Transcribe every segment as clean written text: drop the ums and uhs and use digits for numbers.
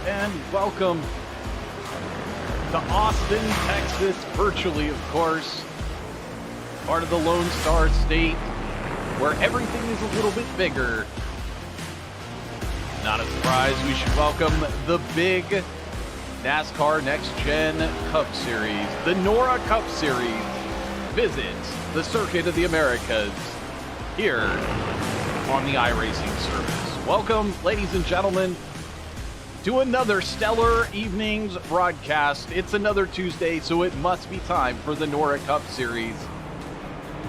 and welcome to Austin, Texas, virtually, of course. Part of the Lone Star State, where everything is a little bit bigger. Not a surprise, we should welcome the big NASCAR Next Gen Cup Series. The NORA Cup Series visits the Circuit of the Americas here on the iRacing service. Welcome, ladies and gentlemen, to another stellar evening's broadcast. It's another Tuesday, so it must be time for the NORA Cup Series.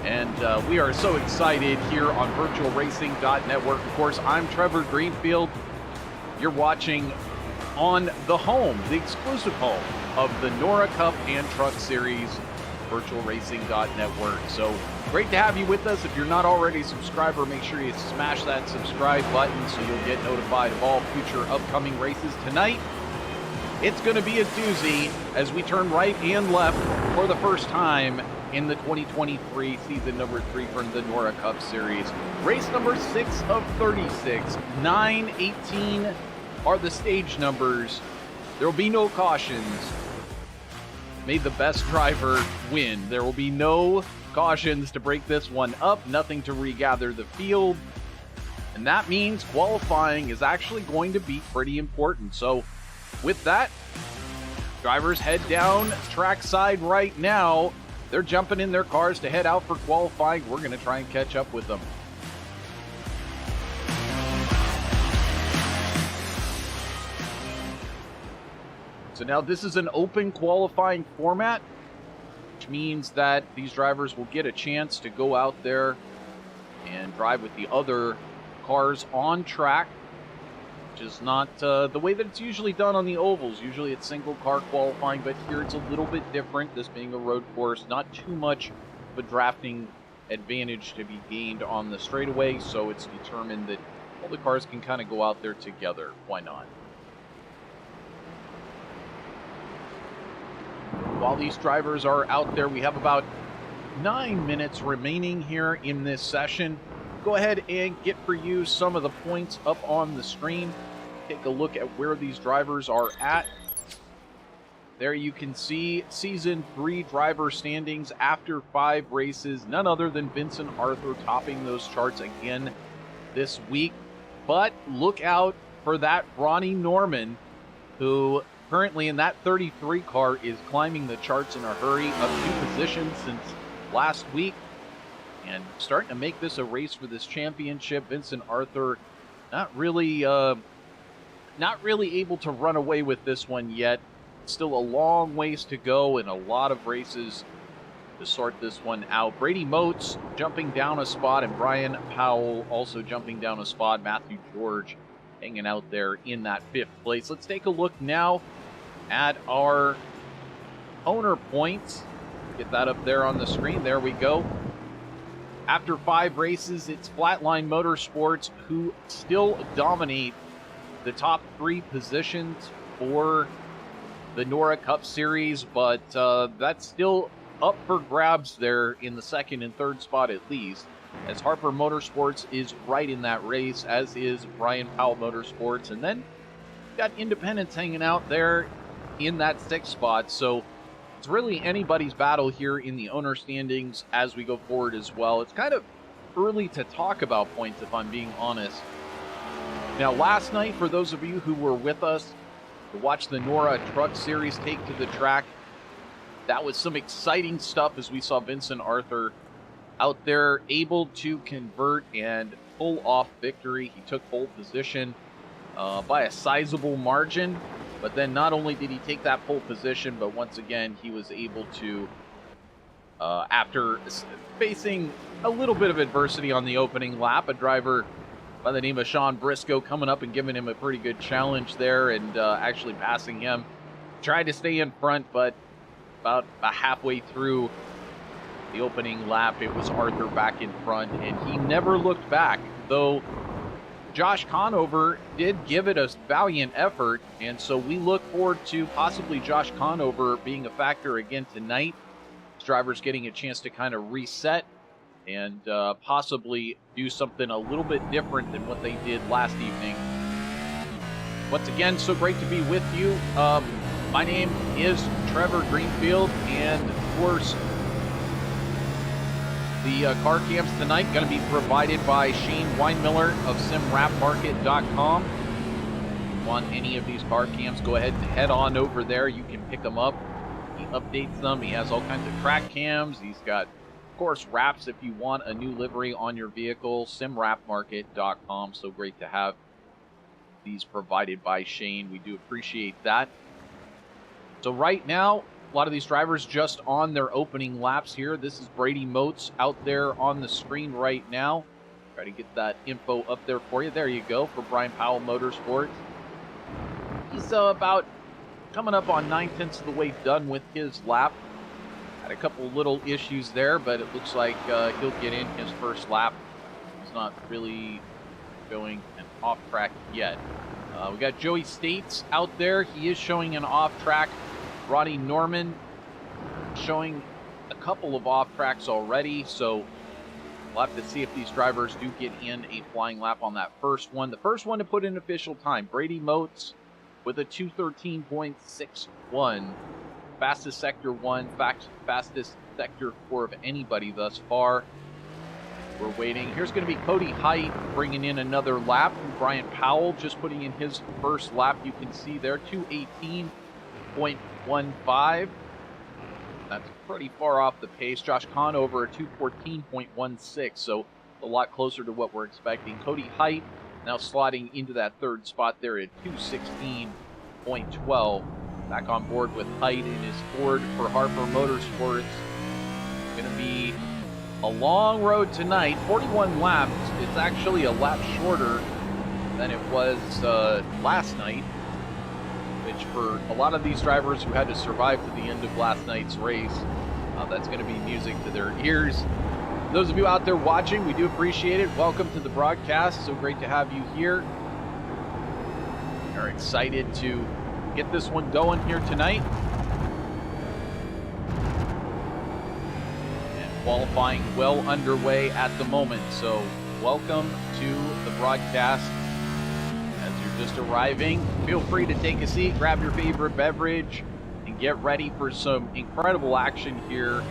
And we are so excited here on VirtualRacing.Network. Of course, I'm Trevor Greenfield. You're watching on the home, the exclusive home of the NORA Cup and Truck Series, VirtualRacing.Network. So great to have you with us. If you're not already a subscriber, make sure you smash that subscribe button so you'll get notified of all future upcoming races. Tonight, it's going to be a doozy as we turn right and left for the first time in the 2023 season number 3 for the NORA Cup Series. Race number 6 of 36. 9, 18 are the stage numbers. There will be no cautions. May the best driver win. There will be no cautions to break this one up. Nothing to regather the field. And that means qualifying is actually going to be pretty important. So with that, drivers head down trackside right now. They're jumping in their cars to head out for qualifying. We're going to try and catch up with them. So now this is an open qualifying format, which means that these drivers will get a chance to go out there and drive with the other cars on track, which is not the way that it's usually done on the ovals. Usually it's single car qualifying, but here it's a little bit different. This being a road course, not too much of a drafting advantage to be gained on the straightaway, so it's determined that all the cars can kind of go out there together. Why not? While these drivers are out there, we have about 9 minutes remaining here in this session. Go ahead and get for you some of the points up on the screen. Take a look at where these drivers are at. There you can see Season 3 driver standings after 5 races. None other than Vincent Arthur topping those charts again this week. But look out for that Ronnie Norman, who currently in that 33 car is climbing the charts in a hurry, up 2 positions since last week, and starting to make this a race for this championship. Vincent Arthur not really able to run away with this one yet. Still a long ways to go and a lot of races to sort this one out. Brady Motes jumping down a spot, and Brian Powell also jumping down a spot. Matthew George hanging out there in that 5th place. Let's take a look now at our owner points. Get that up there on the screen. There we go. After 5 races, it's Flatline Motorsports who still dominate the top 3 positions for the NORA Cup Series, but that's still up for grabs there in the 2nd and 3rd spot at least, as Harper Motorsports is right in that race, as is Brian Powell Motorsports. And then you've got Independence hanging out there in that 6th spot. So it's really anybody's battle here in the owner standings as we go forward as well. It's kind of early to talk about points, if I'm being honest. Now, last night, for those of you who were with us to watch the NORA Truck Series take to the track, that was some exciting stuff as we saw Vincent Arthur out there able to convert and pull off victory. He took pole position by a sizable margin, but then not only did he take that pole position, but once again he was able to, after facing a little bit of adversity on the opening lap, a driver by the name of Sean Briscoe coming up and giving him a pretty good challenge there and actually passing him. Tried to stay in front, but about halfway through the opening lap, it was Arthur back in front, and he never looked back, though Josh Conover did give it a valiant effort, and so we look forward to possibly Josh Conover being a factor again tonight. Drivers getting a chance to kind of reset and possibly do something a little bit different than what they did last evening Once again, so great to be with you. My name is Trevor Greenfield, and of course, the car cams tonight going to be provided by Shane Weinmiller of SimWrapMarket.com. If you want any of these car cams, go ahead and head on over there. You can pick them up. He updates them. He has all kinds of track cams. He's got, of course, wraps if you want a new livery on your vehicle. SimWrapMarket.com. So great to have these provided by Shane. We do appreciate that. So right now, a lot of these drivers just on their opening laps here. This is Brady Moats out there on the screen right now. Try to get that info up there for you. There you go, for Brian Powell Motorsports. He's about coming up on 9/10 of the way done with his lap. Had a couple little issues there, but it looks like he'll get in his first lap. He's not really going an off track yet. We got Joey States out there. He is showing an off track. Ronnie Norman showing a couple of off tracks already, so we'll have to see if these drivers do get in a flying lap on that first one. The first one to put in official time, Brady Moats with a 2:13.61. Fastest Sector 1, fastest Sector 4 of anybody thus far. We're waiting. Here's going to be Cody Height bringing in another lap. Brian Powell just putting in his first lap. You can see there, 2:18.15. That's pretty far off the pace. Josh Conover at 2:14.16, so a lot closer to what we're expecting. Cody Height now slotting into that third spot there at 2:16.12. Back on board with Height in his Ford for Harper Motorsports. Going to be a long road tonight, 41 laps. It's actually a lap shorter than it was last night, which for a lot of these drivers who had to survive to the end of last night's race, that's going to be music to their ears. Those of you out there watching, we do appreciate it. Welcome to the broadcast. So great to have you here. We're excited to get this one going here tonight. Qualifying well underway at the moment, so welcome to the broadcast. As you're just arriving, feel free to take a seat, grab your favorite beverage, and get ready for some incredible action here,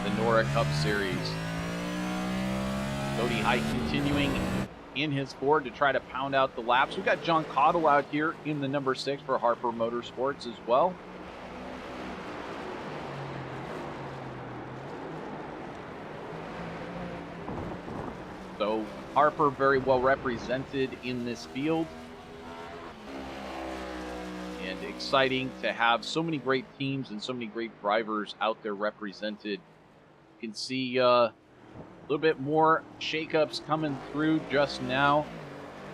the NORA Cup Series. Cody Height continuing in his Ford to try to pound out the laps. We've got John Cottle out here in the number 6 for Harper Motorsports as well. So Harper very well represented in this field, and exciting to have so many great teams and so many great drivers out there represented. You can see a little bit more shakeups coming through just now.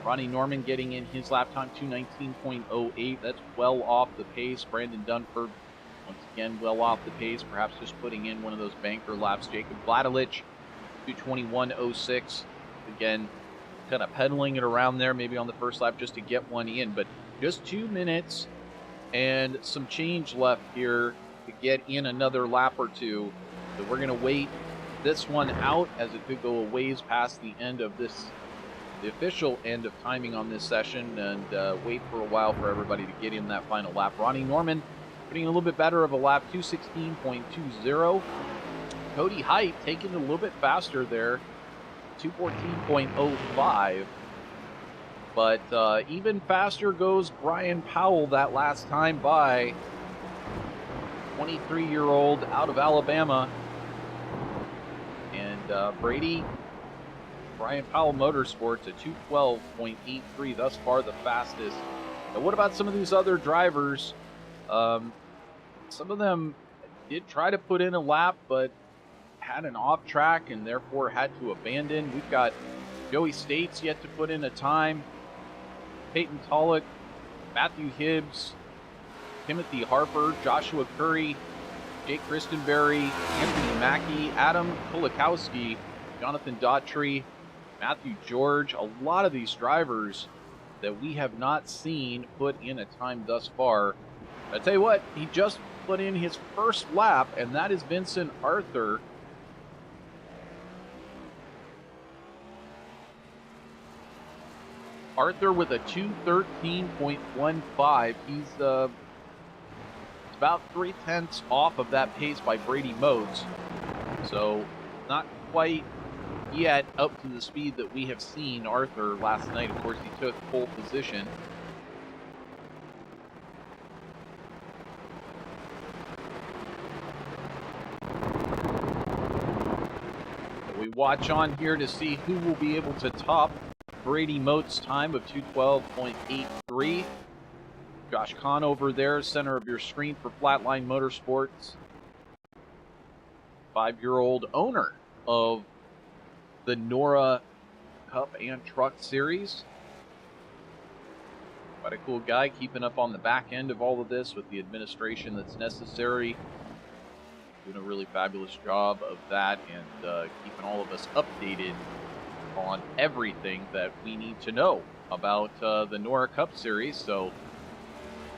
Ronnie Norman getting in his lap time, 2:19.08. That's well off the pace. Brandon Dunford, once again, well off the pace, perhaps just putting in one of those banker laps. Jacob Vladelich, 2:21.06. Again, kind of pedaling it around there, maybe on the first lap just to get one in. But just 2 minutes and some change left here to get in another lap or two. So we're going to wait this one out, as it could go a ways past the end of this, the official end of timing on this session, and wait for a while for everybody to get in that final lap. Ronnie Norman putting a little bit better of a lap, 2:16.20. Cody Height taking it a little bit faster there, 2:14.05. But even faster goes Brian Powell that last time by. 23-year-old out of Alabama. And Brian Powell Motorsports at 2:12.83, thus far the fastest. Now, what about some of these other drivers? Some of them did try to put in a lap, but had an off track and therefore had to abandon. We've got Joey States yet to put in a time. Peyton Tulloch, Matthew Hibbs, Timothy Harper, Joshua Curry, Jake Christenberry, Anthony Mackey, Adam Kulikowski, Jonathan Daughtry, Matthew George. A lot of these drivers that we have not seen put in a time thus far. I tell you what, he just put in his first lap, and that is Vincent Arthur. Arthur with a 2:13.15. He's about 3/10 off of that pace by Brady Motes. So not quite yet up to the speed that we have seen Arthur last night. Of course, he took pole position. We watch on here to see who will be able to top Brady Motes' time of 2:12.83. Josh Conover there, center of your screen for Flatline Motorsports. 5-year-old owner of the NORA Cup and Truck Series. Quite a cool guy, keeping up on the back end of all of this with the administration that's necessary. Doing a really fabulous job of that, and keeping all of us updated on everything that we need to know about the NORA Cup Series. So,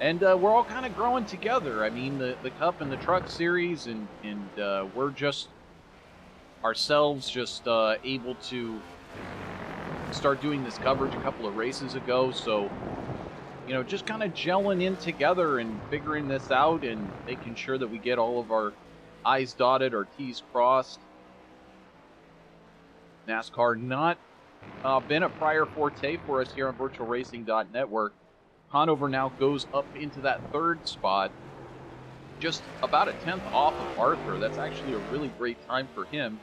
and we're all kind of growing together. I mean, the Cup and the Truck Series, and we're just ourselves just able to start doing this coverage a couple of races ago. So, you know, just kind of gelling in together and figuring this out and making sure that we get all of our I's dotted or T's crossed. NASCAR not been a prior forte for us here on VirtualRacing.Network. Conover now goes up into that third spot, just about a 10th off of Arthur. That's actually a really great time for him.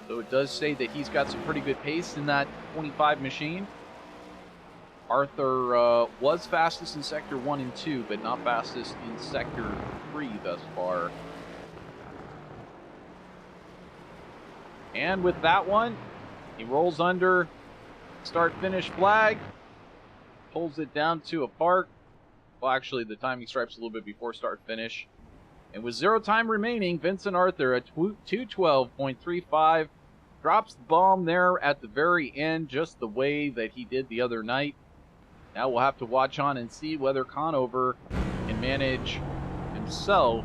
So it does say that he's got some pretty good pace in that 25 machine. Arthur was fastest in Sector 1 and 2, but not fastest in Sector 3 thus far. And with that one, he rolls under, start-finish flag, pulls it down to a park. Well, actually, the timing stripe's a little bit before start-finish. And with 0 time remaining, Vincent Arthur at 2:12.35 drops the bomb there at the very end, just the way that he did the other night. Now we'll have to watch on and see whether Conover can manage himself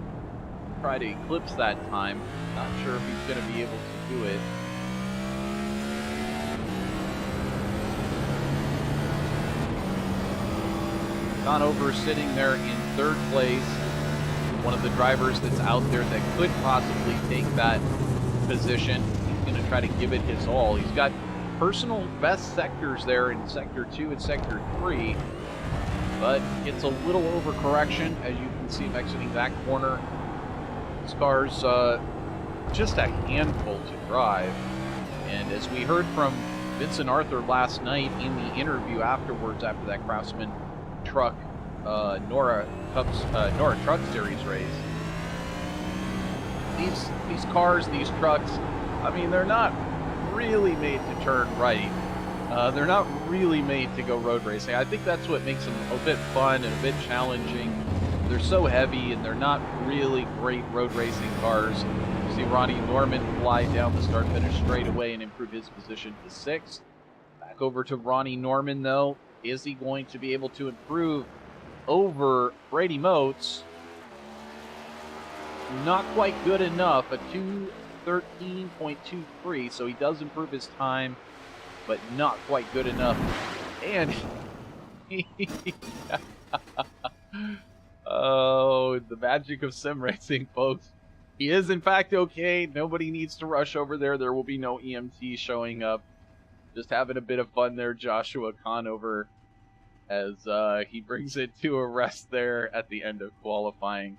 try to eclipse that time. Not sure if he's going to be able to do it. Conover sitting there in third place. One of the drivers that's out there that could possibly take that position. He's going to try to give it his all. He's got personal best sectors there in Sector 2 and Sector 3, but it's a little overcorrection as you can see him exiting that corner. This car's just a handful to drive, and as we heard from Vincent Arthur last night in the interview afterwards after that Craftsman Truck NORA Truck Series race, these cars, these trucks, I mean, they're not really made to turn right. They're not really made to go road racing. I think that's what makes them a bit fun and a bit challenging. They're so heavy, and they're not really great road racing cars. You see Ronnie Norman fly down the start-finish straightaway and improve his position to 6th. Back over to Ronnie Norman, though. Is he going to be able to improve over Brady Motes? Not quite good enough. A 2:13.23, so he does improve his time, but not quite good enough. And oh, the magic of sim racing, folks. He is, in fact, okay. Nobody needs to rush over there. There will be no EMT showing up. Just having a bit of fun there, Joshua Conover, as he brings it to a rest there at the end of qualifying.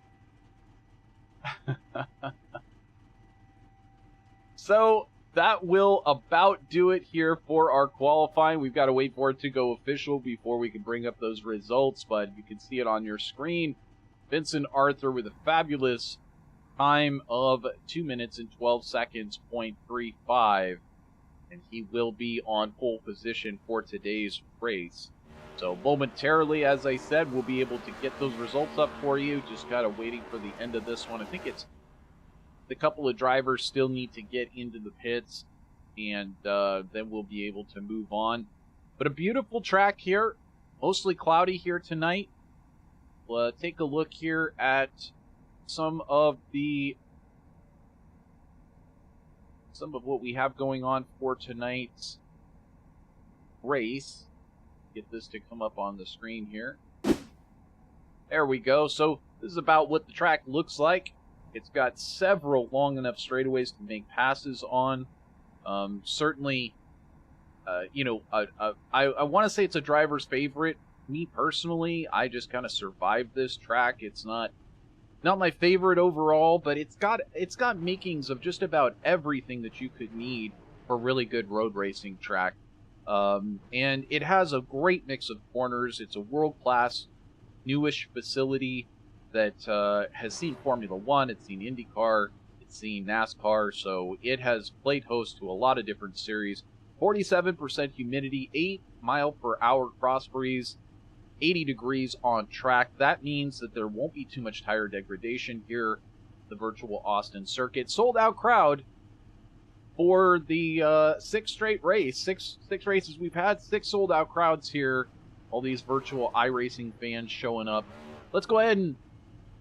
So that will about do it here for our qualifying. We've got to wait for it to go official before we can bring up those results, but you can see it on your screen. Vincent Arthur with a fabulous time of 2 minutes and 12 seconds, .35, and he will be on pole position for today's race. So momentarily, as I said, we'll be able to get those results up for you. Just kind of waiting for the end of this one. I think it's the couple of drivers still need to get into the pits, and then we'll be able to move on. But a beautiful track here, mostly cloudy here tonight. We'll take a look here at some of what we have going on for tonight's race. get this to come up on the screen here. There we go. So this is about what the track looks like. It's got several long enough straightaways to make passes on. Certainly, I want to say it's a driver's favorite. Me personally, I just kind of survived this track. It's not my favorite overall, but it's got makings of just about everything that you could need for a really good road racing track. And it has a great mix of corners. It's a world-class, newish facility that has seen Formula One, it's seen IndyCar, it's seen NASCAR, so it has played host to a lot of different series. 47% humidity, 8 mile per hour cross breeze, 80 degrees on track. That means that there won't be too much tire degradation here, the virtual Austin circuit. Sold out crowd for the six straight race. Six races we've had, 6 sold out crowds here. All these virtual iRacing fans showing up. Let's go ahead and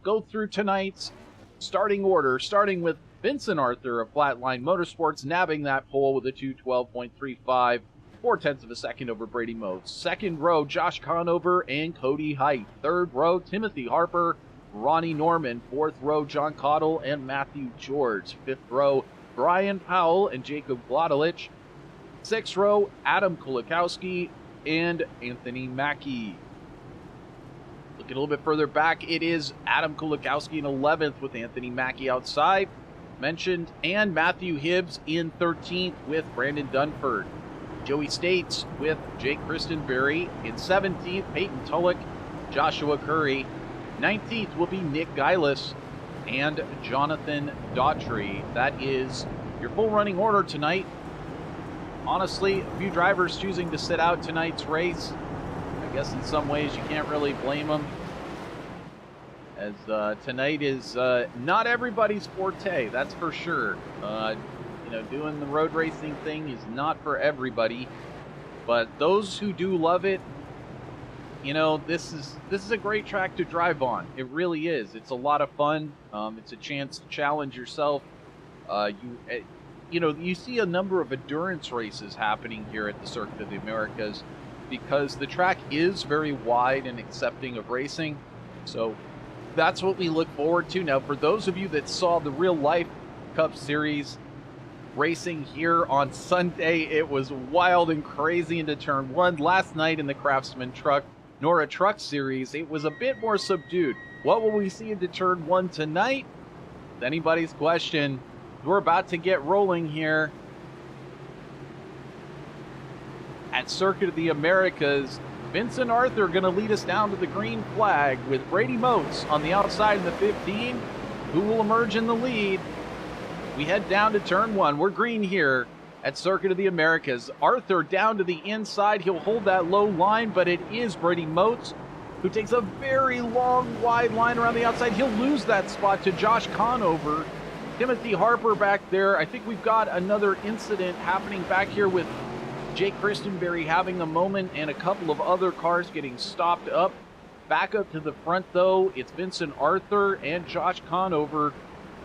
go through tonight's starting order, starting with Vincent Arthur of Flatline Motorsports nabbing that pole with a 2:12.35, 0.4 of a second over Brady Motes. Second row, Josh Conover and Cody Height. Third row, Timothy Harper, Ronnie Norman. Fourth row, John Cottle and Matthew George. Fifth row, Brian Powell and Jacob Glodelich. Sixth row, Adam Kulikowski and Anthony Mackie. Looking a little bit further back, it is Adam Kulikowski in 11th with Anthony Mackie outside, mentioned, and Matthew Hibbs in 13th with Brandon Dunford. Joey States with Jake Christenberry in 17th, Peyton Tulloch, Joshua Curry. 19th will be Nick Geilis and Jonathan Daughtry. That is your full running order tonight. Honestly, a few drivers choosing to sit out tonight's race. I guess in some ways you can't really blame them, as tonight is not everybody's forte, that's for sure. Doing the road racing thing is not for everybody, but those who do love it, this is a great track to drive on. It really is. It's a lot of fun. It's a chance to challenge yourself. You see a number of endurance races happening here at the Circuit of the Americas because the track is very wide and accepting of racing. So that's what we look forward to. Now, for those of you that saw the real life Cup Series racing here on Sunday, it was wild and crazy into turn 1. Last night in the Craftsman Truck NORA Truck Series, it was a bit more subdued. What will we see into turn 1 tonight? It's anybody's question. We're about to get rolling here at Circuit of the Americas. Vincent Arthur going to lead us down to the green flag with Brady Motes on the outside in the 15, who will emerge in the lead. We head down to turn 1. We're green here at Circuit of the Americas. Arthur down to the inside. He'll hold that low line, but it is Brady Motes who takes a very long, wide line around the outside. He'll lose that spot to Josh Conover. Timothy Harper back there. I think we've got another incident happening back here with Jake Christenberry having a moment and a couple of other cars getting stopped up. Back up to the front, though, it's Vincent Arthur and Josh Conover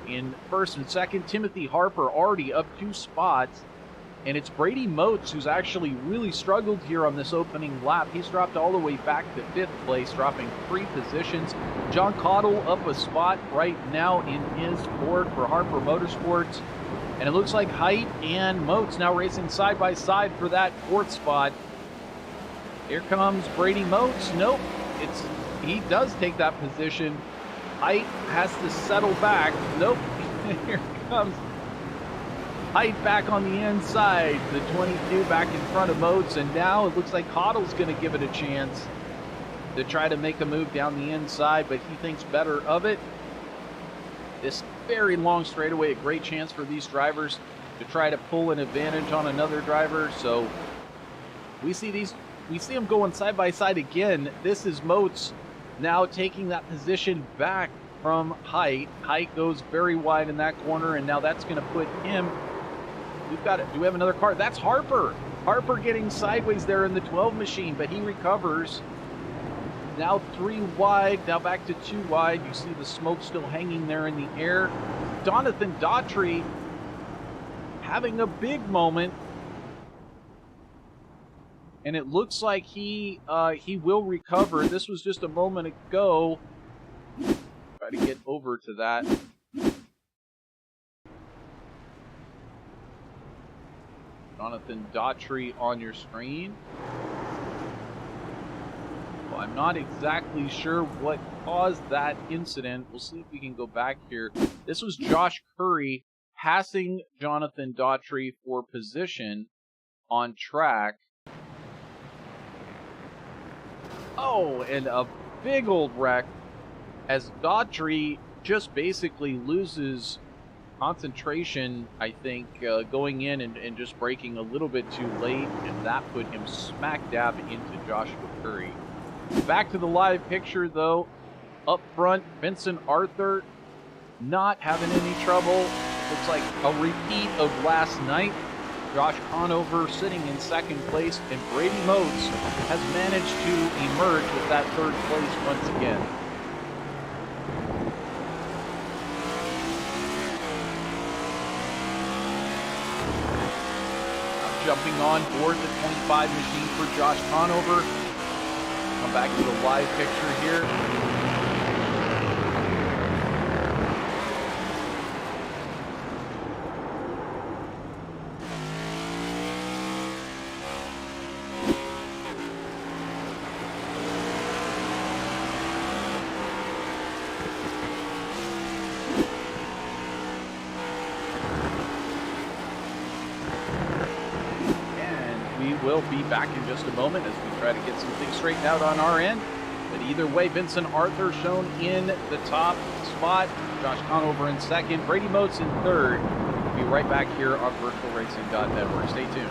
in first and second. Timothy Harper already up 2 spots. And it's Brady Motes who's actually really struggled here on this opening lap. He's dropped all the way back to 5th place, dropping 3 positions. John Cottle up a spot right now in his Ford for Harper Motorsports. And it looks like Height and Motes now racing side by side for that 4th spot. Here comes Brady Motes. Nope, he does take that position. Height has to settle back. Nope, here comes Height back on the inside, the 22 back in front of Motes, and now it looks like Cottle's going to give it a chance to try to make a move down the inside, but he thinks better of it. This very long straightaway, a great chance for these drivers to try to pull an advantage on another driver. So we see them going side by side again. This is Motes now taking that position back from Height. Height goes very wide in that corner, and now that's going to put him. Do we have another car? That's Harper. Harper getting sideways there in the 12 machine, but he recovers. Now 3 wide, now back to 2 wide. You see the smoke still hanging there in the air. Jonathan Daughtry having a big moment. And it looks like he will recover. This was just a moment ago. Try to get over to that. Jonathan Daughtry on your screen. Well, I'm not exactly sure what caused that incident. We'll see if we can go back here. This was Josh Curry passing Jonathan Daughtry for position on track. Oh, and a big old wreck as Daughtry just basically loses concentration, I think, going in and just braking a little bit too late, and that put him smack dab into Joshua Curry. Back to the live picture, though. Up front, Vincent Arthur not having any trouble. Looks like a repeat of last night. Josh Conover sitting in second place, and Brady Motes has managed to emerge with that third place once again. Jumping on board the 25 machine for Josh Conover. Come back to the live picture here. We'll be back in just a moment as we try to get some things straightened out on our end. But either way, Vincent Arthur shown in the top spot. Josh Conover in second. Brady Motes in third. We'll be right back here on VirtualRacing.Network. Stay tuned.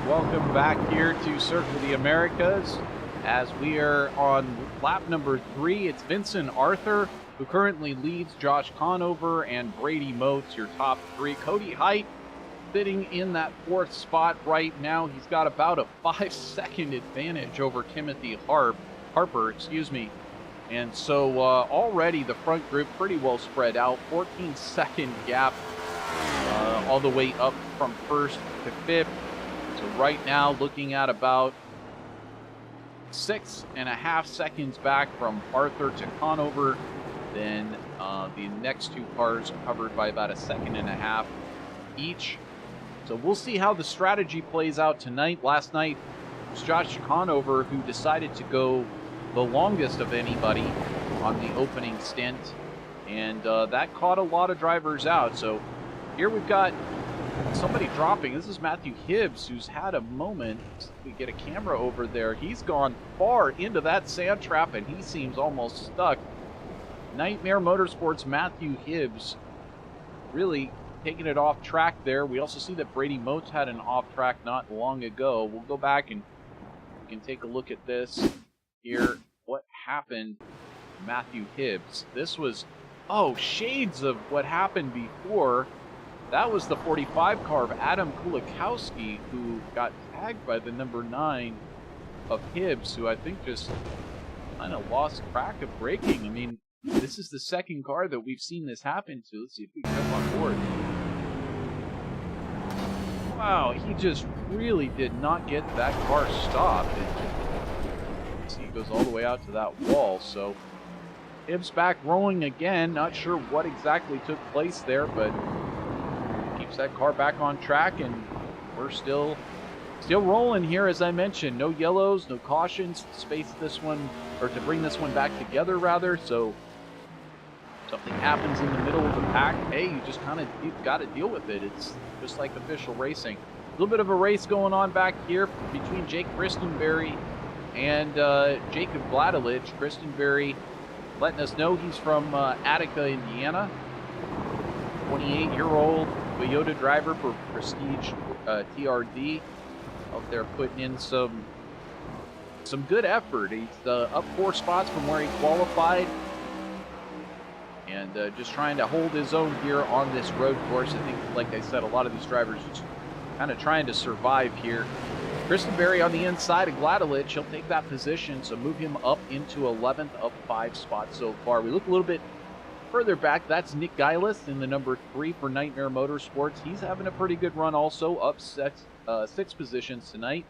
Welcome back here to Circuit of the Americas as we are on lap number 3. It's Vincent Arthur who currently leads Josh Conover and Brady Motes, your top three. Cody Height sitting in that 4th spot right now. He's got about a 5-second advantage over Timothy Harper, And so already the front group pretty well spread out. 14-second gap all the way up from 1st to 5th. So right now, looking at about 6.5 seconds back from Arthur to Conover. Then the next two cars covered by about 1.5 seconds each. So we'll see how the strategy plays out tonight. Last night, it was Josh Conover who decided to go the longest of anybody on the opening stint. And that caught a lot of drivers out. So here we've got somebody dropping. This is Matthew Hibbs, who's had a moment. We get a camera over there. He's gone far into that sand trap, and he seems almost stuck. Nightmare Motorsports Matthew Hibbs really taking it off track there. We also see that Brady Motes had an off track not long ago. We'll go back and we can take a look at this here. What happened to Matthew Hibbs? This was, shades of what happened before. That was the 45 car of Adam Kulikowski, who got tagged by the number 9 of Hibbs, who I think just kind of lost track of braking. I mean, this is the second car that we've seen this happen to. Let's see if we can jump on board. Wow, he just really did not get that car stopped. See, he goes all the way out to that wall, so Hibbs back rolling again. Not sure what exactly took place there, but keeps that car back on track, and we're still rolling here. As I mentioned, no yellows, no cautions to space this one, or to bring this one back together rather. So something happens in the middle of the pack, hey, you've got to deal with it. It's just like official racing. A little bit of a race going on back here between Jake Christenberry and Jacob Vladelich. Christenberry letting us know he's from Attica, Indiana. 28-year-old Toyota driver for Prestige TRD. Out there putting in some good effort. He's up 4 spots from where he qualified. And just trying to hold his own here on this road course. I think, like I said, a lot of these drivers just kind of trying to survive here. Christenberry on the inside of Gladelich. He'll take that position, so move him up into 11th, up 5 spots so far. We look a little bit further back. That's Nick Geilis in the number 3 for Nightmare Motorsports. He's having a pretty good run also, up 6 positions tonight.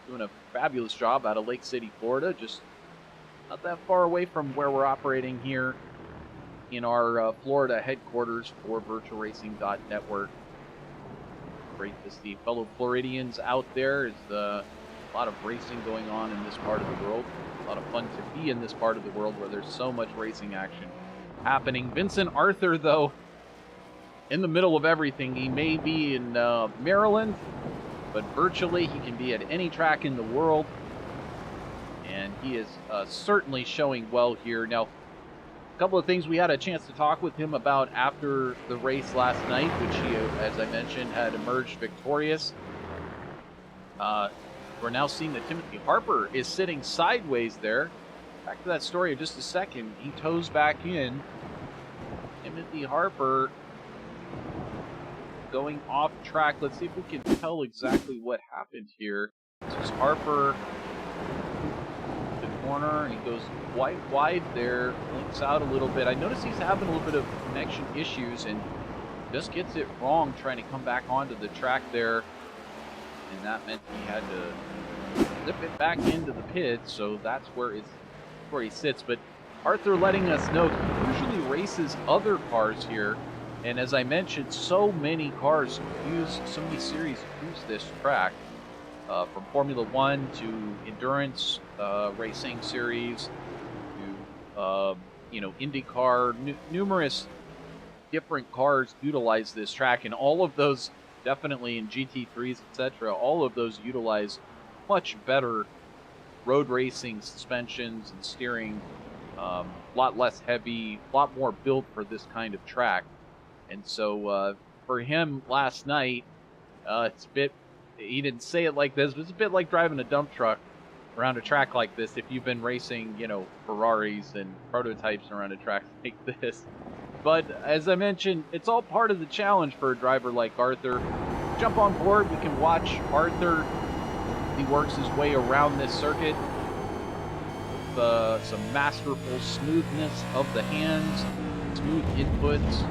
Doing a fabulous job out of Lake City, Florida. Just not that far away from where we're operating here in our Florida headquarters for VirtualRacing.Network. Great to see fellow Floridians out there. There's a lot of racing going on in this part of the world. A lot of fun to be in this part of the world where there's so much racing action happening. Vincent Arthur, though, in the middle of everything. He may be in Maryland, but virtually he can be at any track in the world. And he is certainly showing well here. Now, a couple of things we had a chance to talk with him about after the race last night, which he, as I mentioned, had emerged victorious. We're now seeing that Timothy Harper is sitting sideways there. Back to that story in just a second. He toes back in. Timothy Harper going off track. Let's see if we can tell exactly what happened here. This is Harper. Corner, he goes quite wide there, links out a little bit. I notice he's having a little bit of connection issues and just gets it wrong trying to come back onto the track there, and that meant he had to zip it back into the pit, so that's where he sits. But Arthur letting us know he usually races other cars here, and as I mentioned, so many cars so many series use this track. From Formula 1 to Endurance Racing Series to, IndyCar, numerous different cars utilize this track, and all of those, definitely in GT3s, etc., all of those utilize much better road racing suspensions and steering, a lot less heavy, a lot more built for this kind of track. And so for him last night, it's a bit, he didn't say it like this, but it's a bit like driving a dump truck around a track like this if you've been racing, Ferraris and prototypes around a track like this. But as I mentioned, it's all part of the challenge for a driver like Arthur. Jump on board, we can watch Arthur. He works his way around this circuit with some masterful smoothness of the hands, smooth inputs.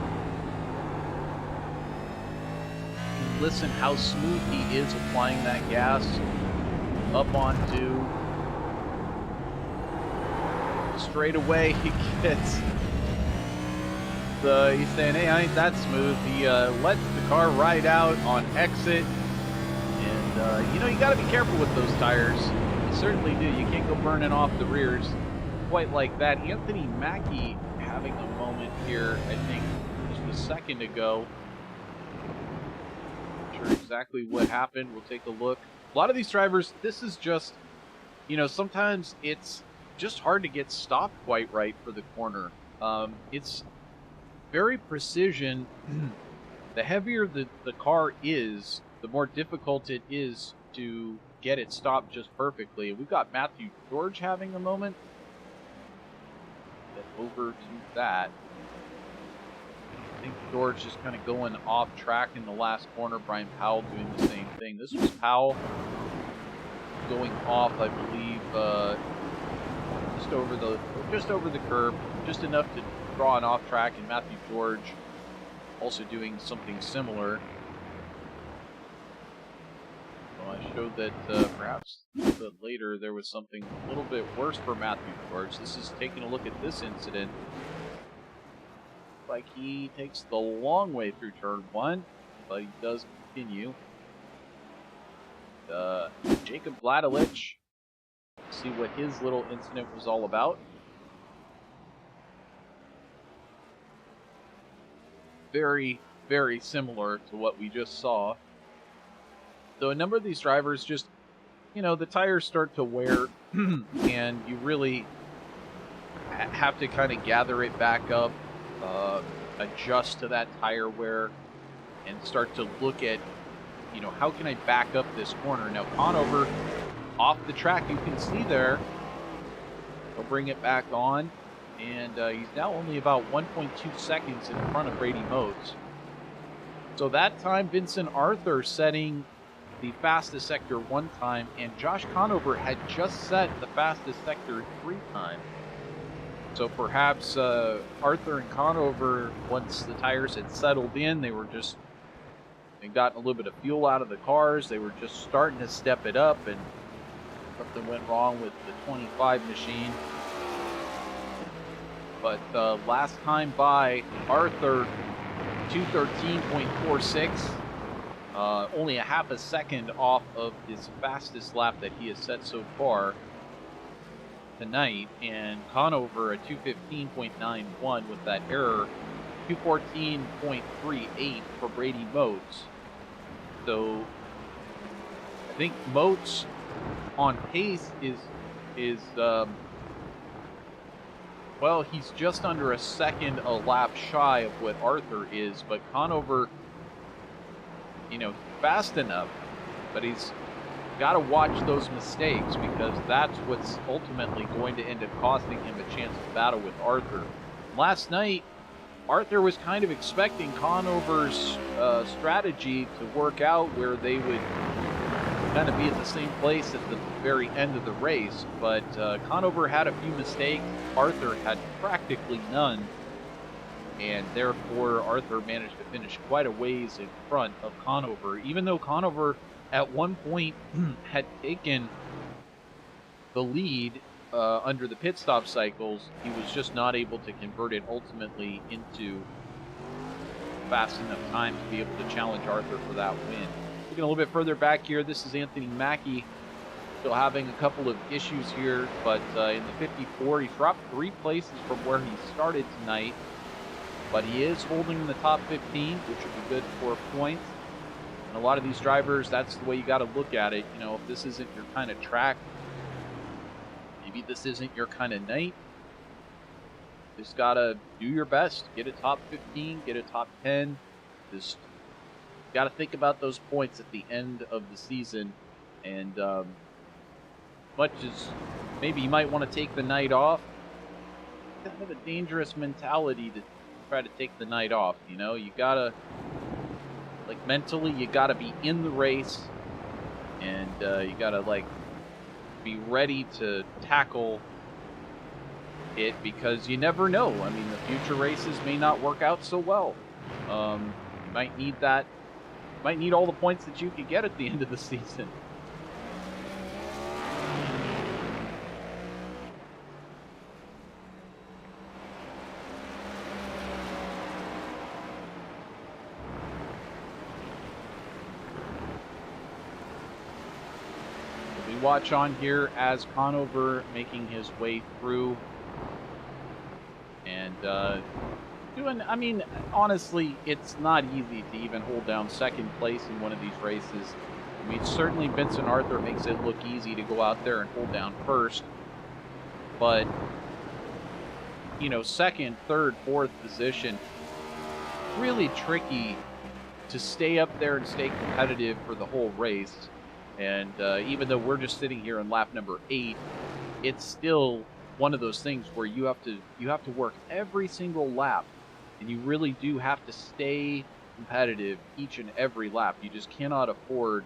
Listen how smooth he is applying that gas up onto straightaway. He gets he's saying, hey, I ain't that smooth. He lets the car ride out on exit, and you got to be careful with those tires. You certainly do. You can't go burning off the rears quite like that. Anthony Mackie having a moment here, I think just a second ago. Exactly what happened. We'll take a look. A lot of these drivers, this is just, sometimes it's just hard to get stopped quite right for the corner. It's very precision. The heavier the car is, the more difficult it is to get it stopped just perfectly. We've got Matthew George having a moment. Get over to that. think George just kind of going off track in the last corner. Brian Powell doing the same thing. This was Powell going off, I believe, just over the curb, just enough to draw an off track, and Matthew George also doing something similar. Well, I showed that perhaps a little bit later there was something a little bit worse for Matthew George. This is taking a look at this incident. Like he takes the long way through turn 1, but he does continue. Jacob Vladelich, see what his little incident was all about. Very, very similar to what we just saw. So a number of these drivers just, the tires start to wear and you really have to kind of gather it back up, adjust to that tire wear, and start to look at, how can I back up this corner? Now, Conover off the track, you can see there, he'll bring it back on, and he's now only about 1.2 seconds in front of Brady Motes. So that time, Vincent Arthur setting the fastest sector 1 time, and Josh Conover had just set the fastest sector 3 times. So perhaps Arthur and Conover, once the tires had settled in, they'd gotten a little bit of fuel out of the cars. They were just starting to step it up, and something went wrong with the 25 machine. But last time by, Arthur, 2:13.46, only a half a second off of his fastest lap that he has set so far tonight, and Conover a 2:15.91 with that error, 2:14.38 for Brady Motes. So I think Motes on pace is well, he's just under a second a lap shy of what Arthur is, but Conover, fast enough, but he's got to watch those mistakes, because that's what's ultimately going to end up costing him a chance to battle with Arthur. Last night, Arthur was kind of expecting Conover's strategy to work out, where they would kind of be at the same place at the very end of the race, but Conover had a few mistakes. Arthur had practically none, and therefore Arthur managed to finish quite a ways in front of Conover, even though Conover at one point had taken the lead under the pit stop cycles. He was just not able to convert it ultimately into fast enough time to be able to challenge Arthur for that win. Looking a little bit further back here, this is Anthony Mackie, still having a couple of issues here, but in the 54, he dropped 3 places from where he started tonight, but he is holding in the top 15, which would be good for points. And a lot of these drivers, that's the way you got to look at it. If this isn't your kind of track, maybe this isn't your kind of night, just got to do your best. Get a top 15, get a top 10. Just got to think about those points at the end of the season. And much as maybe you might want to take the night off, kind of a dangerous mentality to try to take the night off. You got to, mentally, you got to be in the race, and you got to, be ready to tackle it, because you never know. I mean, the future races may not work out so well. You might need that. Might need all the points that you could get at the end of the season. We watch on here as Conover making his way through, and honestly, it's not easy to even hold down second place in one of these races. I mean, certainly Vincent Arthur makes it look easy to go out there and hold down first, but second, third, fourth position, really tricky to stay up there and stay competitive for the whole race. And even though we're just sitting here in lap number 8, it's still one of those things where you have to work every single lap And you really do have to stay competitive each and every lap. You just cannot afford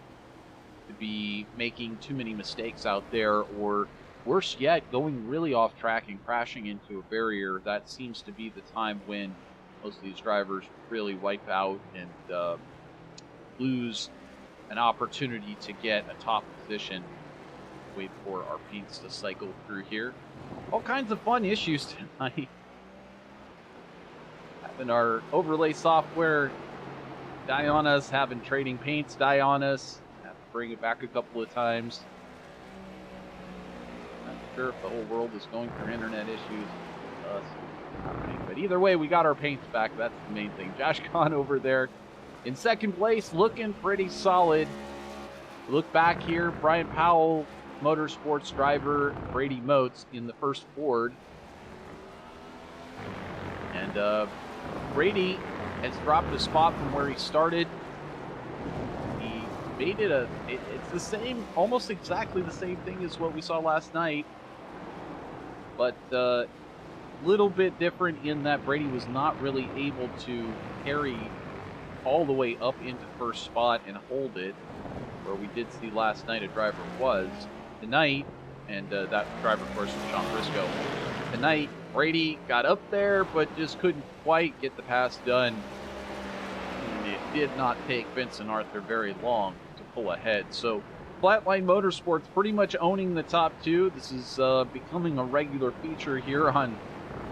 to be making too many mistakes out there, or worse yet, going really off track and crashing into a barrier. That seems to be the time when most of these drivers really wipe out and lose an opportunity to get a top position. Wait for our paints to cycle through here. All kinds of fun issues tonight. Having our overlay software die on us, having trading paints die on us. Have to bring it back a couple of times. Not sure if the whole world is going through internet issues. But either way, we got our paints back. That's the main thing. Josh Kahn over there in second place, looking pretty solid. Look back here, Brian Powell, Motorsports driver Brady Motes in the first Ford. And Brady has dropped a spot from where he started. He made it it's the same, almost exactly the same thing as what we saw last night. But a little bit different in that Brady was not really able to carry all the way up into first spot and hold it, where we did see last night a driver was. Tonight, and that driver, of course, was Sean Briscoe. Tonight, Brady got up there, but just couldn't quite get the pass done. And it did not take Vincent Arthur very long to pull ahead. So, Flatline Motorsports pretty much owning the top two. This is becoming a regular feature here on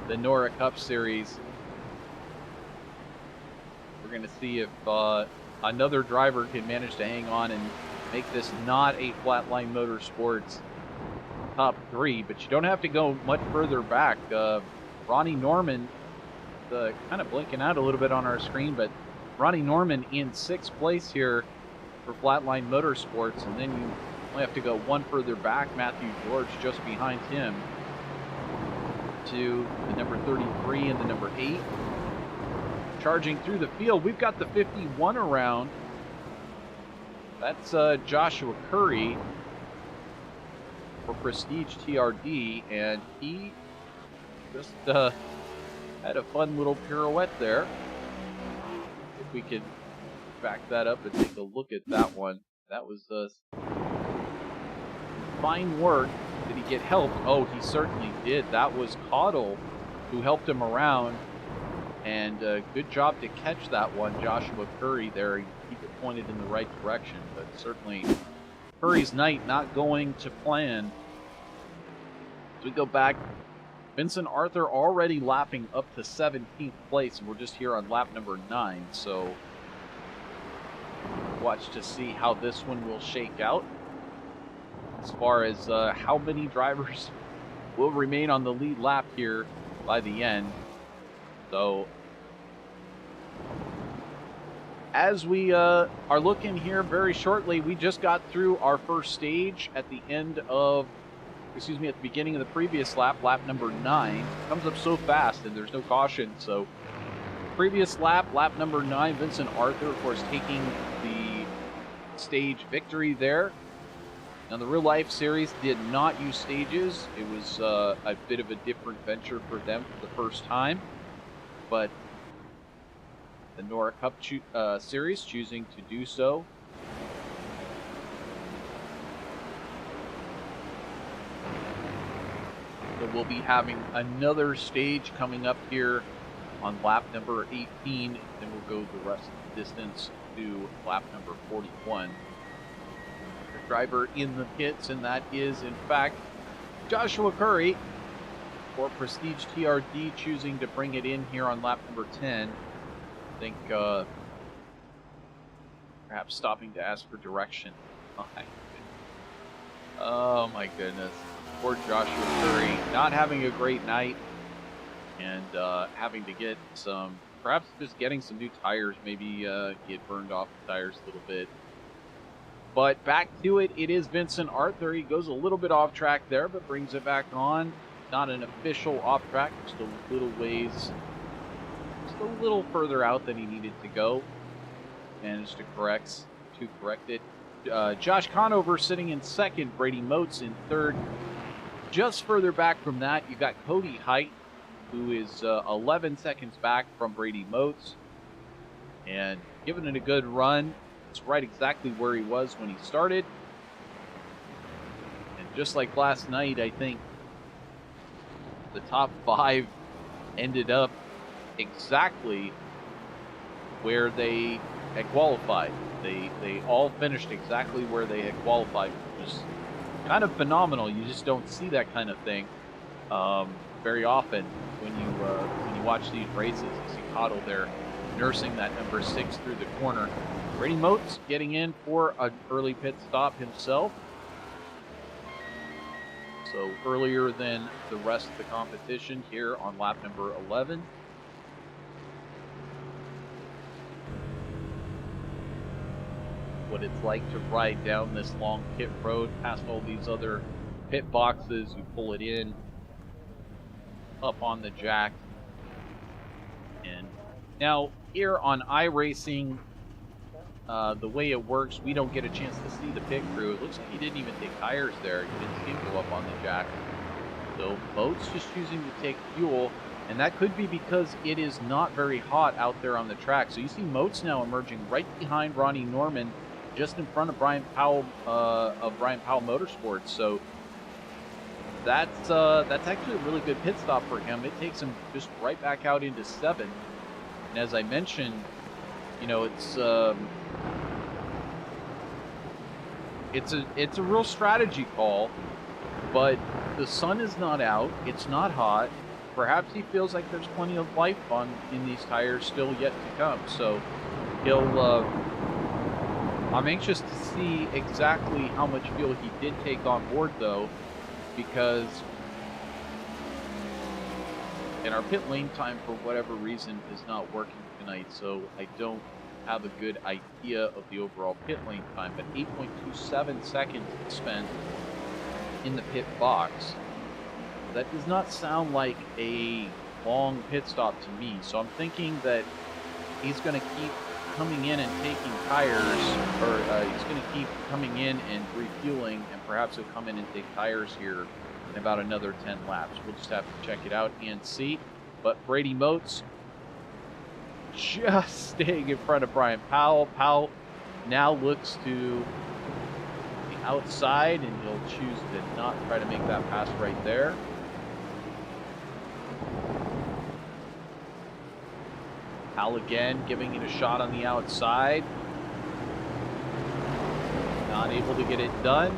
the NORA Cup Series. We're going to see if another driver can manage to hang on and make this not a Flatline Motorsports top three, but you don't have to go much further back. Ronnie Norman, kind of blinking out a little bit on our screen, but Ronnie Norman in 6th place here for Flatline Motorsports, and then you only have to go one further back. Matthew George just behind him to the number 33 and the number 8. Charging through the field, we've got the 51 around. That's Joshua Curry for Prestige TRD, and he just had a fun little pirouette there. If we could back that up and take a look at that one. That was fine work. Did he get helped? Oh, he certainly did. That was Caudle who helped him around. And good job to catch that one, Joshua Curry there. Keep it pointed in the right direction. But certainly Curry's night not going to plan. As we go back, Vincent Arthur already lapping up to 17th place. And we're just here on lap number 9. So watch to see how this one will shake out. As far as how many drivers will remain on the lead lap here by the end. So, as we are looking here very shortly, we just got through our first stage at the end of, at the beginning of the previous lap, lap number 9. It comes up so fast and there's no caution. So, previous lap, lap number 9, Vincent Arthur, of course, taking the stage victory there. Now, the Real Life Series did not use stages. It was a bit of a different venture for them for the first time. But the NORA Cup Series choosing to do so. So we'll be having another stage coming up here on lap number 18. Then we'll go the rest of the distance to lap number 41. The driver in the pits, and that is, in fact, Joshua Curry for Prestige TRD, choosing to bring it in here on lap number 10. I think perhaps stopping to ask for direction. Oh my goodness. Poor Joshua Curry, not having a great night, and having to get some, perhaps just getting some new tires. Maybe get burned off the tires a little bit. But back to it, it is Vincent Arthur. He goes a little bit off track there, but brings it back on. Not an official off track, just a little ways, just a little further out than he needed to go. Managed to correct it. Josh Conover sitting in second, Brady Motes in third. Just further back from that, you got Cody Height who is 11 seconds back from Brady Motes, and giving it a good run. It's right exactly where he was when he started. And just like last night, I think the top 5 ended up exactly where they had qualified. They all finished exactly where they had qualified, which is kind of phenomenal. You just don't see that kind of thing very often when you watch these races. You see Cottle there nursing that number 6 through the corner. Brady Motes getting in for an early pit stop himself. So earlier than the rest of the competition here on lap number 11. What it's like to ride down this long pit road past all these other pit boxes. You pull it in up on the jack. And now here on iRacing, the way it works, we don't get a chance to see the pit crew. It looks like he didn't even take tires there. You didn't see him go up on the jack. So Motes just choosing to take fuel, and that could be because it is not very hot out there on the track. So you see Motes now emerging right behind Ronnie Norman, just in front of Brian Powell of Brian Powell Motorsports. So that's actually a really good pit stop for him. It takes him just right back out into 7. And as I mentioned, you know, it's a real strategy call, but the sun is not out. It's not hot. Perhaps he feels like there's plenty of life in these tires still yet to come. So he'll. I'm anxious to see exactly how much fuel he did take on board, though, because in our pit lane time, for whatever reason, is not working tonight. So I don't have a good idea of the overall pit lane time, but 8.27 seconds spent in the pit box. That does not sound like a long pit stop to me. So I'm thinking that he's going to keep coming in and taking tires, or he's going to keep coming in and refueling, and perhaps he'll come in and take tires here in about another 10 laps. We'll just have to check it out and see. But Brady Motes just staying in front of Brian Powell. Powell now looks to the outside, and he'll choose to not try to make that pass right there. Powell again giving it a shot on the outside. Not able to get it done.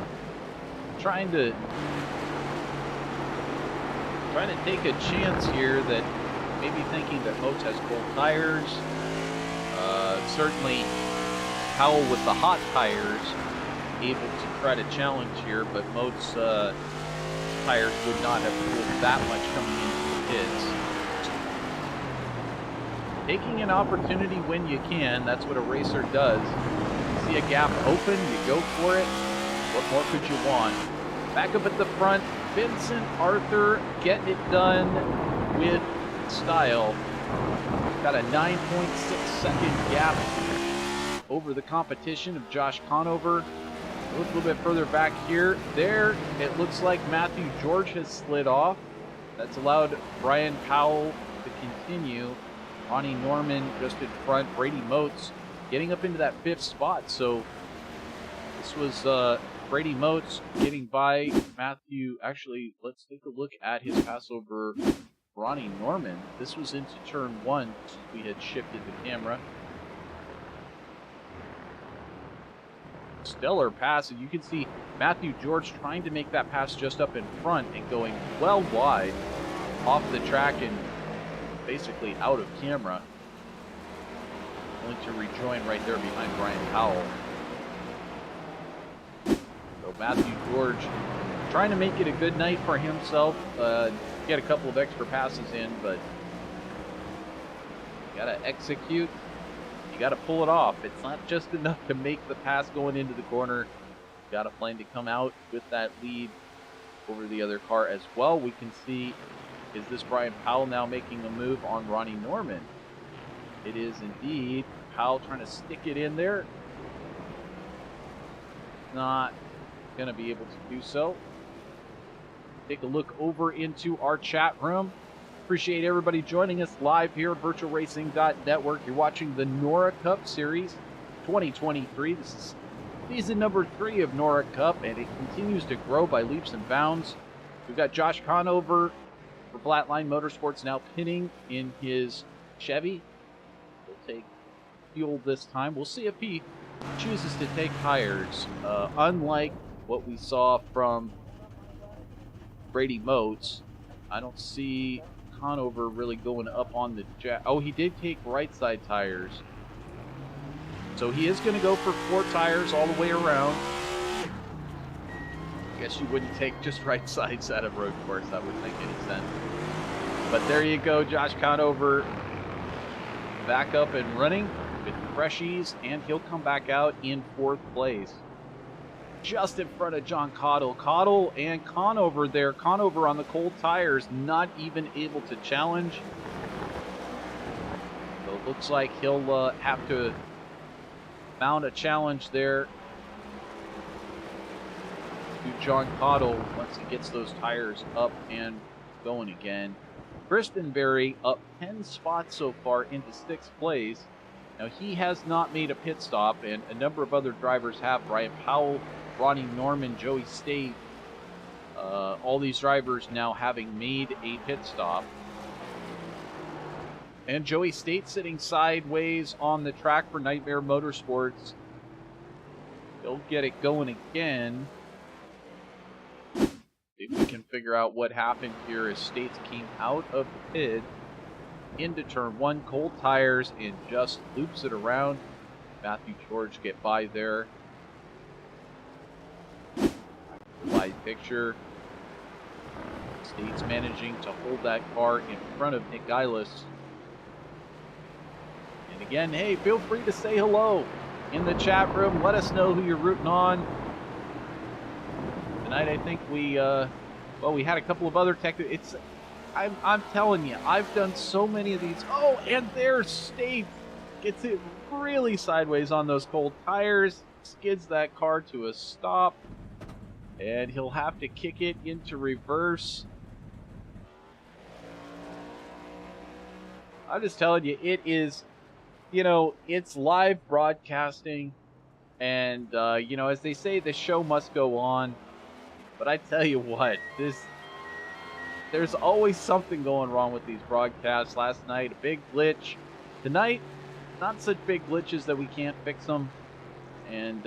Trying to take a chance here, that maybe thinking that Motes has cold tires. Certainly Powell with the hot tires able to try to challenge here, but Motes' tires would not have cooled that much coming into the pits. Taking an opportunity when you can, that's what a racer does. You see a gap open, you go for it. What more could you want? Back up at the front, Vincent Arthur getting it done with style. Got a 9.6 second gap over the competition of Josh Conover. Look a little bit further back here. There, it looks like Matthew George has slid off. That's allowed Brian Powell to continue. Ronnie Norman just in front. Brady Motes getting up into that 5th spot. So this was Brady Motes getting by Matthew. Actually, let's take a look at his pass over Ronnie Norman. This was into turn 1. We had shifted the camera. Stellar pass, and you can see Matthew George trying to make that pass just up in front and going well wide off the track and basically out of camera. Only to rejoin right there behind Brian Powell. So Matthew George trying to make it a good night for himself. Get a couple of extra passes in, but you gotta execute. You gotta pull it off. It's not just enough to make the pass going into the corner. You gotta plan to come out with that lead over the other car as well. We can see, is this Brian Powell now making a move on Ronnie Norman? It is indeed. Powell trying to stick it in there. Not going to be able to do so. Take a look over into our chat room. Appreciate everybody joining us live here at VirtualRacing.Network. You're watching the NORA Cup Series 2023. This is season number 3 of NORA Cup, and it continues to grow by leaps and bounds. We've got Josh Conover for Flatline Motorsports now pinning in his Chevy. He'll take fuel this time. We'll see if he chooses to take tires. Unlike what we saw from Brady Motes, I don't see Conover really going up on the jack. Oh, he did take right side tires. So he is going to go for 4 tires all the way around. I guess you wouldn't take just right sides out of road course. That wouldn't make any sense. But there you go, Josh Conover back up and running with freshies, and he'll come back out in 4th place. Just in front of John Cottle. Cottle and Conover there. Conover on the cold tires, not even able to challenge. So it looks like he'll have to mount a challenge there to John Cottle once he gets those tires up and going again. Christenberry up 10 spots so far into 6th place. Now he has not made a pit stop, and a number of other drivers have. Brian Powell, Ronnie Norman, Joey State, all these drivers now having made a pit stop. And Joey State sitting sideways on the track for Nightmare Motorsports. He'll get it going again. See if we can figure out what happened here as States came out of the pit into turn 1, cold tires, and just loops it around. Matthew George get by there. Wide picture. States managing to hold that car in front of Nick Geilis. And again, hey, feel free to say hello in the chat room. Let us know who you're rooting on. Tonight, I think we had a couple of other I'm telling you, I've done so many of these. Oh, and there's States. Gets it really sideways on those cold tires. Skids that car to a stop. And he'll have to kick it into reverse. I'm just telling you, it is, it's live broadcasting. And, as they say, the show must go on. But I tell you what, there's always something going wrong with these broadcasts. Last night, a big glitch. Tonight, not such big glitches that we can't fix them. And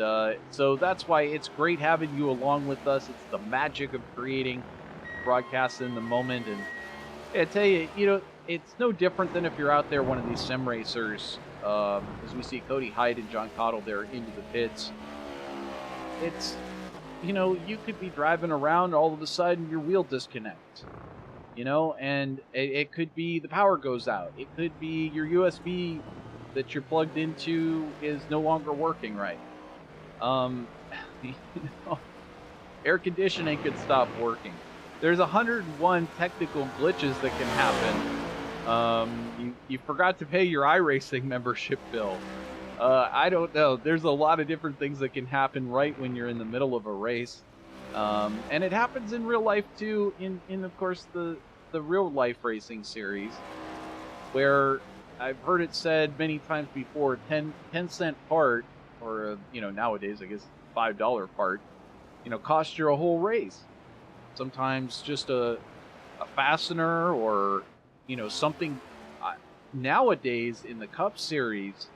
so that's why it's great having you along with us. It's the magic of creating broadcasts in the moment. And I tell you, it's no different than if you're out there, one of these sim racers, as we see Cody Hyde and John Cottle there into the pits. It's, you could be driving around, all of a sudden your wheel disconnects. And it could be the power goes out. It could be your USB that you're plugged into is no longer working right. Air conditioning could stop working. There's 101 technical glitches that can happen. You forgot to pay your iRacing membership bill. I don't know. There's a lot of different things that can happen right when you're in the middle of a race. And it happens in real life too, in of course the real life racing series, where I've heard it said many times before, 10-cent part, or nowadays I guess $5 part, costs you a whole race. Sometimes just a fastener or something. Nowadays in the Cup Series,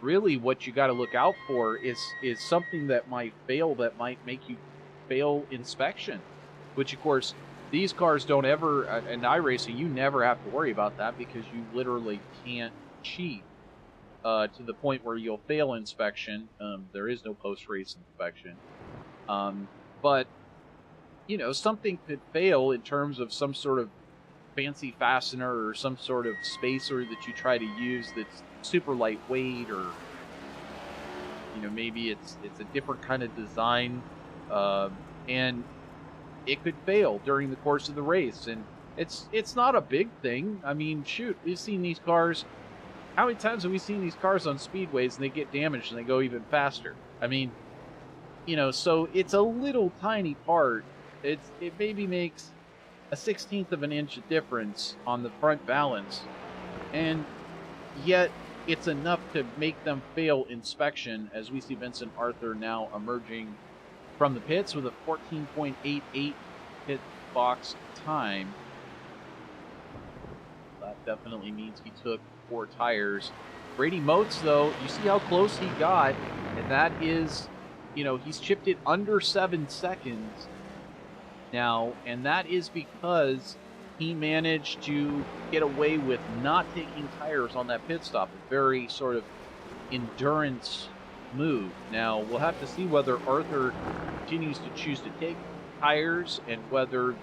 really what you got to look out for is something that might fail, that might make you fail inspection, which of course these cars don't ever, in iRacing you never have to worry about that, because you literally can't cheat to the point where you'll fail inspection. There is no post-race inspection, but something could fail in terms of some sort of fancy fastener or some sort of spacer that you try to use that's super lightweight, or maybe it's a different kind of design, and it could fail during the course of the race. And it's not a big thing. I mean, shoot, we've seen these cars. How many times have we seen these cars on speedways and they get damaged and they go even faster? I mean, so it's a little tiny part. It maybe makes a 1/16 of an inch difference on the front balance, and yet it's enough to make them fail inspection, as we see Vincent Arthur now emerging from the pits with a 14.88 pit box time. That definitely means he took 4 tires. Brady Motes, though, you see how close he got, and that is, he's chipped it under 7 seconds now, and that is because he managed to get away with not taking tires on that pit stop. A very sort of endurance move. Now, we'll have to see whether Arthur continues to choose to take tires and whether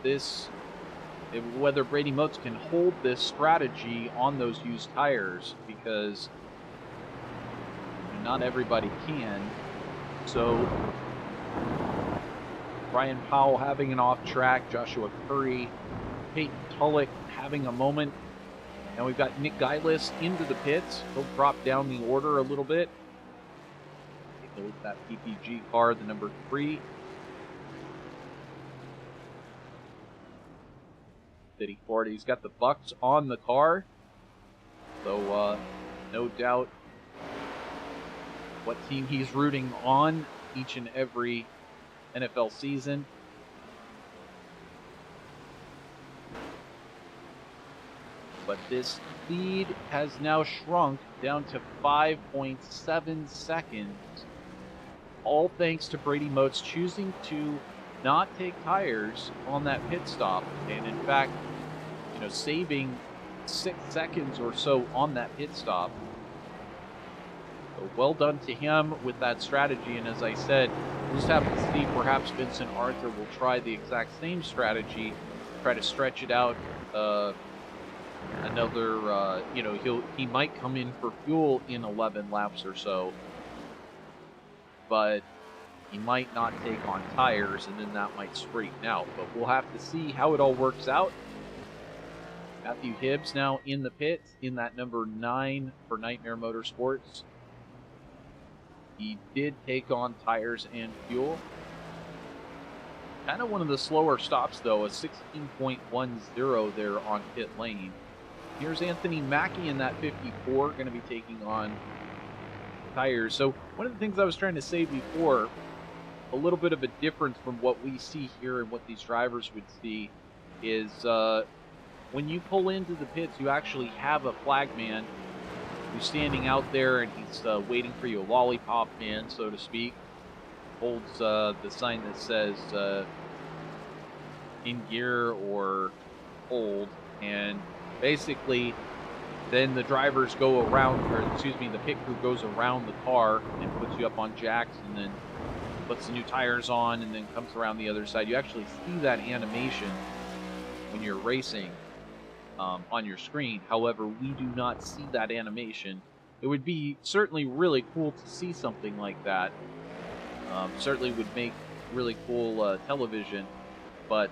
Brady Motes can hold this strategy on those used tires, because not everybody can. So Brian Powell having an off track, Joshua Curry, Peyton Tulloch having a moment. Now we've got Nick Geilis into the pits. He'll drop down the order a little bit. Take a look at that PPG car, the number 3. City Florida. He's got the Bucks on the car. So no doubt what team he's rooting on each and every NFL season. But this lead has now shrunk down to 5.7 seconds. All thanks to Brady Motes choosing to not take tires on that pit stop. And in fact, saving 6 seconds or so on that pit stop. So well done to him with that strategy. And as I said, we'll just have to see. Perhaps Vincent Arthur will try the exact same strategy, try to stretch it out another, he might come in for fuel in 11 laps or so, but he might not take on tires, and then that might straighten out. But we'll have to see how it all works out. Matthew Hibbs now in the pit in that number 9 for Nightmare Motorsports. He did take on tires and fuel. Kind of one of the slower stops, though, a 16.10 there on pit lane. Here's Anthony Mackie in that 54, going to be taking on tires. So one of the things I was trying to say before, a little bit of a difference from what we see here and what these drivers would see, is when you pull into the pits, you actually have a flagman who's standing out there, and he's waiting for you, a lollipop man, so to speak. Holds the sign that says in gear or hold, and basically then the drivers go around, the pit crew goes around the car and puts you up on jacks, and then puts the new tires on, and then comes around the other side. You actually see that animation when you're racing on your screen. However, we do not see that animation. It would be certainly really cool to see something like that. Certainly would make really cool television, but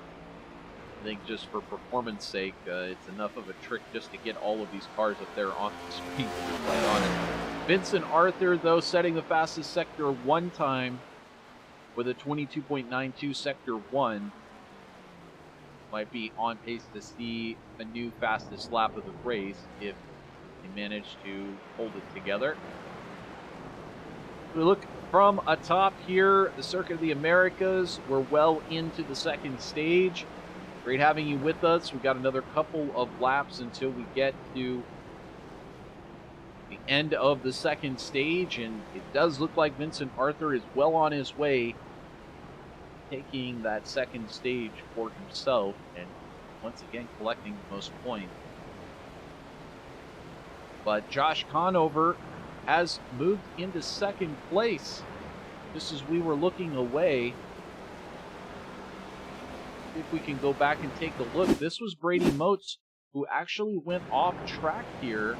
I think just for performance sake, it's enough of a trick just to get all of these cars up there on the screen right on it. Vincent Arthur, though, setting the fastest Sector 1 time with a 22.92 Sector 1. Might be on pace to see a new fastest lap of the race if they manage to hold it together. We look from atop here, the Circuit of the Americas. We're well into the second stage. Great having you with us. We've got another couple of laps until we get to the end of the second stage, and it does look like Vincent Arthur is well on his way taking that second stage for himself, and once again collecting the most points. But Josh Conover has moved into second place just as we were looking away. If we can go back and take a look, this was Brady Motes who actually went off track here.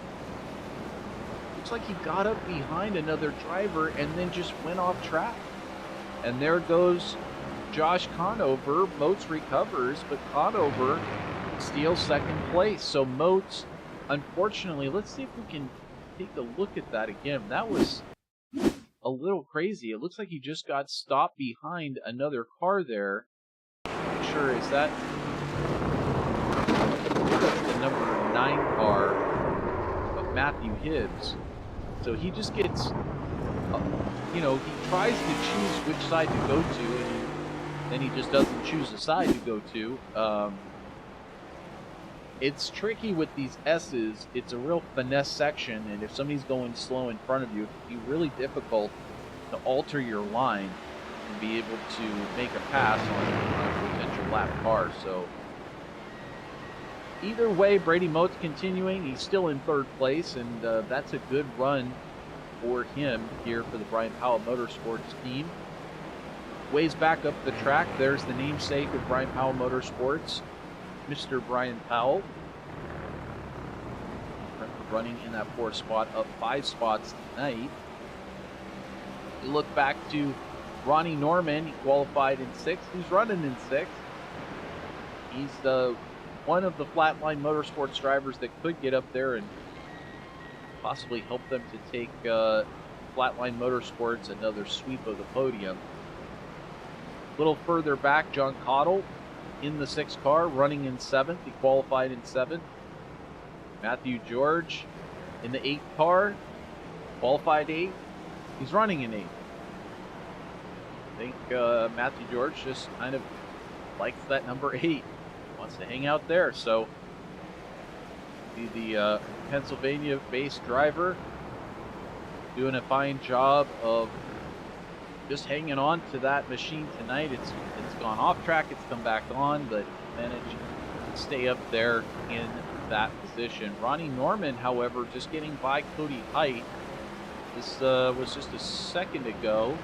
Looks like he got up behind another driver and then just went off track. And there goes Josh Conover. Motes recovers, but Conover steals second place. So Motes, unfortunately, let's see if we can take a look at that again. That was a little crazy. It looks like he just got stopped behind another car there. Not sure, is that 9 car of Matthew Hibbs. So he just gets, you know, he tries to choose which side to go to, and then he just doesn't choose a side to go to. It's tricky with these S's. It's a real finesse section, and if somebody's going slow in front of you, it can be really difficult to alter your line and be able to make a pass on a potential lap car. So either way, Brady Mote's continuing. He's still in 3rd place, and that's a good run for him here for the Brian Powell Motorsports team. Ways back up the track, there's the namesake of Brian Powell Motorsports, Mr. Brian Powell. Running in that 4th spot, up 5 spots tonight. You look back to Ronnie Norman. He qualified in 6th. He's running in 6th. He's one of the Flatline Motorsports drivers that could get up there and possibly help them to take Flatline Motorsports another sweep of the podium. A little further back, John Cottle in the 6th car, running in 7th. He qualified in 7th. Matthew George in the 8th car, qualified 8th. He's running in 8th. I think Matthew George just kind of likes that number 8. Wants to hang out there. So the Pennsylvania-based driver doing a fine job of just hanging on to that machine tonight. It's gone off track, it's come back on, but managed to stay up there in that position. Ronnie Norman, however, just getting by Cody Height. This was just a second ago.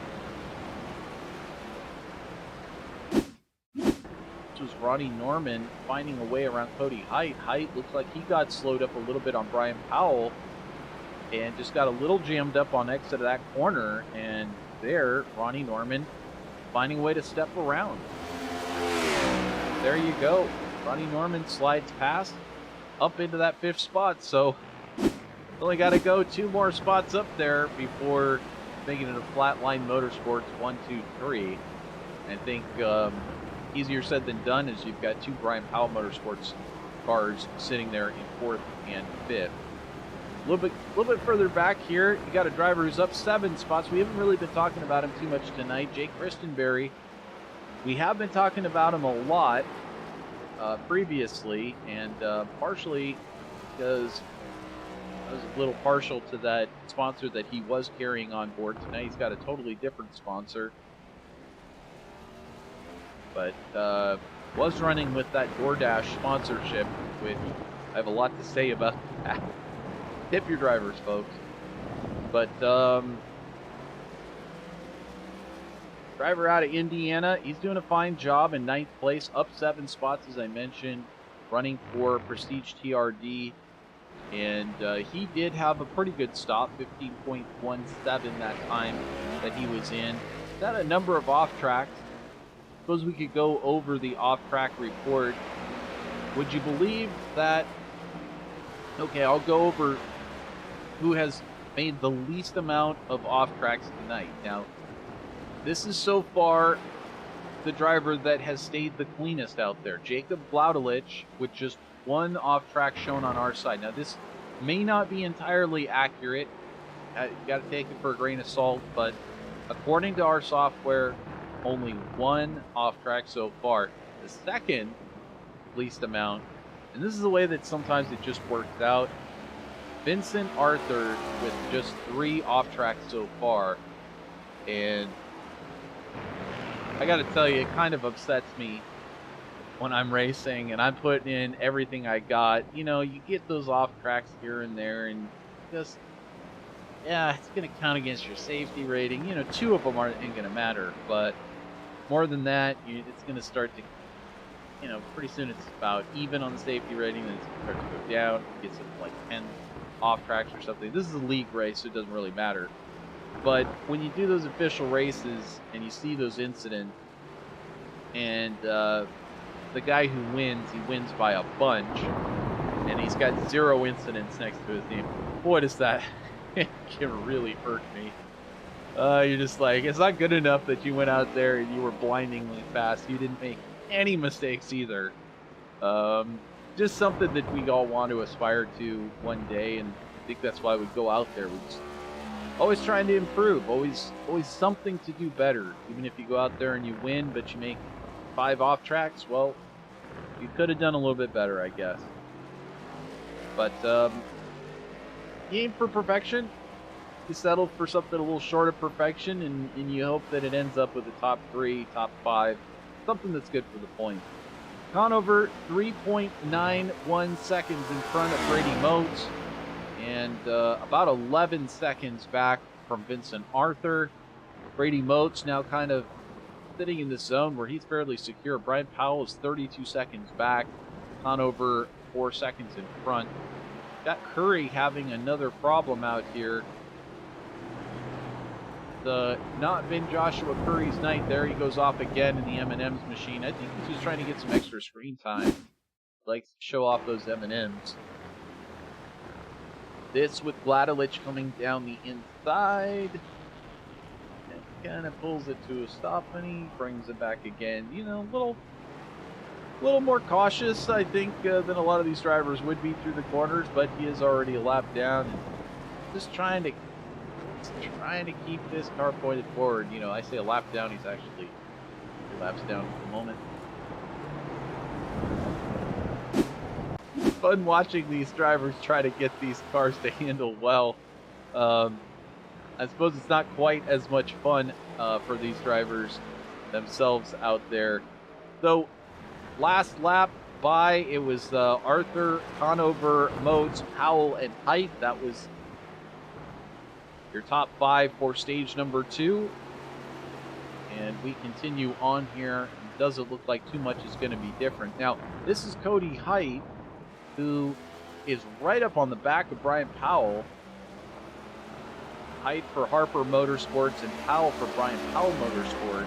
This was Ronnie Norman finding a way around Cody Height. Height looks like he got slowed up a little bit on Brian Powell and just got a little jammed up on exit of that corner, and there, Ronnie Norman finding a way to step around. There you go. Ronnie Norman slides past up into that 5th spot, so only got to go 2 more spots up there before making it a Flatline Motorsports 1, 2, 3. I think easier said than done, as you've got 2 Brian Powell Motorsports cars sitting there in 4th and 5th. A little bit further back here, you got a driver who's up 7 spots. We haven't really been talking about him too much tonight. Jake Christenberry. We have been talking about him a lot previously, and partially because I was a little partial to that sponsor that he was carrying on board. Tonight he's got a totally different sponsor, but was running with that DoorDash sponsorship, which I have a lot to say about that. Tip your drivers, folks. But driver out of Indiana, he's doing a fine job in 9th place, up 7 spots, as I mentioned, running for Prestige TRD. And he did have a pretty good stop, 15.17 that time that he was in. He's had a number of off-tracks. Suppose we could go over the off-track report. Would you believe that... Okay, I'll go over who has made the least amount of off-tracks tonight. Now, this is so far the driver that has stayed the cleanest out there. Jacob Blaudelich, with just 1 off-track shown on our side. Now, this may not be entirely accurate. You got to take it for a grain of salt, but according to our software, only 1 off-track so far. The second least amount, and this is the way that sometimes it just works out, Vincent Arthur with just 3 off-tracks so far. And I got to tell you, it kind of upsets me when I'm racing and I'm putting in everything I got. You know, you get those off tracks here and there, and just, yeah, it's going to count against your safety rating. You know, 2 of them aren't going to matter, but more than that, it's going to start to, you know, pretty soon it's about even on the safety rating, then it starts to go down. It gets to like 10 off tracks or something. This is a league race, so it doesn't really matter. But when you do those official races and you see those incidents, and the guy who wins, he wins by a bunch, and he's got 0 incidents next to his name, boy, does that can really hurt me. You're just like, it's not good enough that you went out there and you were blindingly fast. You didn't make any mistakes either. just something that we all want to aspire to one day, and I think that's why we go out there. We just always trying to improve, always something to do better. Even if you go out there and you win, but you make 5 off tracks, well, you could have done a little bit better, I guess. But you aim for perfection. You settle for something a little short of perfection, and you hope that it ends up with a top 3, top 5, something that's good for the points. Conover 3.91 seconds in front of Brady Motes, and about 11 seconds back from Vincent Arthur. Brady Motes now kind of sitting in the zone where he's fairly secure. Brian Powell is 32 seconds back. Conover 4 seconds in front. Got Curry having another problem out here. Not been Joshua Curry's night there. He goes off again in the M&M's machine. I think he's just trying to get some extra screen time. Likes to show off those M&M's. This with Vladelich coming down the inside. And kind of pulls it to a stop, and he brings it back again. You know, a little more cautious, I think, than a lot of these drivers would be through the corners, but he is already a lap down. And just trying to keep this car pointed forward. You know, I say a lap down, he's actually 2 laps down at the moment. Fun watching these drivers try to get these cars to handle well. I suppose it's not quite as much fun for these drivers themselves out there. So, last lap by, it was Arthur, Conover, Motes, Powell, and Height. That was your top 5 for stage number 2. And we continue on here. It doesn't look like too much is going to be different. Now, this is Cody Height, who is right up on the back of Brian Powell. Height for Harper Motorsports and Powell for Brian Powell Motorsports.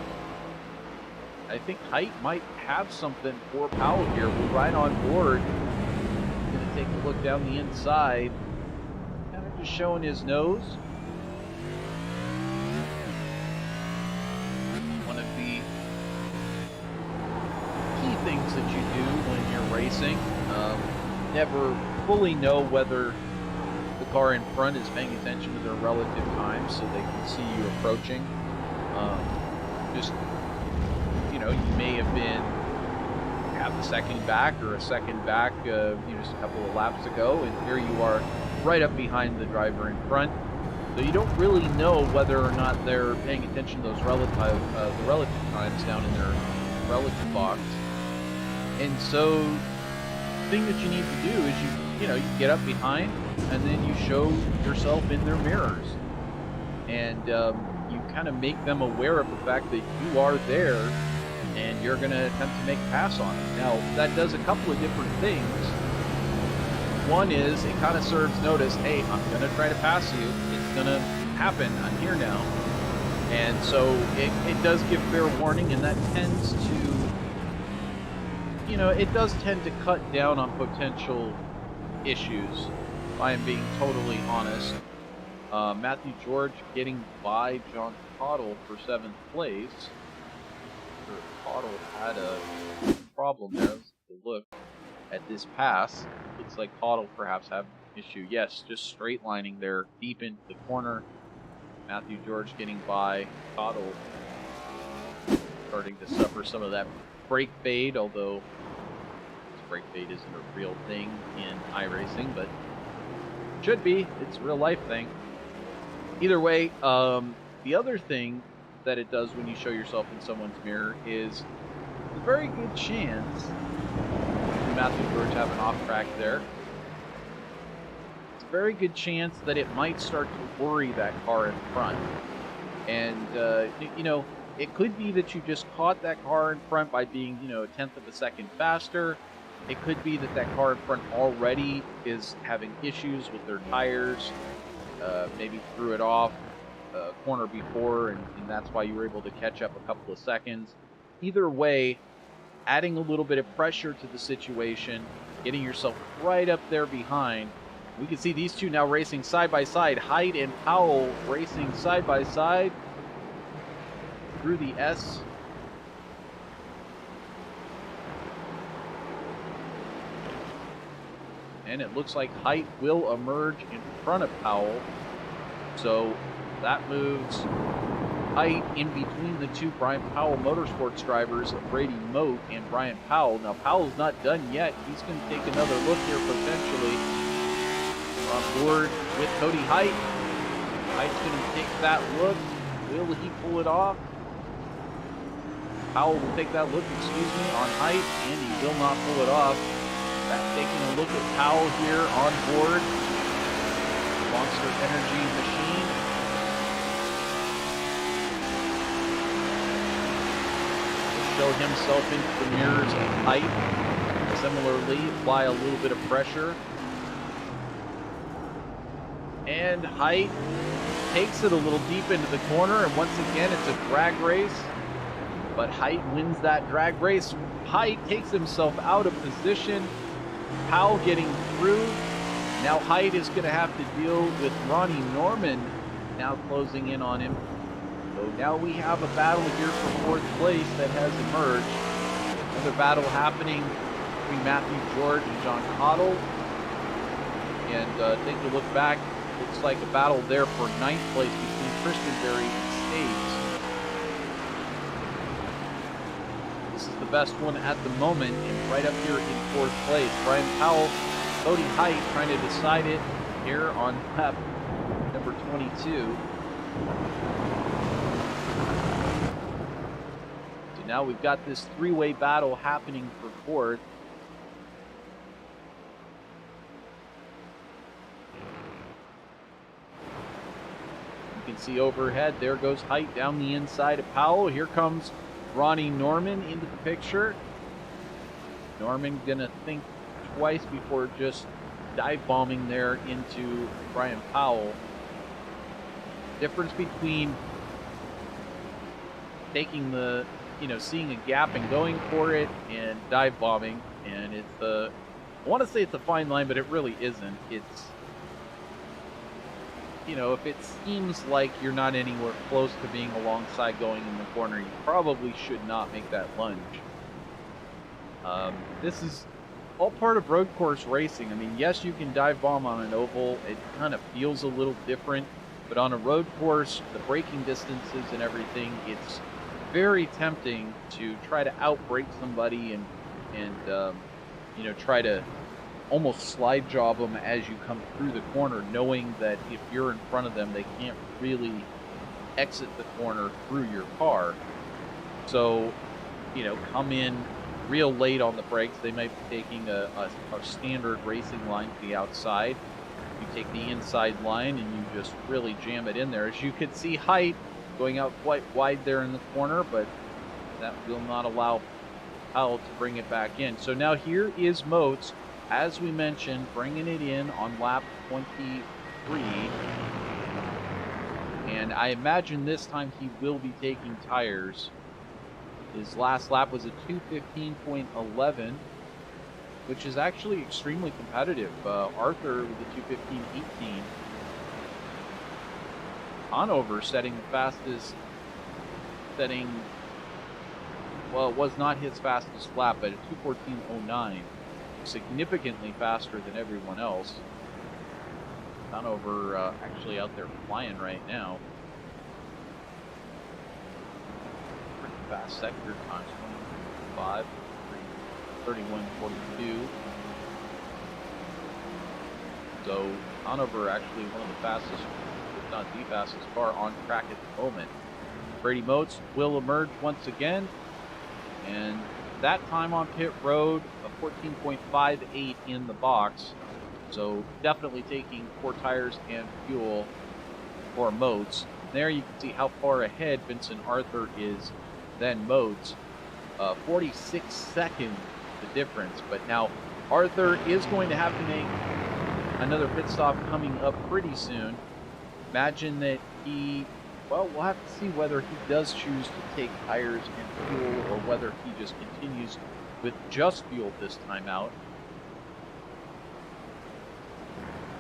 I think Height might have something for Powell here. We're right on board. Going to take a look down the inside. Kind of just showing his nose. One of the key things that you do when you're racing. Never fully know whether the car in front is paying attention to their relative time so they can see you approaching. Just, you know, you may have been half a second back or a second back, just a couple of laps ago, and here you are right up behind the driver in front. So you don't really know whether or not they're paying attention to those relative times down in their relative box. And so the thing that you need to do is you get up behind, and then you show yourself in their mirrors, and you kind of make them aware of the fact that you are there, and you're going to attempt to make a pass on them. Now, that does a couple of different things. One is it kind of serves notice, hey, I'm going to try to pass you. It's going to happen. I'm here now. And so it does give fair warning, and that tends to, it does tend to cut down on potential issues, if I am being totally honest. Matthew George getting by John Cottle for 7th place. Cottle had a problem there. Let's take a look at this pass. Looks like Cottle perhaps have an issue. Yes, just straight lining there deep into the corner. Matthew George getting by Cottle, starting to suffer some of that brake fade, although brake fade isn't a real thing in iRacing, but should be. It's a real life thing. Either way, the other thing that it does when you show yourself in someone's mirror is a very good chance, Matthew George have an off track there, it's a very good chance that it might start to worry that car in front. And, it could be that you just caught that car in front by being, a tenth of a second faster. It could be that that car in front already is having issues with their tires, maybe threw it off a corner before, and that's why you were able to catch up a couple of seconds. Either way, adding a little bit of pressure to the situation, getting yourself right up there behind. We can see these two now racing side by side. Height and Powell racing side by side through the S. And it looks like Height will emerge in front of Powell. So that moves Height in between the two Brian Powell Motorsports drivers, Brady Moat and Brian Powell. Now, Powell's not done yet. He's going to take another look here potentially. On board with Cody Height. Height's going to take that look. Will he pull it off? Powell will take that look, on Height, and he will not pull it off. Taking a look at Powell here on board. Monster Energy machine. He'll show himself into the mirrors of Height. Similarly, apply a little bit of pressure. And Height takes it a little deep into the corner, and once again, it's a drag race. But Height wins that drag race. Height takes himself out of position. Powell getting through. Now Height is going to have to deal with Ronnie Norman now closing in on him. So now we have a battle here for fourth place that has emerged. Another battle happening between Matthew George and John Cottle. And take a look back. Looks like a battle there for ninth place between Christian Berry and Staves. This is the best one at the moment, and right up here in fourth place. Brian Powell, Cody Height trying to decide it here on lap number 22. So now we've got this three-way battle happening for fourth. You can see overhead, there goes Height down the inside of Powell. Here comes Ronnie Norman into the picture. Norman gonna think twice before just dive bombing there into Brian Powell. Difference between taking the, seeing a gap and going for it and dive bombing, and it's I want to say it's a fine line, but it really isn't. It's, if it seems like you're not anywhere close to being alongside going in the corner, you probably should not make that lunge. This is all part of road course racing. I mean, yes, you can dive bomb on an oval. It kind of feels a little different, but on a road course, the braking distances and everything, it's very tempting to try to outbrake somebody and try to almost slide job them as you come through the corner, knowing that if you're in front of them, they can't really exit the corner through your car. So, come in real late on the brakes. They might be taking a standard racing line to the outside. You take the inside line and you just really jam it in there. As you can see, Height going out quite wide there in the corner, but that will not allow Powell to bring it back in. So now here is Moats, as we mentioned, bringing it in on lap 23. And I imagine this time he will be taking tires. His last lap was a 2:15.11, which is actually extremely competitive. Arthur with a 2:15.18. Hanover setting the fastest, well, it was not his fastest lap, but a 2:14.09. Significantly faster than everyone else. Hanover actually out there flying right now. Pretty fast sector times 25, 31.42. So Hanover actually one of the fastest, if not the fastest car on track at the moment. Brady Moats will emerge once again, and that time on pit road, a 14.58 in the box. So definitely taking 4 tires and fuel for Moats. There you can see how far ahead Vincent Arthur is than Moats. 46 seconds the difference. But now Arthur is going to have to make another pit stop coming up pretty soon. Imagine that well, we'll have to see whether he does choose to take tires and fuel or whether he just continues with just fuel this time out.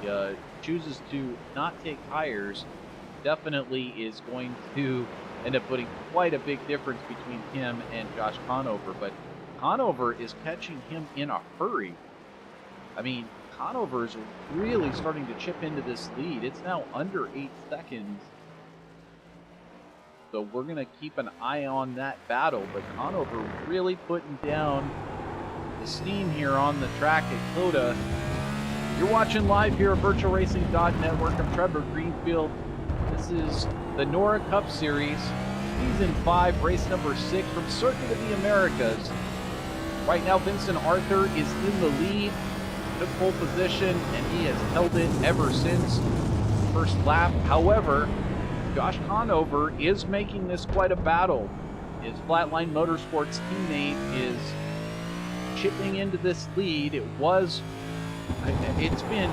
He chooses to not take tires, definitely is going to end up putting quite a big difference between him and Josh Conover. But Conover is catching him in a hurry. I mean, Conover is really starting to chip into this lead. It's now under 8 seconds. So we're going to keep an eye on that battle. But Conover really putting down the steam here on the track at COTA. You're watching live here at VirtualRacing.Network. I'm Trevor Greenfield. This is the NORA Cup Series, Season 5, race number 6 from Circuit of the Americas. Right now, Vincent Arthur is in the lead, took pole position, and he has held it ever since first lap. However, Josh Conover is making this quite a battle. His Flatline Motorsports teammate is chipping into this lead. It's been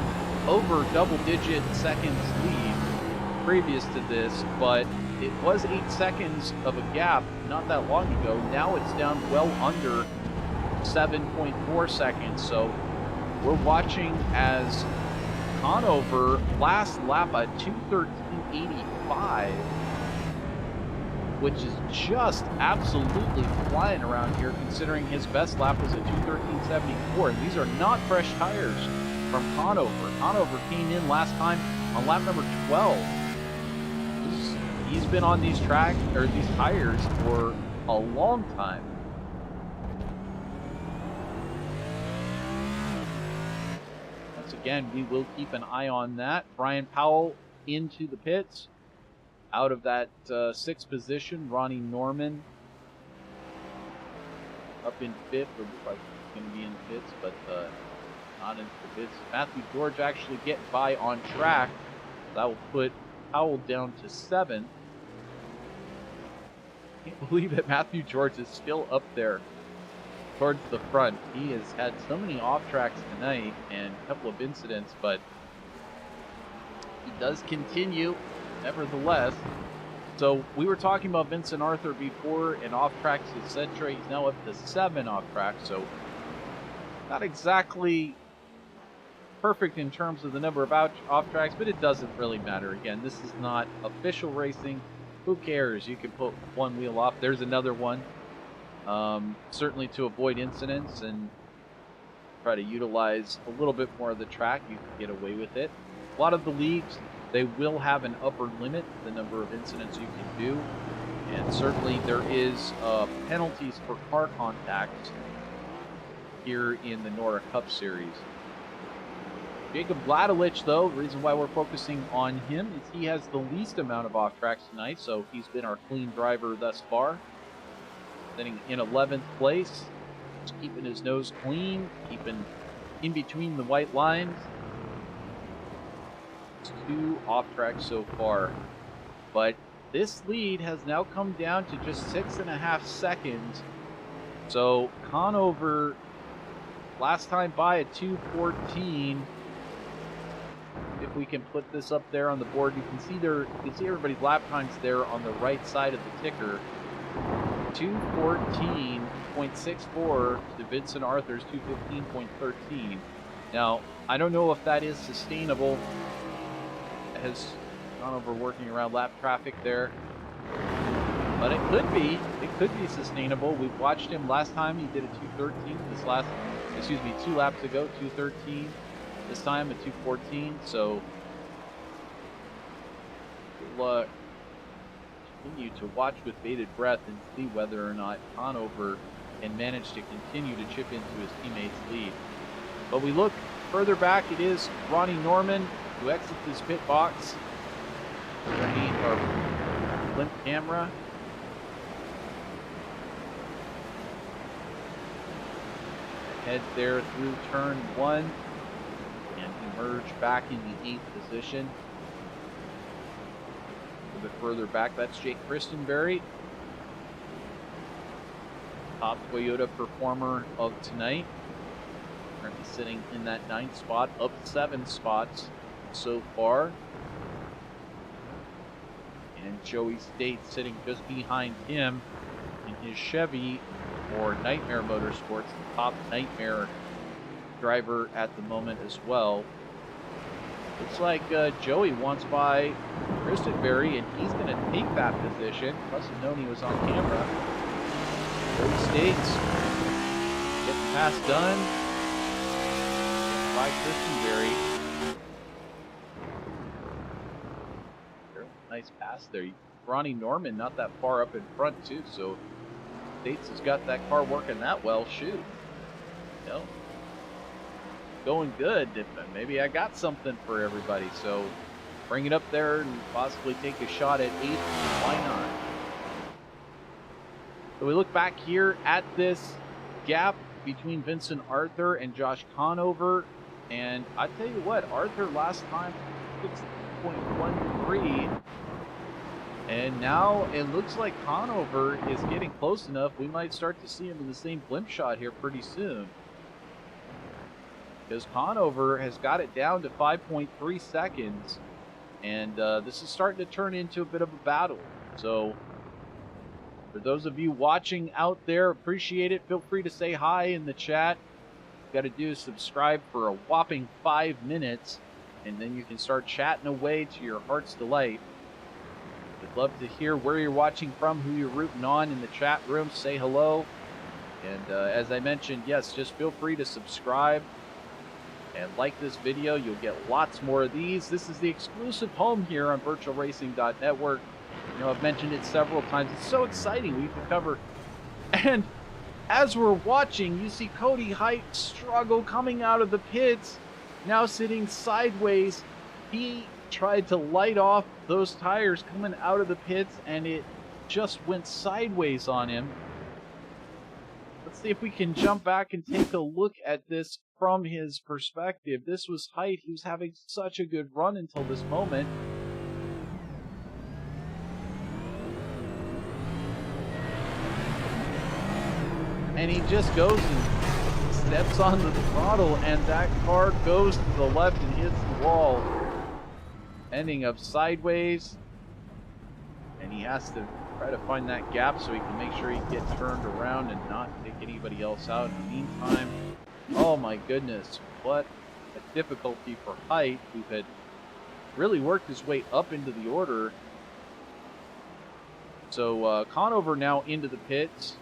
over double-digit seconds lead previous to this, but it was 8 seconds of a gap not that long ago. Now it's down well under 7.4 seconds. So we're watching as Conover last lap at 2:13.85, which is just absolutely flying around here considering his best lap was at 2:13.74. And these are not fresh tires from Conover. Conover came in last time on lap number 12. He's been on these tires for a long time. Once again, we will keep an eye on that. Brian Powell into the pits. Out of that 6th position, Ronnie Norman up in 5th, or probably going to be in the pits, but not into the pits. Matthew George actually getting by on track. That will put Powell down to 7th. Can't believe that Matthew George is still up there towards the front. He has had so many off tracks tonight and a couple of incidents, but he does continue nevertheless. So we were talking about Vincent Arthur before and off tracks, etc. He's now up to 7 off tracks, so not exactly perfect in terms of the number of off tracks, but it doesn't really matter. Again, this is not official racing. Who cares? You can put one wheel off. There's another one. Certainly to avoid incidents and try to utilize a little bit more of the track, you can get away with it. A lot of the leagues, they will have an upper limit to the number of incidents you can do. And certainly there is penalties for car contact here in the NORA Cup Series. Jacob Vladelich, though, the reason why we're focusing on him is he has the least amount of off tracks tonight, so he's been our clean driver thus far. Sitting in 11th place, just keeping his nose clean, keeping in between the white lines. It's 2 off tracks so far, but this lead has now come down to just 6.5 seconds. So Conover last time by at 2:14. If we can put this up there on the board, you can see everybody's lap times there on the right side of the ticker. 2:14.64 to Vincent Arthur's 2:15.13. Now, I don't know if that is sustainable. Has Conover working around lap traffic there, but it could be. It could be sustainable. We watched him last time. He did a 2:13. 2 laps ago, 2:13. This time at 2:14. So we'll continue to watch with bated breath and see whether or not Conover can manage to continue to chip into his teammate's lead. But we look further back. It is Ronnie Norman who exits his pit box underneath our blimp camera. Head there through turn 1 and emerge back in the 8th position. A little bit further back, that's Jake Christenberry, top Toyota performer of tonight. Currently sitting in that 9th spot, up 7 spots so far. And Joey State sitting just behind him in his Chevy for Nightmare Motorsports, the top Nightmare driver at the moment as well. Looks like Joey wants by Christenberry, and he's going to take that position. Must have known he was on camera. Joey States getting the pass done. by Christenberry. Nice pass there. Ronnie Norman not that far up in front too, so States has got that car working that well. Shoot. Going good. Maybe I got something for everybody, so bring it up there and possibly take a shot at 8th. Why not? So we look back here at this gap between Vincent Arthur and Josh Conover, and I tell you what, Arthur last time 6.13, and now it looks like Conover is getting close enough. We might start to see him in the same blimp shot here pretty soon, because Conover has got it down to 5.3 seconds, and this is starting to turn into a bit of a battle. So for those of you watching out there, appreciate it. Feel free to say hi in the chat. Got to do is subscribe for a whopping 5 minutes, and then you can start chatting away to your heart's delight. I'd love to hear where you're watching from, who you're rooting on in the chat room. Say hello. And as I mentioned, yes, just feel free to subscribe and like this video. You'll get lots more of these. This is the exclusive home here on VirtualRacing.Network. You know, I've mentioned it several times. It's so exciting. We can cover. And as we're watching, you see Cody Height struggle coming out of the pits, now sitting sideways. He tried to light off those tires coming out of the pits, and it just went sideways on him. Let's see if we can jump back and take a look at this from his perspective. This was Height. He was having such a good run until this moment. And he just goes and steps on the throttle, and that car goes to the left and hits the wall, ending up sideways. And he has to try to find that gap so he can make sure he gets turned around and not take anybody else out. In the meantime, oh my goodness, what a difficulty for Height, who had really worked his way up into the order. So Conover now into the pits.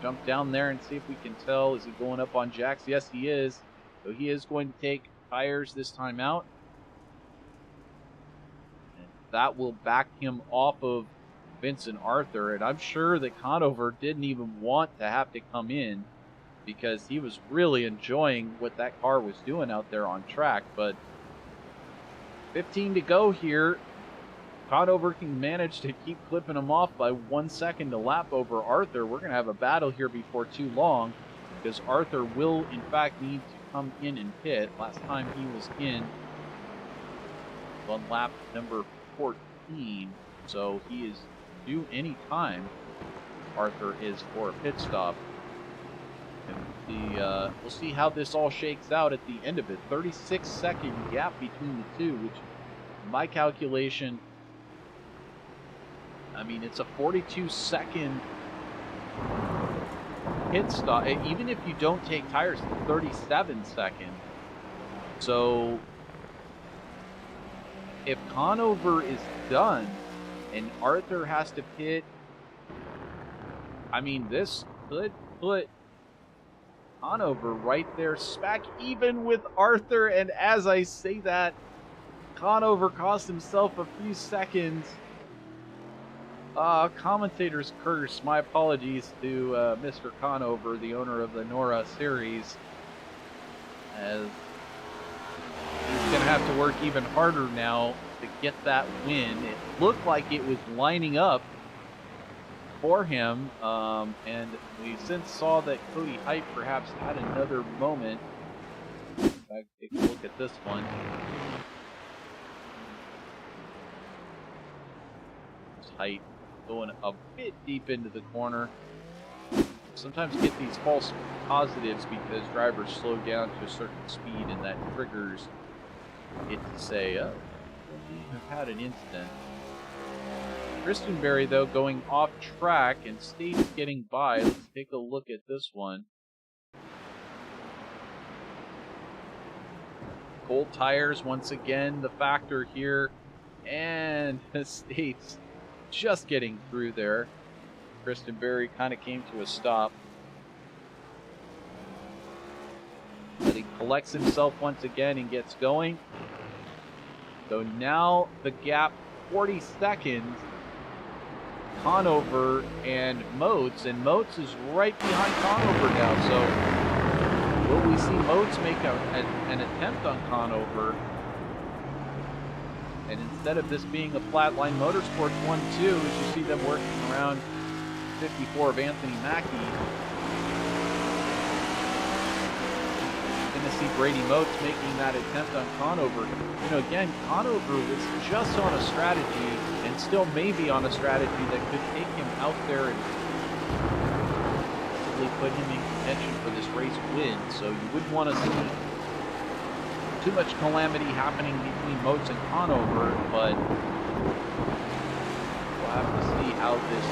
Jump down there and see if we can tell. Is he going up on jacks? Yes, he is. So he is going to take tires this time out. And that will back him off of Vincent Arthur. And I'm sure that Conover didn't even want to have to come in, because he was really enjoying what that car was doing out there on track. But 15 to go here. Conover can manage to keep clipping him off by 1 second to lap over Arthur. We're going to have a battle here before too long, because Arthur will, in fact, need to come in and pit. Last time he was in on lap number 14, so he is due any time. Arthur is for a pit stop. And we'll see how this all shakes out at the end of it. 36-second gap between the two, which, in my calculation, I mean, it's a 42-second pit stop. Even if you don't take tires, it's 37 seconds. So if Conover is done and Arthur has to pit, I mean, this could put Conover right there smack even with Arthur. And as I say that, Conover cost himself a few seconds. Commentator's curse. My apologies to Mr. Conover, the owner of the NORA Series, as he's going to have to work even harder now to get that win. It looked like it was lining up for him, and we since saw that Cody Height perhaps had another moment. If I take a look at this one. Height going a bit deep into the corner. Sometimes get these false positives because drivers slow down to a certain speed, and that triggers it to say, oh, we've had an incident. Christenberry, though, going off track, and State's getting by. Let's take a look at this one. Cold tires, once again, the factor here. And State's just getting through there. Christenberry kind of came to a stop, letting collects himself once again and gets going. So now the gap 40 seconds. Conover and Moats, and Moats is right behind Conover now. So will we see Moats make an attempt on Conover? And instead of this being a flatline Motorsports 1-2, as you see them working around 54 of Anthony Mackie, you're going to see Brady Moats making that attempt on Conover. You know, again, Conover was just on a strategy, and still maybe on a strategy that could take him out there and possibly put him in contention for this race win. So you wouldn't want to see too much calamity happening between Moats and Conover, but we'll have to see how this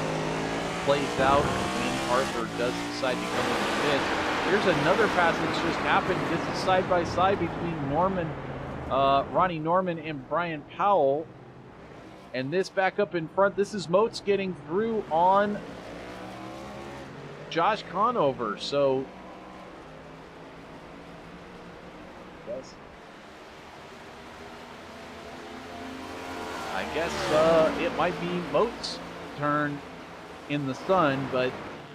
plays out when Arthur does decide to come in the pits. Here's another pass that's just happened. This is side by side between Ronnie Norman and Brian Powell. And this back up in front, this is Moats getting through on Josh Conover. So, yes. I guess it might be Moats' turn in the sun, but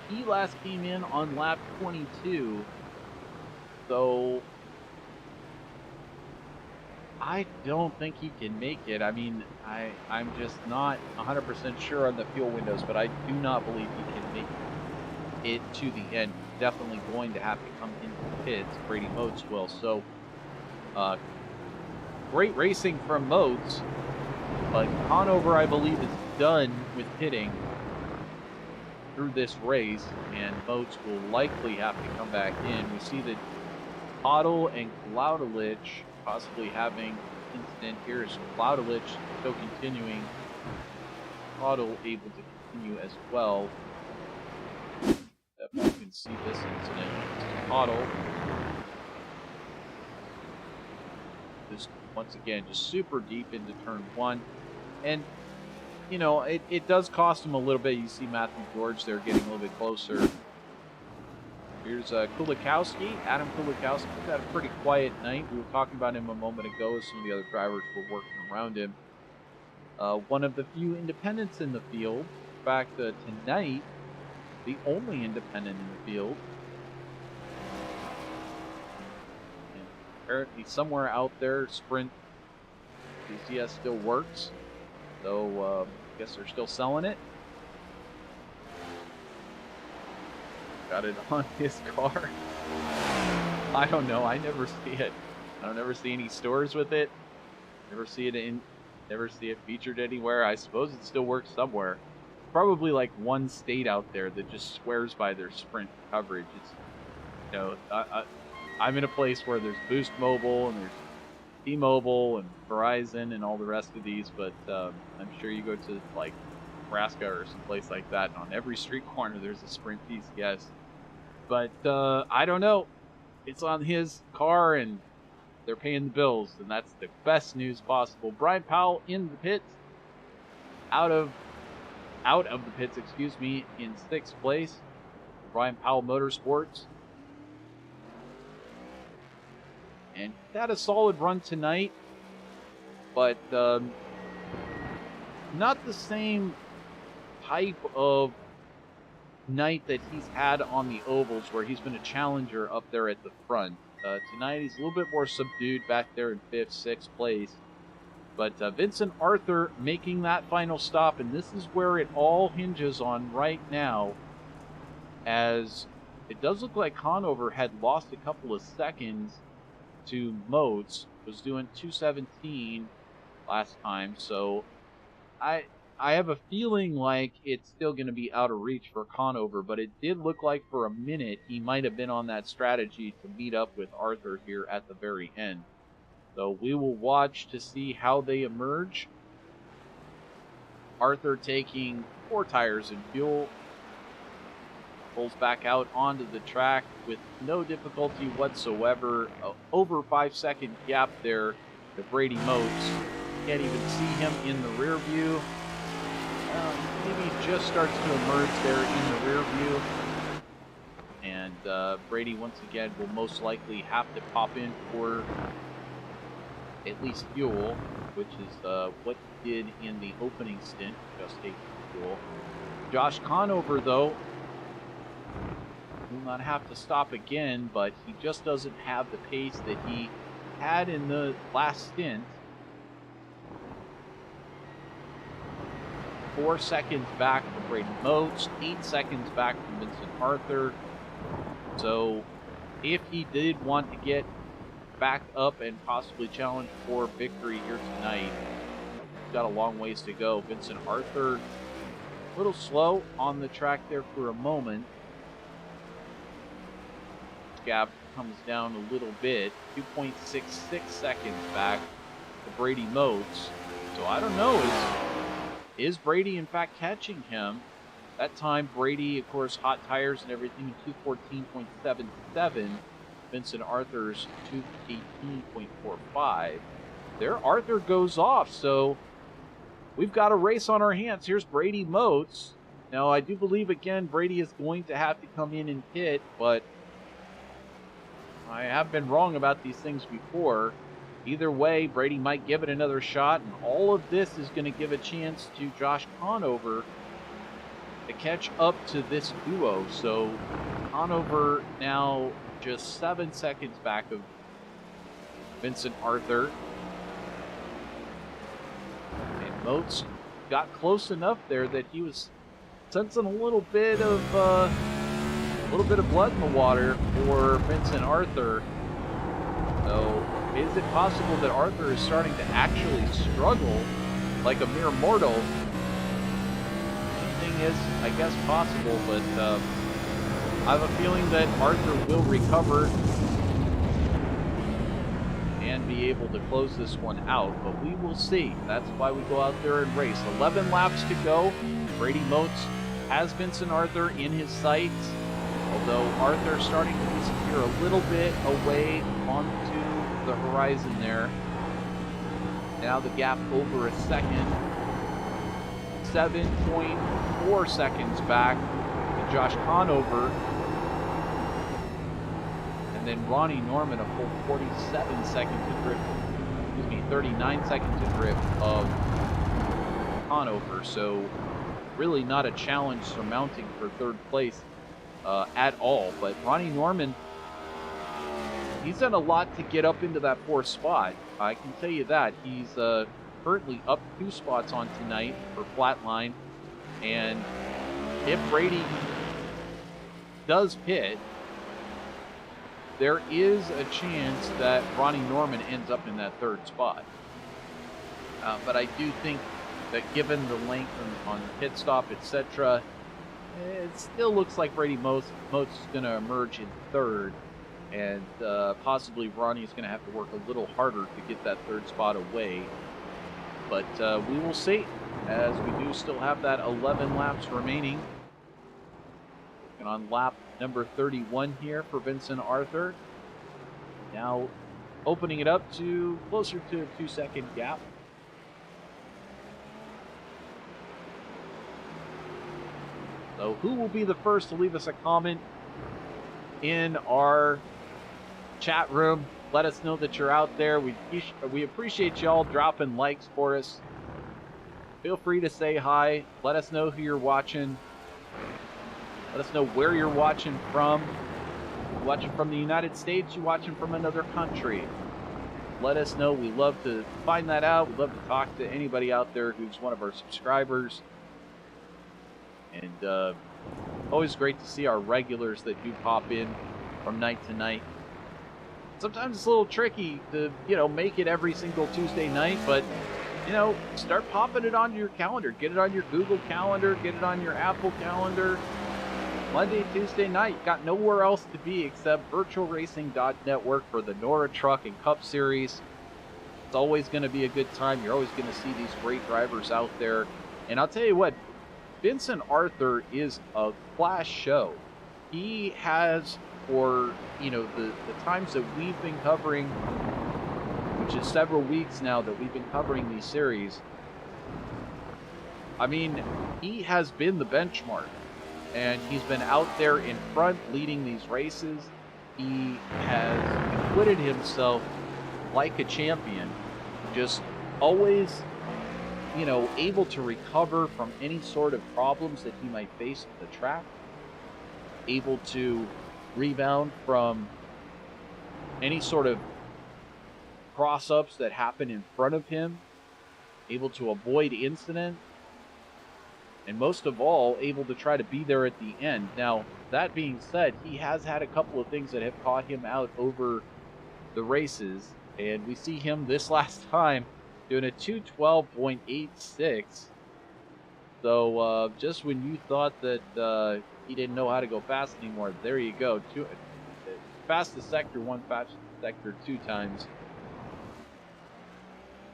he last came in on lap 22. So I don't think he can make it. I mean, I'm just not 100% sure on the fuel windows, but I do not believe he can make it to the end. Definitely going to have to come into the pits. Brady Moats will. So, great racing from Moats, but Conover, I believe, is done with pitting through this race, and Moats will likely have to come back in. We see that Otto and Cloudelich possibly having an incident. Here's Cloudelich still continuing. Otto able to continue as well. Definitely can see this incident. Otto just once again just super deep into turn one, and you know it does cost him a little bit. You see Matthew George there getting a little bit closer. Here's Kulikowski. Adam Kulikowski had a pretty quiet night. We were talking about him a moment ago as some of the other drivers were working around him. One of the few independents in the field. In fact, tonight, the only independent in the field. And apparently somewhere out there, Sprint DCS still works. So I guess they're still selling it. Got it on his car. I don't know. I never see it. I don't ever see any stores with it. Never see it featured anywhere. I suppose it still works somewhere. Probably like one state out there that just swears by their Sprint coverage. It's, you know, I'm in a place where there's Boost Mobile and there's T-Mobile and Verizon and all the rest of these, but I'm sure you go to like Nebraska or someplace like that, and on every street corner there's a Sprint DCS. But I don't know. It's on his car and they're paying the bills, and that's the best news possible. Brian Powell in the pits, out of the pits, excuse me, in 6th place. Brian Powell Motorsports. And he had a solid run tonight, but not the same type of night that he's had on the ovals, where he's been a challenger up there at the front. Tonight he's a little bit more subdued back there in 5th, 6th place. But Vincent Arthur making that final stop, and this is where it all hinges on right now, as it does look like Conover had lost a couple of seconds to Moats, was doing 2:17 last time, so I have a feeling like it's still going to be out of reach for Conover, but it did look like for a minute he might have been on that strategy to meet up with Arthur here at the very end. So we will watch to see how they emerge. Arthur taking 4 tires in fuel. Pulls back out onto the track with no difficulty whatsoever. Over 5-second gap there to Brady Moats. Can't even see him in the rear view. Maybe just starts to emerge there in the rear view. And And Brady, once again, will most likely have to pop in for at least fuel, which is what he did in the opening stint, just taking fuel. Josh Conover, though, will not have to stop again, but he just doesn't have the pace that he had in the last stint. 4 seconds back from Brady Motes, 8 seconds back from Vincent Arthur. So if he did want to get back up and possibly challenge for victory here tonight, he's got a long ways to go. Vincent Arthur, a little slow on the track there for a moment. Gap comes down a little bit, 2.66 seconds back to Brady Motes. So I don't know, is Brady in fact catching him? That time Brady, of course, hot tires and everything, 214.77. Vincent Arthur's 218.45. There Arthur goes off, so we've got a race on our hands. Here's Brady Motes. Now I do believe again Brady is going to have to come in and pit, but I have been wrong about these things before. Either way, Brady might give it another shot, and all of this is going to give a chance to Josh Conover to catch up to this duo. So Conover now just 7 seconds back of Vincent Arthur. And Motes got close enough there that he was sensing a little bit of blood in the water for Vincent Arthur. So is it possible that Arthur is starting to actually struggle like a mere mortal? Anything is, I guess, possible, but I have a feeling that Arthur will recover and be able to close this one out, but we will see. That's why we go out there and race. 11 laps to go. Brady Motes has Vincent Arthur in his sights, although Arthur starting to disappear a little bit away onto the horizon there. Now the gap over a second. 7.4 seconds back to Josh Conover. And then Ronnie Norman a full 47 seconds adrift. 39 seconds adrift of Conover. So really not a challenge surmounting for third place at all. But Ronnie Norman, he's done a lot to get up into that 4th spot. I can tell you that. He's currently up 2 spots on tonight for Flatline. And if Brady does pit, there is a chance that Ronnie Norman ends up in that 3rd spot. But I do think that given the length on the pit stop, etc., it still looks like Brady Motes is going to emerge in 3rd. And possibly Ronnie is going to have to work a little harder to get that 3rd spot away. But we will see, as we do still have that 11 laps remaining. And on lap number 31 here for Vincent Arthur. Now opening it up to closer to a 2-second gap. So who will be the first to leave us a comment in our chat room? Let us know that you're out there. We appreciate y'all dropping likes for us. Feel free to say hi. Let us know who you're watching. Let us know where you're watching from. You're watching from the United States, you're watching from another country. Let us know. We love to find that out. We love to talk to anybody out there who's one of our subscribers. And always great to see our regulars that do pop in from night to night. Sometimes it's a little tricky to, make it every single Tuesday night, but, start popping it onto your calendar. Get it on your Google Calendar, get it on your Apple Calendar. Monday, Tuesday night, got nowhere else to be except VirtualRacing.Network for the NORA Truck and Cup Series. It's always going to be a good time. You're always going to see these great drivers out there. And I'll tell you what, Vincent Arthur is a class show. He has, for the times that we've been covering, which is several weeks now that we've been covering these series, I mean, he has been the benchmark. and he's been out there in front leading these races. He has acquitted himself like a champion, just always, able to recover from any sort of problems that he might face at the track, able to rebound from any sort of cross-ups that happen in front of him, able to avoid incident, and most of all, able to try to be there at the end. Now, that being said, he has had a couple of things that have caught him out over the races, and we see him this last time doing a 2:12.86. So just when you thought that he didn't know how to go fast anymore, there you go. Fastest sector, one fastest sector 2 times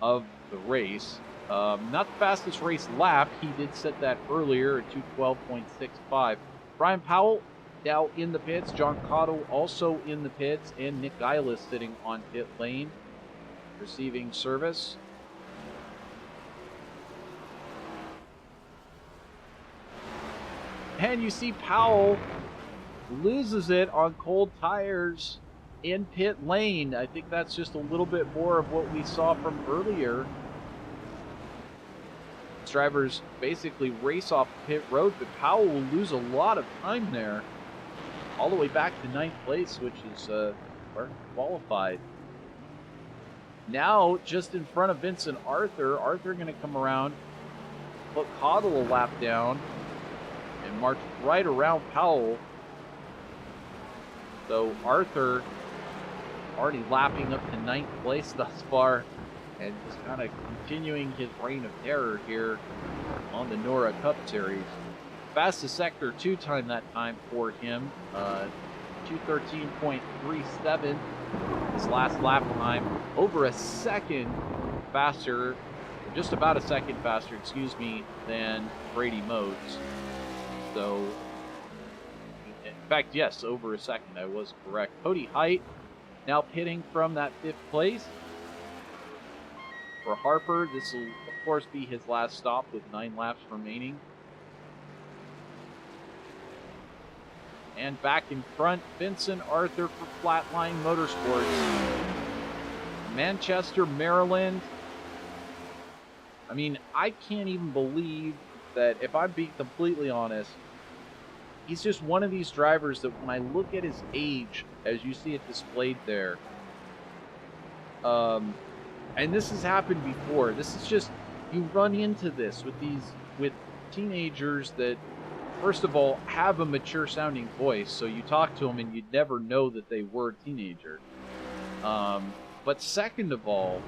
of the race. Not the fastest race lap. He did set that earlier at 2:12.65. Brian Powell now in the pits. John Cottle also in the pits. And Nick Geilis sitting on pit lane, receiving service. And you see Powell loses it on cold tires in pit lane. I think that's just a little bit more of what we saw from earlier. Drivers basically race off pit road, but Powell will lose a lot of time there, all the way back to 9th place, which is where he qualified. Now, just in front of Vincent Arthur, going to come around, put Cottle a lap down, and march right around Powell. So Arthur already lapping up to 9th place thus far, and just kind of continuing his reign of terror here on the NORA Cup Series. Fastest sector 2 time that time for him, 2:13.37. His last lap time, over a second faster, just about a second faster, than Brady Modes. So, in fact, yes, over a second, I was correct. Cody Height now pitting from that 5th place. For Harper, this will, of course, be his last stop with 9 laps remaining. And back in front, Vincent Arthur for Flatline Motorsports. Manchester, Maryland. I mean, I can't even believe that, if I'm being completely honest, he's just one of these drivers that when I look at his age, as you see it displayed there, and this has happened before. This is just, you run into this with teenagers that, first of all, have a mature sounding voice. So you talk to them and you'd never know that they were a teenager. But second of all,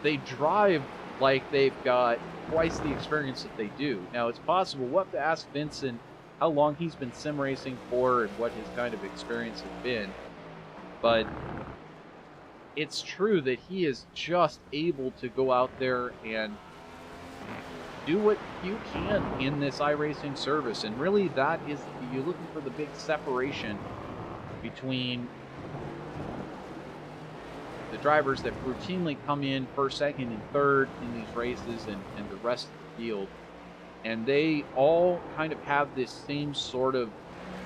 they drive like they've got twice the experience that they do. Now, it's possible, we'll have to ask Vincent how long he's been sim racing for and what his kind of experience has been. But it's true that he is just able to go out there and do what you can in this iRacing service. And really, that is, you're looking for the big separation between the drivers that routinely come in first, second, and third in these races and the rest of the field. And they all kind of have this same sort of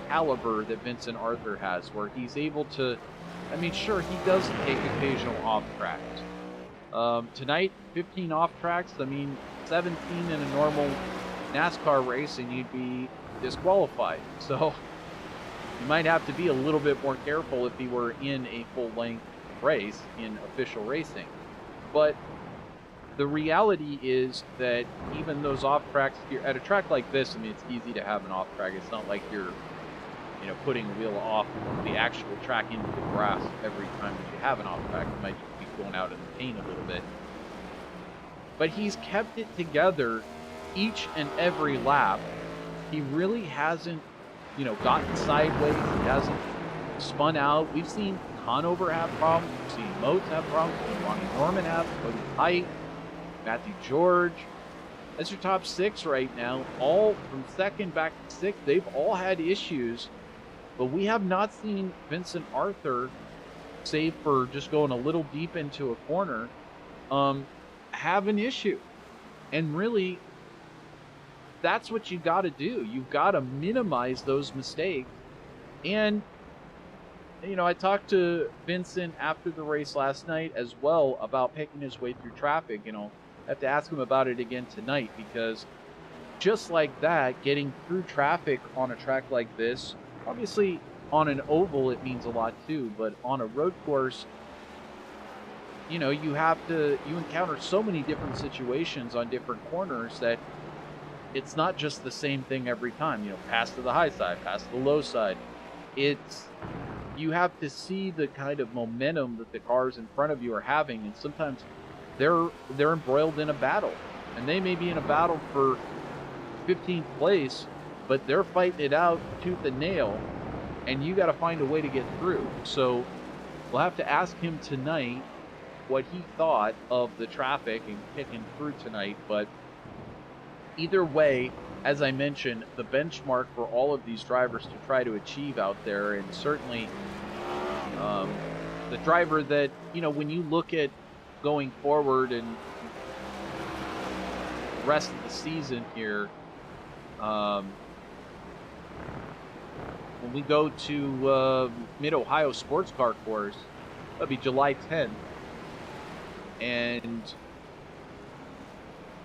caliber that Vincent Arthur has, where he's able to, I mean, sure, he does take occasional off tracks. Tonight, 15 off tracks. I mean, 17 in a normal NASCAR race, and you'd be disqualified. So you might have to be a little bit more careful if he were in a full-length race in official racing. But the reality is that even those off tracks, at a track like this, I mean, it's easy to have an off track. It's not like you're, putting a wheel off the actual track into the grass every time that you have an off track. You might just be going out in the paint a little bit. But he's kept it together each and every lap. He really hasn't, gotten sideways. He hasn't spun out. We've seen Conover have problems. We've seen Motes have problems. We've seen Ronnie Norman have, Cody Height, Matthew George. That's your top 6 right now. All from second back to 6th. They've all had issues. But we have not seen Vincent Arthur, save for just going a little deep into a corner, have an issue. And really, that's what you got to do. You've got to minimize those mistakes. And I talked to Vincent after the race last night as well about picking his way through traffic. I have to ask him about it again tonight, because just like that, getting through traffic on a track like this, obviously on an oval it means a lot too, but on a road course, you encounter so many different situations on different corners that it's not just the same thing every time. Pass to the high side, pass to the low side. You have to see the kind of momentum that the cars in front of you are having, and sometimes they're embroiled in a battle, and they may be in a battle for 15th place, but they're fighting it out tooth and nail, and you got to find a way to get through. So we'll have to ask him tonight what he thought of the traffic and kicking through tonight. But either way, as I mentioned, the benchmark for all of these drivers to try to achieve out there, and certainly the driver that, when you look at going forward and the rest of the season here, when we go to Mid-Ohio Sports Car Course, that'll be July 10th. And,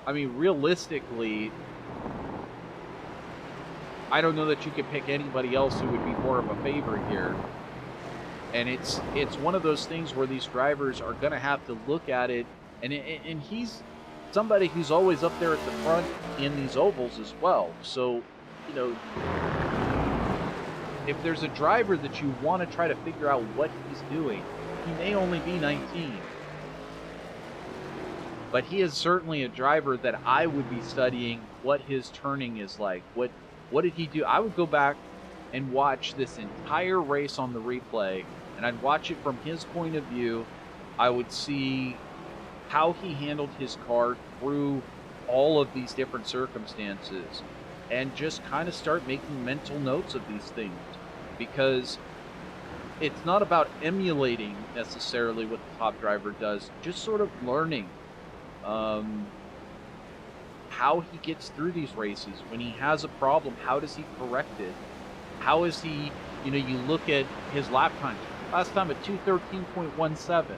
I mean, realistically, I don't know that you could pick anybody else who would be more of a favorite here. And it's one of those things where these drivers are going to have to look at it, and he's somebody who's always up there at the front in these ovals as well. So, if there's a driver that you want to try to figure out what he's doing, he may only be 19. But he is certainly a driver that I would be studying what his turning is like. What did he do? I would go back and watch this entire race on the replay, and I'd watch it from his point of view. I would see how he handled his car through all of these different circumstances, and just kind of start making mental notes of these things, because it's not about emulating necessarily what the top driver does, just sort of learning how he gets through these races. When he has a problem, how does he correct it? How is he, you look at his lap time. Last time at 2:13.17.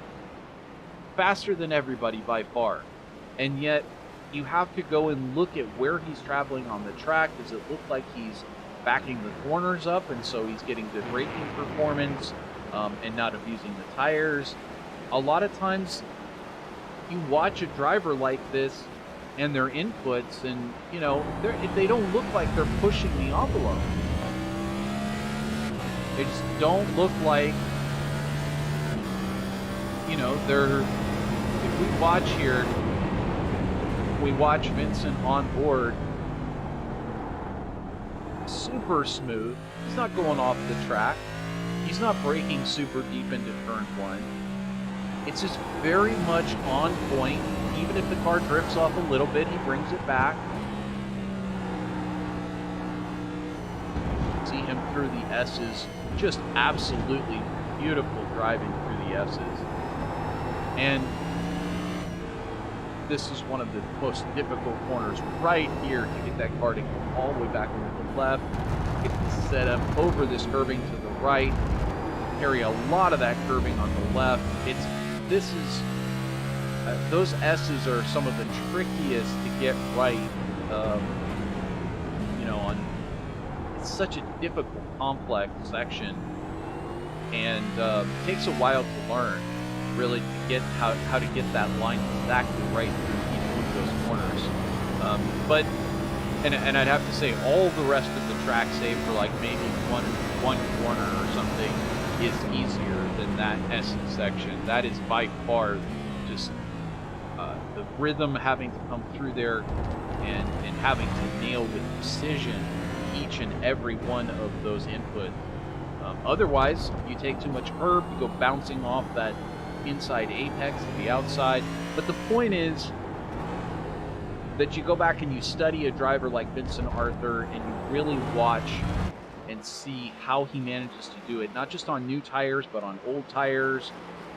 Faster than everybody by far. And yet, you have to go and look at where he's traveling on the track. Does it look like he's backing the corners up, and so he's getting good braking performance and not abusing the tires? A lot of times, you watch a driver like this and their inputs, and they don't look like they're pushing the envelope. They just don't look like, they're. If we watch here, we watch Vincent on board, super smooth. He's not going off the track. He's not braking super deep into turn one. It's just very much on point. Even if the car drifts off a little bit, he brings it back. See him through the S's. Just absolutely beautiful driving through the S's. And this is one of the most difficult corners right here to get that car to go all the way back into the left. Get the setup over this curving to the right. Carry a lot of that curving on the left. Those S's are some of the trickiest to get right. It's such a difficult, complex section, and it takes a while to learn, really, to get how to get that line exactly right through each one of those corners. But I'd have to say, all the rest of the track, save for like maybe one corner or something, is easier than that S section. That is by far just the rhythm having to come through there and having to nail with precision each and every one of those inputs. Otherwise, you take too much curb, you go bouncing off that inside apex to the outside. But the point is that you go back and you study a driver like Vincent Arthur, and you really watch and see how he manages to do it, not just on new tires, but on old tires,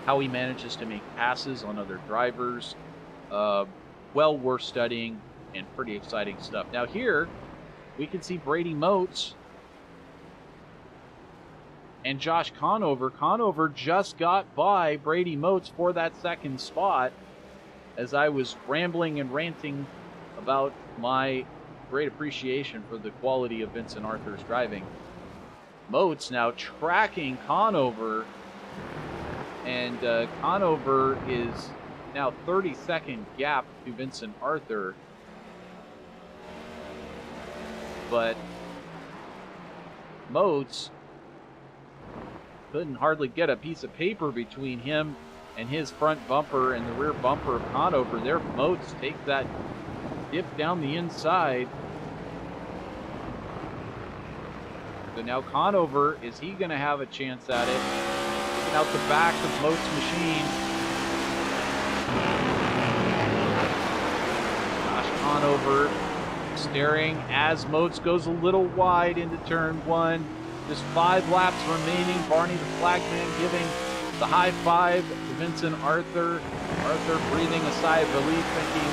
how he manages to make passes on other drivers. Well worth studying. and pretty exciting stuff. Now here, we can see Brady Motes and Josh Conover. Conover just got by Brady Motes for that second spot as I was rambling and ranting about my great appreciation for the quality of Vincent Arthur's driving. Motes now tracking Conover, and Conover is now 30-second gap to Vincent Arthur. But Motes couldn't hardly get a piece of paper between him and his front bumper and the rear bumper of Conover. There, Motes takes that dip down the inside. So now Conover, is he going to have a chance at it? Looking out the back of Motes' machine. Josh Conover staring as Motes goes a little wide into turn one. Just 5 laps remaining. Barney the flagman giving the high five to Vincent Arthur. Arthur breathing a sigh of relief, thinking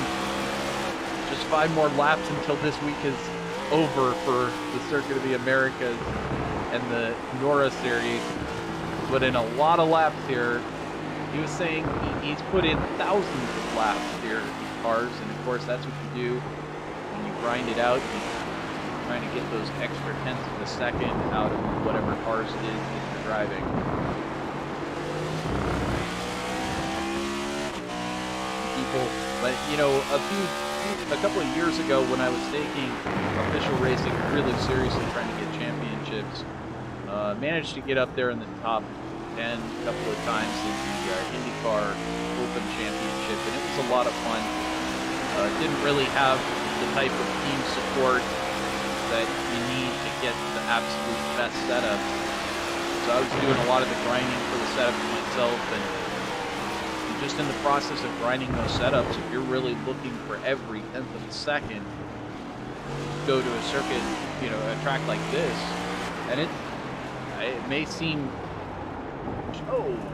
just 5 more laps until this week is over for the Circuit of the Americas and the NORA Series. Put in a lot of laps here. He was saying he's put in thousands of laps here in these cars, and of course that's what you do when you grind it out. You're trying to get those extra tenths of a second out of whatever cars it is that you're driving. But you know, a couple of years ago when I was taking official racing really seriously, trying to get championships, managed to get up there in the top 10 a couple of times in the IndyCar Open Championship, and it was a lot of fun. Didn't really have the type of team support that you need to get the absolute best setup. So I was doing a lot of the grinding for the setup myself, and just in the process of grinding those setups, if you're really looking for every tenth of a second, go to a circuit, you know, a track like this, and it may seem,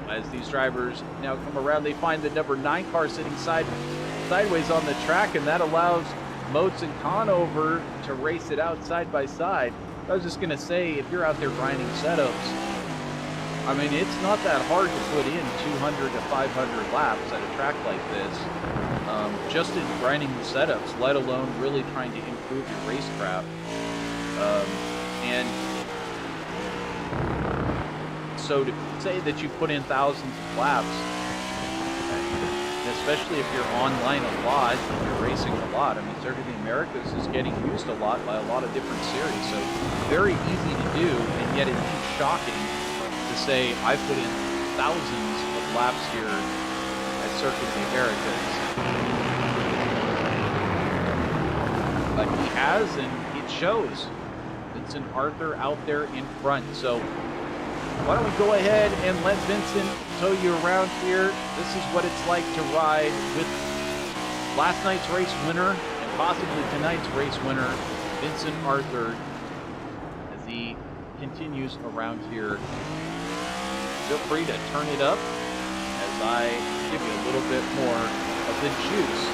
as these drivers now come around, they find the number 9 car sitting sideways on the track, and that allows Motes and Conover to race it out side by side. I was just going to say, if you're out there grinding setups, I mean, it's not that hard to put in 200 to 500 laps at a track like this, just in grinding the setups, let alone really trying to improve your racecraft. And so to say that you put in thousands of laps, especially if you're online a lot, you're racing a lot. I mean, Circuit of the Americas is getting used a lot by a lot of different series, so very easy to do, and yet it's shocking to say I put in thousands of laps here at Circuit of the Americas. But he has, and it shows. Vincent Arthur out there in front. So why don't we go ahead and let Vincent tow you around here. This is what it's like to ride with last night's race winner and possibly tonight's race winner, Vincent Arthur, as he continues around here. Feel free to turn it up as I give you a little bit more of the juice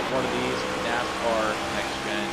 of one of these NASCAR Next Gen.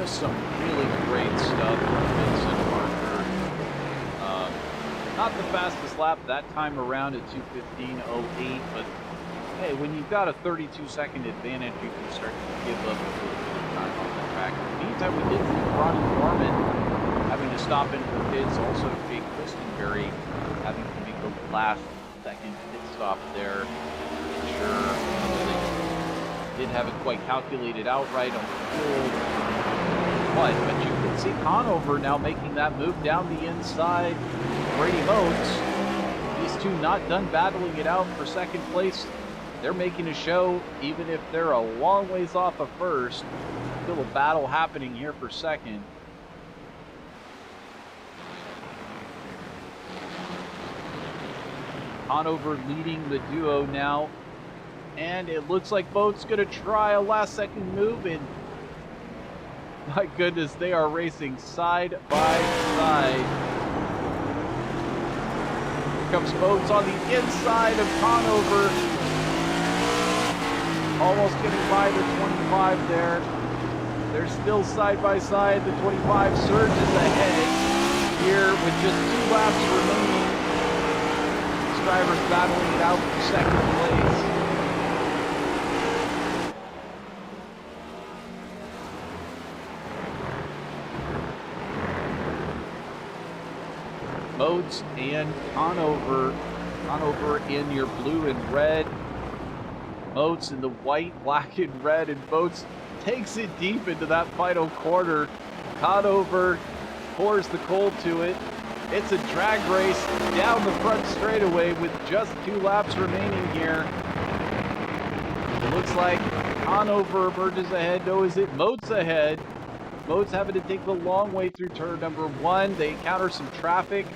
Just some really great stuff from Vincent Parker. Not the fastest lap that time around at 2:15.08, but hey, when you've got a 32-second advantage, you can start to give up a little bit of time on the track. In the meantime, we did see Ronnie Norman having to stop in for pits. Also, Jake Christenberry having to make the last second pit stop there. Sure, they did have it quite calculated out right on the field. But you can see Conover now making that move down the inside. Brady Motes, these two not done battling it out for second place. They're making a show, even if they're a long ways off of first. Still a battle happening here for second. Conover leading the duo now. And it looks like Boat's going to try a last-second move. And my goodness, they are racing side by side. Here comes Boats on the inside of Conover. Almost getting by the 25 there. They're still side by side. The 25 surges ahead here with just 2 laps remaining. These drivers battling it out for second place. Modes and Conover in your blue and red. Modes in the white, black, and red, and Boats takes it deep into that final corner. Conover pours the coal to it. It's a drag race down the front straightaway with just 2 laps remaining here. It looks like Conover emerges ahead. No, is it Motes ahead? Motes having to take the long way through turn number 1. They encounter some traffic.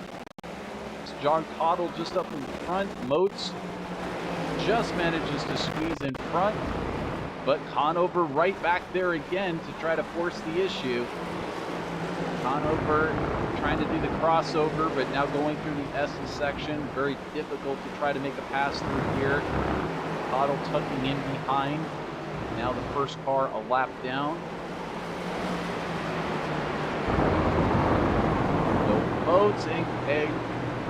It's John Cottle just up in front. Motes just manages to squeeze in front, but Conover right back there again to try to force the issue. Conover trying to do the crossover, but now going through the S's section. Very difficult to try to make a pass through here. Cottle tucking in behind. Now the first car a lap down. So Boats and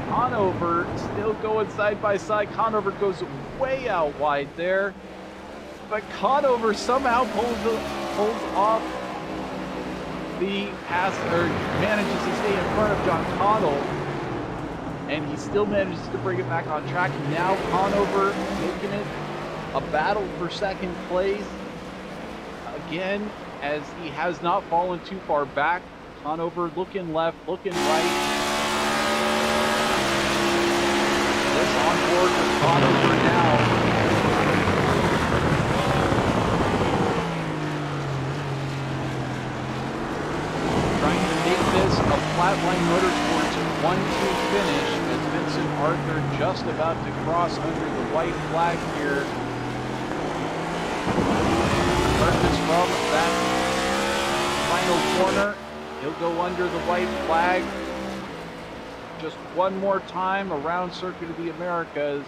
Conover still going side by side. Conover goes way out wide there, but Conover somehow pulls off the pass, or manages to stay in front of John Cottle, and he still manages to bring it back on track. Now Conover making it a battle for second place again, as he has not fallen too far back. Conover looking left, looking right. On board with Conover now. Trying to make this a Flatline Motorsports 1-2 finish, as Vincent Arthur just about to cross under the white flag here. Purchase from that final corner. He'll go under the white flag. Just one more time around Circuit of the Americas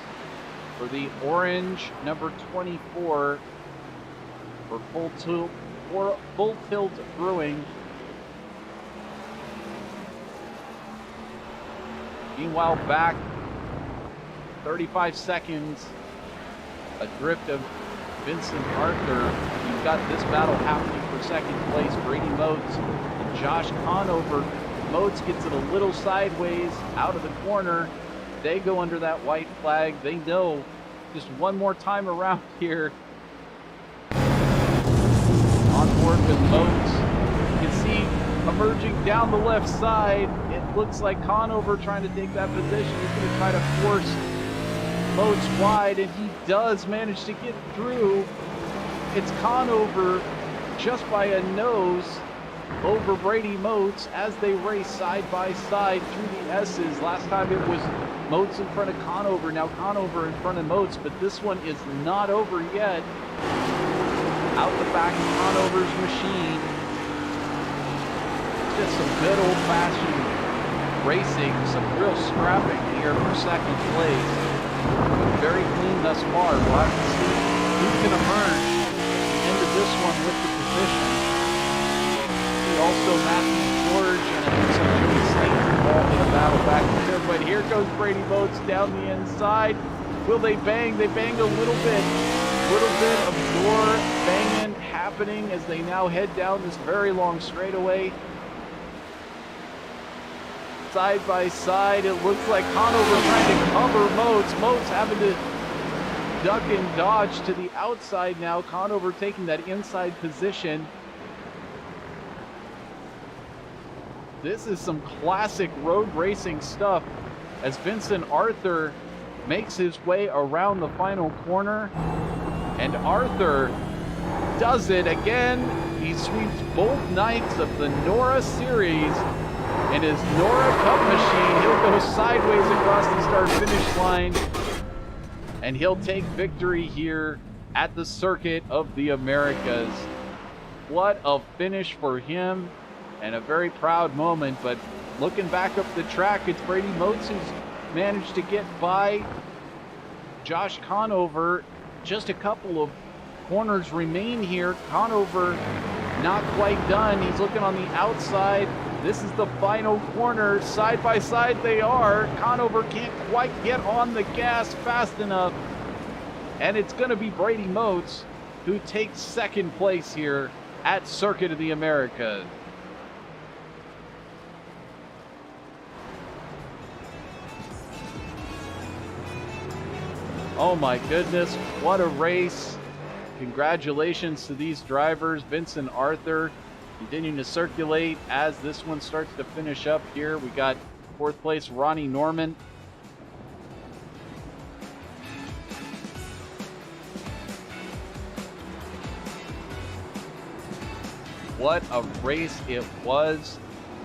for the orange number 24 for Full Tilt Brewing. Meanwhile, back 35 seconds adrift of Vincent Arthur. You've got this battle happening for second place. Brady Motes and Josh Conover. Motes gets it a little sideways out of the corner. They go under that white flag. They know just one more time around here. On board with Motes. You can see emerging down the left side. It looks like Conover trying to take that position. He's going to try to force Motes wide, and he does manage to get through. It's Conover just by a nose over Brady Motes as they race side by side through the S's. Last time it was Motes in front of Conover, now Conover in front of Motes, but this one is not over yet. Out the back of Conover's machine. Just some good old-fashioned racing, some real scrapping here for second place. Very clean thus far. We'll have to see who can emerge at the end of this one with the position. also Matthew George, and it looks like Joey Slayton involved in a battle back there. But here goes Brady Motes down the inside. Will they bang? They bang a little bit. Little bit of door banging happening as they now head down this very long straightaway. Side by side, it looks like Conover trying to cover Motes. Motes having to duck and dodge to the outside now. Conover taking that inside position. This is some classic road racing stuff as Vincent Arthur makes his way around the final corner. And Arthur does it again. He sweeps both nights of the NORA Series in his NORA Cup machine. He'll go sideways across the start-finish line, and he'll take victory here at the Circuit of the Americas. What a finish for him, and a very proud moment. But looking back up the track, it's Brady Motes who's managed to get by Josh Conover. Just a couple of corners remain here. Conover not quite done. He's looking on the outside. This is the final corner. Side by side they are. Conover can't quite get on the gas fast enough. And it's going to be Brady Motes who takes second place here at Circuit of the Americas. Oh my goodness, what a race. Congratulations to these drivers. Vincent Arthur continuing to circulate as this one starts to finish up here. We got fourth place Ronnie Norman. What a race it was,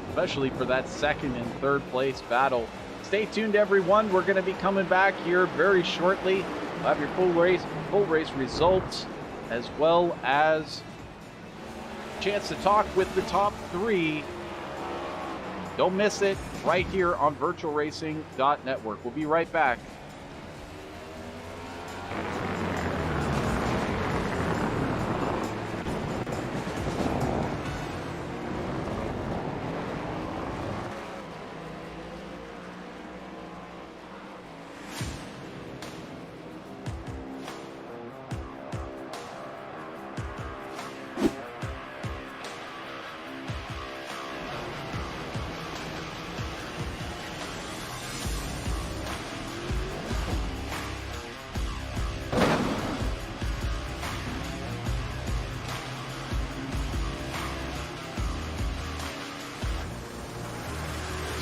especially for that second and third place battle. Stay tuned, everyone. We're going to be coming back here very shortly. We'll have your full race results, as well as a chance to talk with the top three. Don't miss it right here on VirtualRacing.Network. We'll be right back.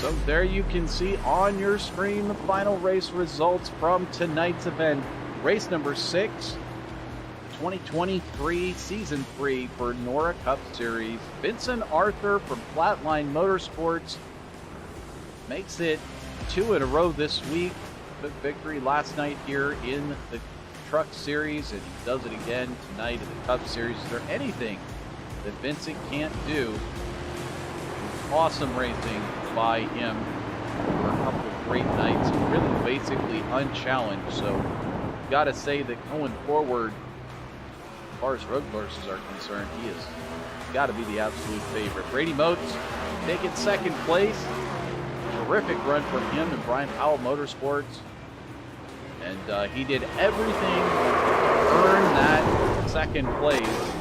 So there you can see on your screen the final race results from tonight's event. Race number 6, 2023 Season 3 for NORA Cup Series. Vincent Arthur from Flatline Motorsports makes it 2 in a row this week. Took victory last night here in the Truck Series, and he does it again tonight in the Cup Series. Is there anything that Vincent can't do? Awesome racing by him for a couple of great nights, really basically unchallenged. So got to say that going forward, as far as road courses are concerned, he has got to be the absolute favorite. Brady Motes taking second place. Terrific run from him and Brian Powell Motorsports, and he did everything to earn that second place,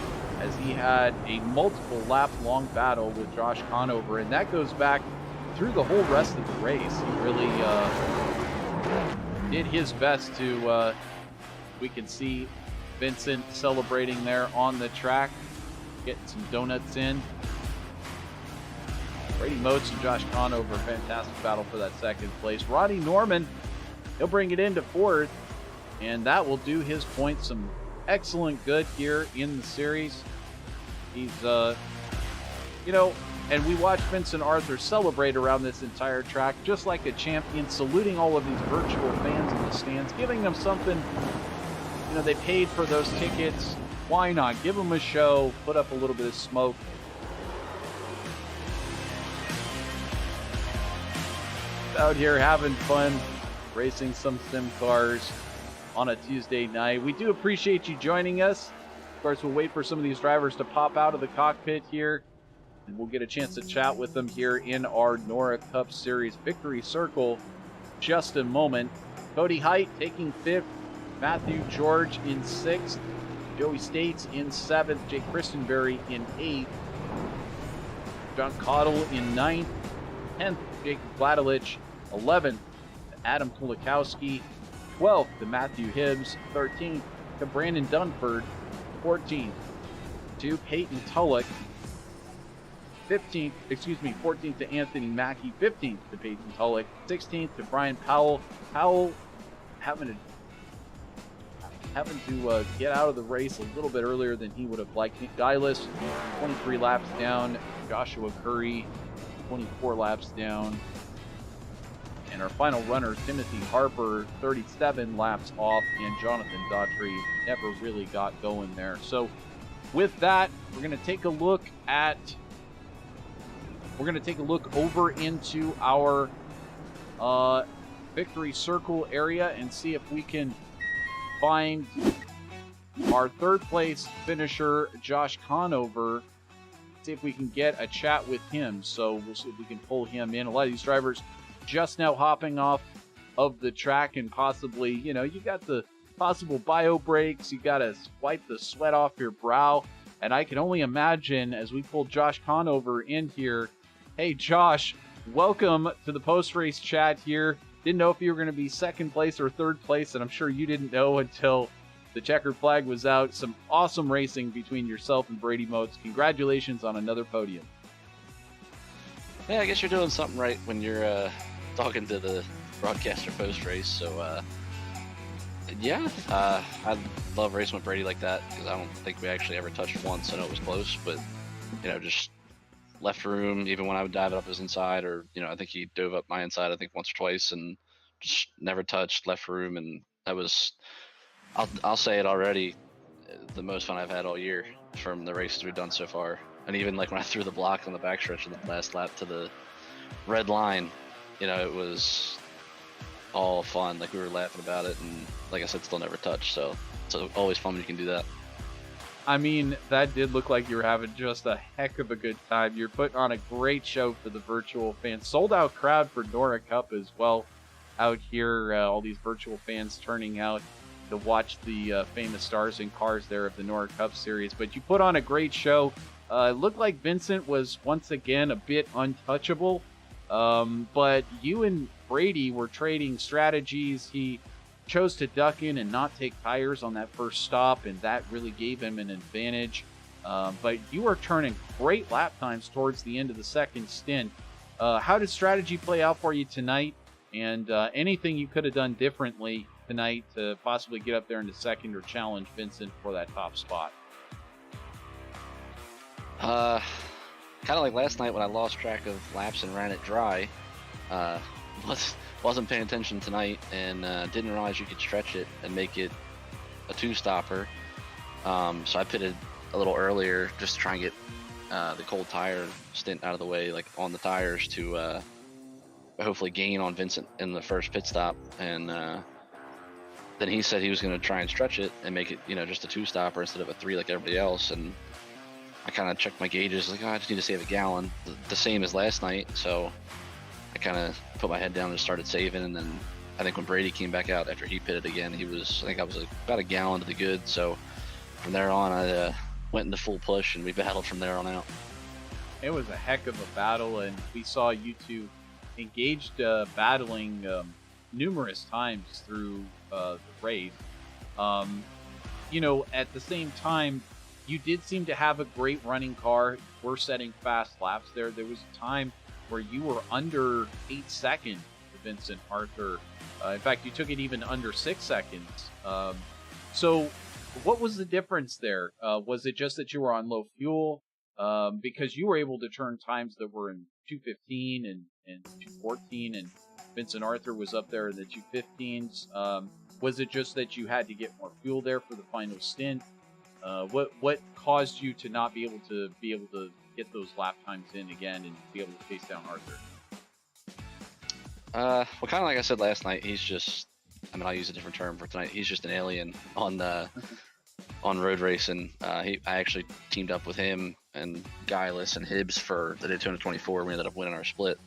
as he had a multiple lap long battle with Josh Conover, and that goes back through the whole rest of the race. He really did his best to, we can see Vincent celebrating there on the track, getting some donuts in. Brady Motes and Josh Conover, fantastic battle for that second place. Ronnie Norman, he'll bring it into fourth, and that will do his points some excellent good here in the series. He's, and we watched Vincent Arthur celebrate around this entire track, just like a champion, saluting all of these virtual fans in the stands, giving them something. They paid for those tickets. Why not? Give them a show, put up a little bit of smoke. Out here having fun, racing some sim cars on a Tuesday night. We do appreciate you joining us. Of course, we'll wait for some of these drivers to pop out of the cockpit here And we'll get a chance to chat with them here in our NORA Cup Series victory circle just a moment. Cody Height taking 5th, Matthew George in 6th, Joey States in 7th, Jake Christenberry in 8th, John Cottle in 9th, 10th, Jake Vladelich, 11th, Adam Kulikowski, 12th to Matthew Hibbs, 13th to Brandon Dunford, 14th to Peyton Tulloch, 14th to Anthony Mackey, 15th to Peyton Tulloch, 16th to Brian Powell. Powell having to get out of the race a little bit earlier than he would have liked. Nick Geilis, 23 laps down. Joshua Curry, 24 laps down. And our final runner, Timothy Harper, 37 laps off, and Jonathan Daughtry never really got going there. So with that, we're going to take a look over into our victory circle area and see if we can find our third place finisher, Josh Conover. See if we can get a chat with him. So we'll see if we can pull him in. A lot of these drivers just now hopping off of the track, and possibly, you got the possible bio breaks. You got to wipe the sweat off your brow. And I can only imagine as we pull Josh Conover in here. Hey, Josh, welcome to the post-race chat here. Didn't know if you were going to be second place or third place, and I'm sure you didn't know until the checkered flag was out. Some awesome racing between yourself and Brady Motes. Congratulations on another podium. Yeah, I guess you're doing something right when you're talking to the broadcaster post-race. So, I love racing with Brady like that, because I don't think we actually ever touched once. I know it was close, but, just left room, even when I would dive it up his inside, or, I think he dove up my inside, I think once or twice, and just never touched, left room. And that was, I'll say it already, the most fun I've had all year from the races we've done so far. And even like when I threw the block on the backstretch of the last lap to the red line, it was all fun. Like, we were laughing about it, and like I said, still never touched. So it's always fun when you can do that. I mean, that did look like you were having just a heck of a good time. You're putting on a great show for the virtual fans. Sold out crowd for NORA Cup as well out here. All these virtual fans turning out to watch the famous stars and cars there of the NORA Cup Series. But you put on a great show. It looked like Vincent was once again a bit untouchable. But you and Brady were trading strategies. He chose to duck in and not take tires on that first stop, and that really gave him an advantage. But you were turning great lap times towards the end of the second stint. How did strategy play out for you tonight? And anything you could have done differently tonight to possibly get up there into second or challenge Vincent for that top spot? Kind of like last night when I lost track of laps and ran it dry. Wasn't paying attention tonight, and didn't realize you could stretch it and make it a two-stopper. So I pitted a little earlier just to try and get the cold tire stint out of the way, like on the tires, to hopefully gain on Vincent in the first pit stop. And then he said he was going to try and stretch it and make it, just a two-stopper instead of a three like everybody else. And I kind of checked my gauges, like, I just need to save a gallon, the same as last night. So I kind of put my head down and started saving. And then I think when Brady came back out after he pitted again, I was about a gallon to the good. So from there on, I went into full push, and we battled from there on out. It was a heck of a battle, and we saw you two engaged battling numerous times through the race. At the same time, you did seem to have a great running car. We're setting fast laps there. There was a time where you were under 8 seconds to Vincent Arthur. In fact, you took it even under 6 seconds. So what was the difference there? Was it just that you were on low fuel? Because you were able to turn times that were in 2:15 and 2:14, and Vincent Arthur was up there in the 2:15s. Was it just that you had to get more fuel there for the final stint? What caused you to not be able to get those lap times in again and be able to chase down Arthur? Well, kind of like I said last night, he's just, I'll use a different term for tonight. He's just an alien on on road racing. I actually teamed up with him and Guyless and Hibbs for the Daytona 24. We ended up winning our split.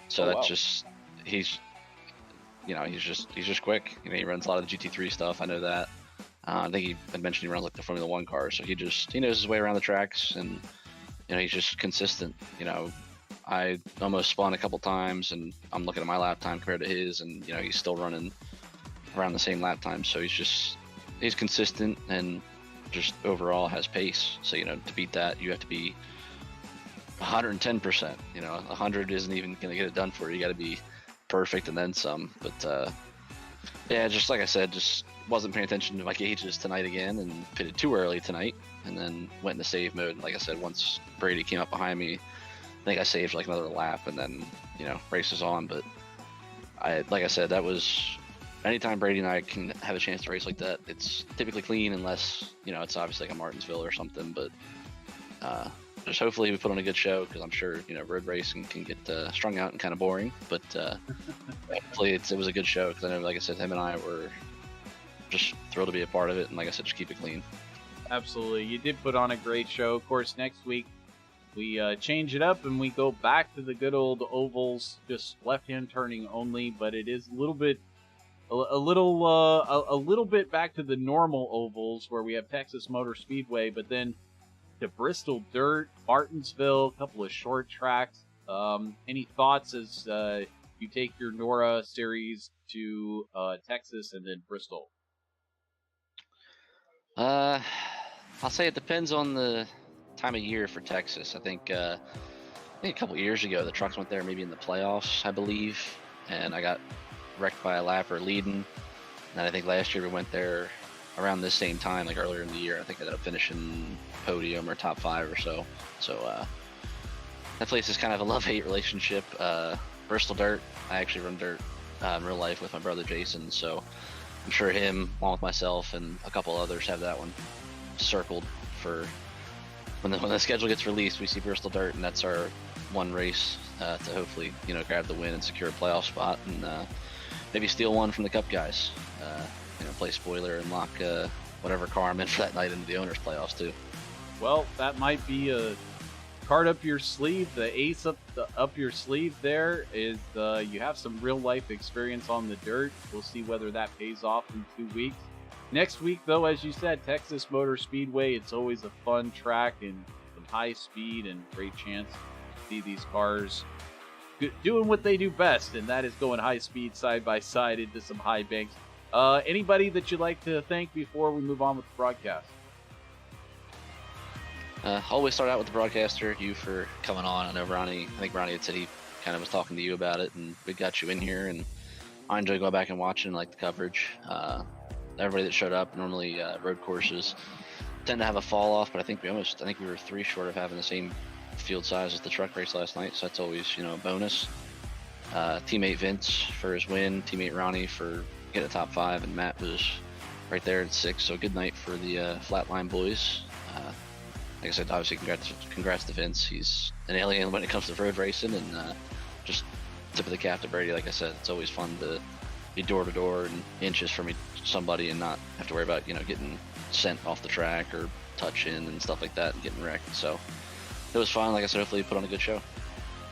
So that's just he's just quick. He runs a lot of the GT3 stuff. I know that. I think he had mentioned he runs like the Formula One cars, so he knows his way around the tracks, and he's just consistent. I almost spun a couple times, and I'm looking at my lap time compared to his, and he's still running around the same lap time. So he's consistent and just overall has pace. So to beat that, you have to be 110%. 100 isn't even going to get it done for you. You got to be perfect and then some. But yeah, just like I said, just wasn't paying attention to my gauges tonight again, and pitted too early tonight, and then went into save mode. And like I said, once Brady came up behind me, I think I saved like another lap, and then race was on. But like I said, that was anytime Brady and I can have a chance to race like that, it's typically clean, unless it's obviously like a Martinsville or something. But just hopefully we put on a good show, because I'm sure road racing can get strung out and kind of boring. But hopefully it was a good show, because I know, like I said, him and I were just thrilled to be a part of it, and like I said, just keep it clean. Absolutely, you did put on a great show. Of course, next week we change it up and we go back to the good old ovals, just left-hand turning only. But it is a little bit back to the normal ovals, where we have Texas Motor Speedway, but then to Bristol Dirt, Martinsville, a couple of short tracks. Any thoughts as you take your NORA series to Texas and then Bristol? I'll say it depends on the time of year for Texas. I think a couple years ago the trucks went there maybe in the playoffs, I believe, and I got wrecked by a lapper leading. And I think last year we went there around this same time, like earlier in the year. I think I ended up finishing podium or top 5 or so. So that place is kind of a love-hate relationship. Bristol Dirt, I actually run dirt in real life with my brother Jason, so I'm sure him, along with myself and a couple others, have that one circled for when the schedule gets released. We see Bristol Dirt, and that's our one race to hopefully grab the win and secure a playoff spot, and maybe steal one from the Cup guys. Play spoiler and lock whatever car I'm in for that night into the owners' playoffs too. Well, that might be a card up your sleeve. The ace up your sleeve there is you have some real life experience on the dirt. We'll see whether that pays off in 2 weeks. Next week, though, as you said, Texas Motor Speedway. It's always a fun track and some high speed, and great chance to see these cars doing what they do best, and that is going high speed side by side into some high banks. Anybody that you'd like to thank before we move on with the broadcast? Always start out with the broadcaster, you for coming on. I know I think Ronnie had said he kind of was talking to you about it, and we got you in here, and I enjoy going back and watching, like, the coverage. Everybody that showed up, normally road courses tend to have a fall off, but I think we were 3 short of having the same field size as the truck race last night, so that's always a bonus. Teammate Vince for his win, teammate Ronnie for getting a top 5, and Matt was right there at 6. So good night for the Flatline boys. Like I said, obviously congrats to Vince. He's an alien when it comes to road racing, and just tip of the cap to Brady. Like I said, it's always fun to be door to door and inches from somebody and not have to worry about getting sent off the track or touch in and stuff like that and getting wrecked. So it was fun. Like I said, hopefully you put on a good show.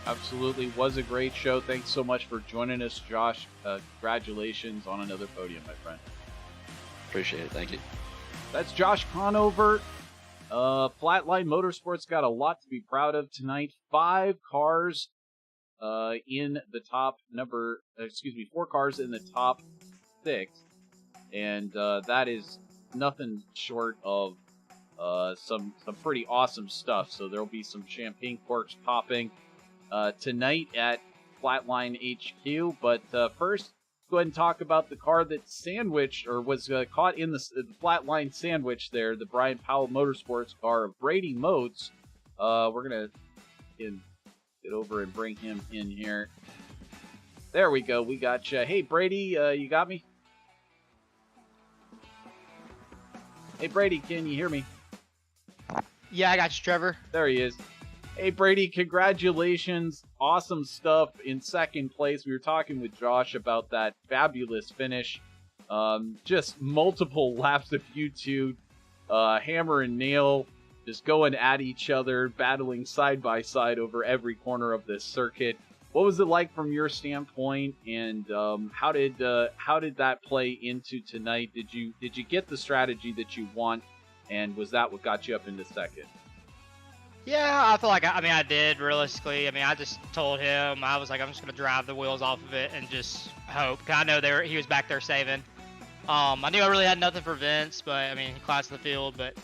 Absolutely was a great show. Thanks so much for joining us, Josh. Congratulations on another podium, my friend. Appreciate it. Thank you. That's Josh Conover. Flatline Motorsports got a lot to be proud of tonight. 5 cars in the top 4 cars in the top 6. And that is nothing short of some pretty awesome stuff. So there'll be some champagne corks popping tonight at Flatline HQ. But first, go ahead and talk about the car that sandwiched, or was caught in the Flatline sandwich there, the Brian Powell Motorsports car of Brady Motes. We're going to get over and bring him in here. There we go. We got you. Hey, Brady, you got me? Hey, Brady, can you hear me? Yeah, I got you, Trevor. There he is. Hey, Brady, congratulations. Awesome stuff in second place. We were talking with Josh about that fabulous finish. Just multiple laps of you two hammer and nail, just going at each other, battling side by side over every corner of this circuit. What was it like from your standpoint, and how did that play into tonight? Did you get the strategy that you want, and was that what got you up into second? Yeah, I feel like I did realistically. I just told him I was like I'm just gonna drive the wheels off of it and just hope. 'Cause I know he was back there saving. I knew I really had nothing for Vince, but he classed the field. But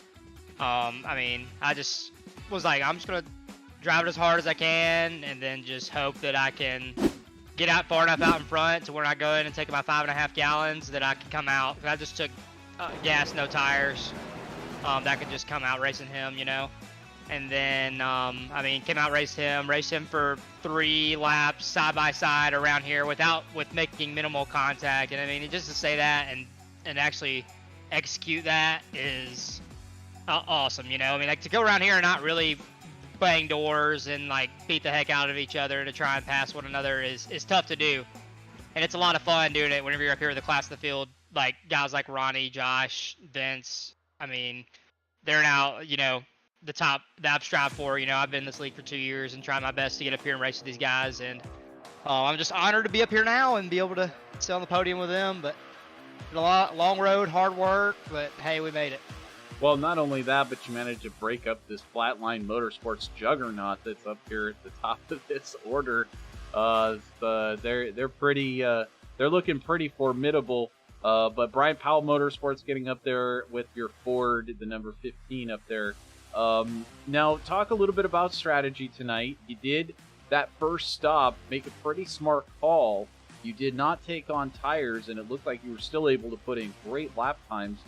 I just was like I'm just gonna drive it as hard as I can, and then just hope that I can get out far enough out in front to where I go in and take my 5.5 gallons that I can come out. I just took gas, no tires. That could just come out racing him, And then, came out, raced him for 3 laps side by side around here with making minimal contact. And just to say that and actually execute that is awesome, to go around here and not really bang doors and beat the heck out of each other to try and pass one another is tough to do. And it's a lot of fun doing it whenever you're up here with the class of the field, like guys like Ronnie, Josh, Vince. They're now, the I've strived for. I've been in this league for 2 years and tried my best to get up here and race with these guys. And I'm just honored to be up here now and be able to sit on the podium with them. But it's a long road, hard work, but hey, we made it. Well, not only that, but you managed to break up this Flatline Motorsports juggernaut that's up here at the top of this order. They're pretty. They're looking pretty formidable. But Brian Powell Motorsports getting up there with your Ford, the number 15 up there. Now, talk a little bit about strategy tonight. You did that first stop, make a pretty smart call. You did not take on tires, and it looked like you were still able to put in great lap times.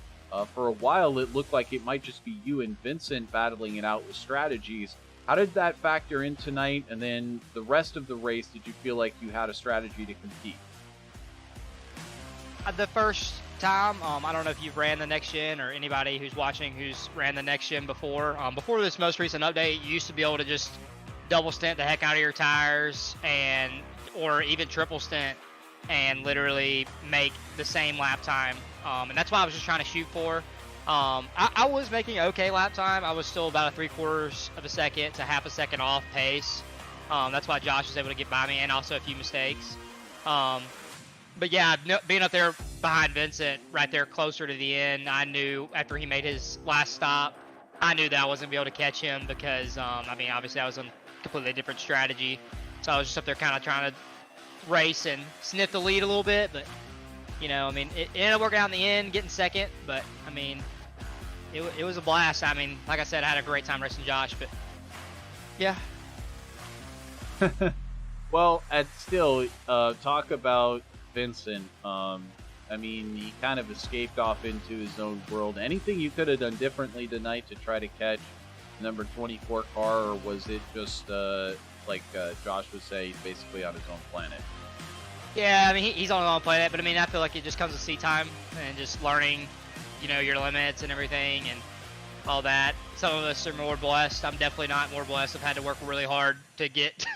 For a while, it looked like it might just be you and Vincent battling it out with strategies. How did that factor in tonight? And then the rest of the race, did you feel like you had a strategy to compete? The first time, I don't know if you've ran the Next Gen or anybody who's watching who's ran the Next Gen before. Before this most recent update, you used to be able to just double stint the heck out of your tires or even triple stint and literally make the same lap time. And that's what I was just trying to shoot for. I was making okay lap time. I was still about 3/4 of a second to half a second off pace. That's why Josh was able to get by me, and also a few mistakes. But yeah, being up there behind Vincent, right there closer to the end, I knew after he made his last stop, I knew that I wasn't going to be able to catch him because, obviously I was on a completely different strategy. So I was just up there kind of trying to race and sniff the lead a little bit. But, it ended up working out in the end, getting second. But, it was a blast. Like I said, I had a great time racing Josh. But, yeah. Well, still, talk about Vincent. He kind of escaped off into his own world. Anything you could have done differently tonight to try to catch number 24 car, or was it just like Josh would say, he's basically on his own planet? Yeah, he's on his own planet, but I feel like it just comes with seat time and just learning, your limits and everything and all that. Some of us are more blessed. I'm definitely not more blessed. I've had to work really hard to get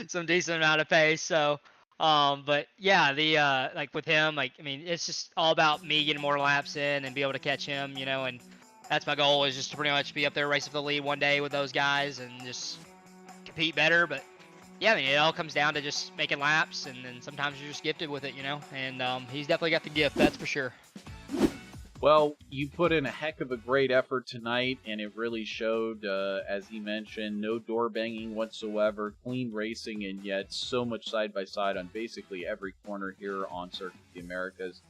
some decent amount of pace. So, but yeah, like with him, it's just all about me getting more laps in and be able to catch him, and that's my goal, is just to pretty much be up there racing for the lead one day with those guys and just compete better. But yeah, it all comes down to just making laps, and then sometimes you're just gifted with it, and he's definitely got the gift, that's for sure. Well, you put in a heck of a great effort tonight, and it really showed, as he mentioned, no door banging whatsoever, clean racing, and yet so much side-by-side on basically every corner here on Circuit of the Americas.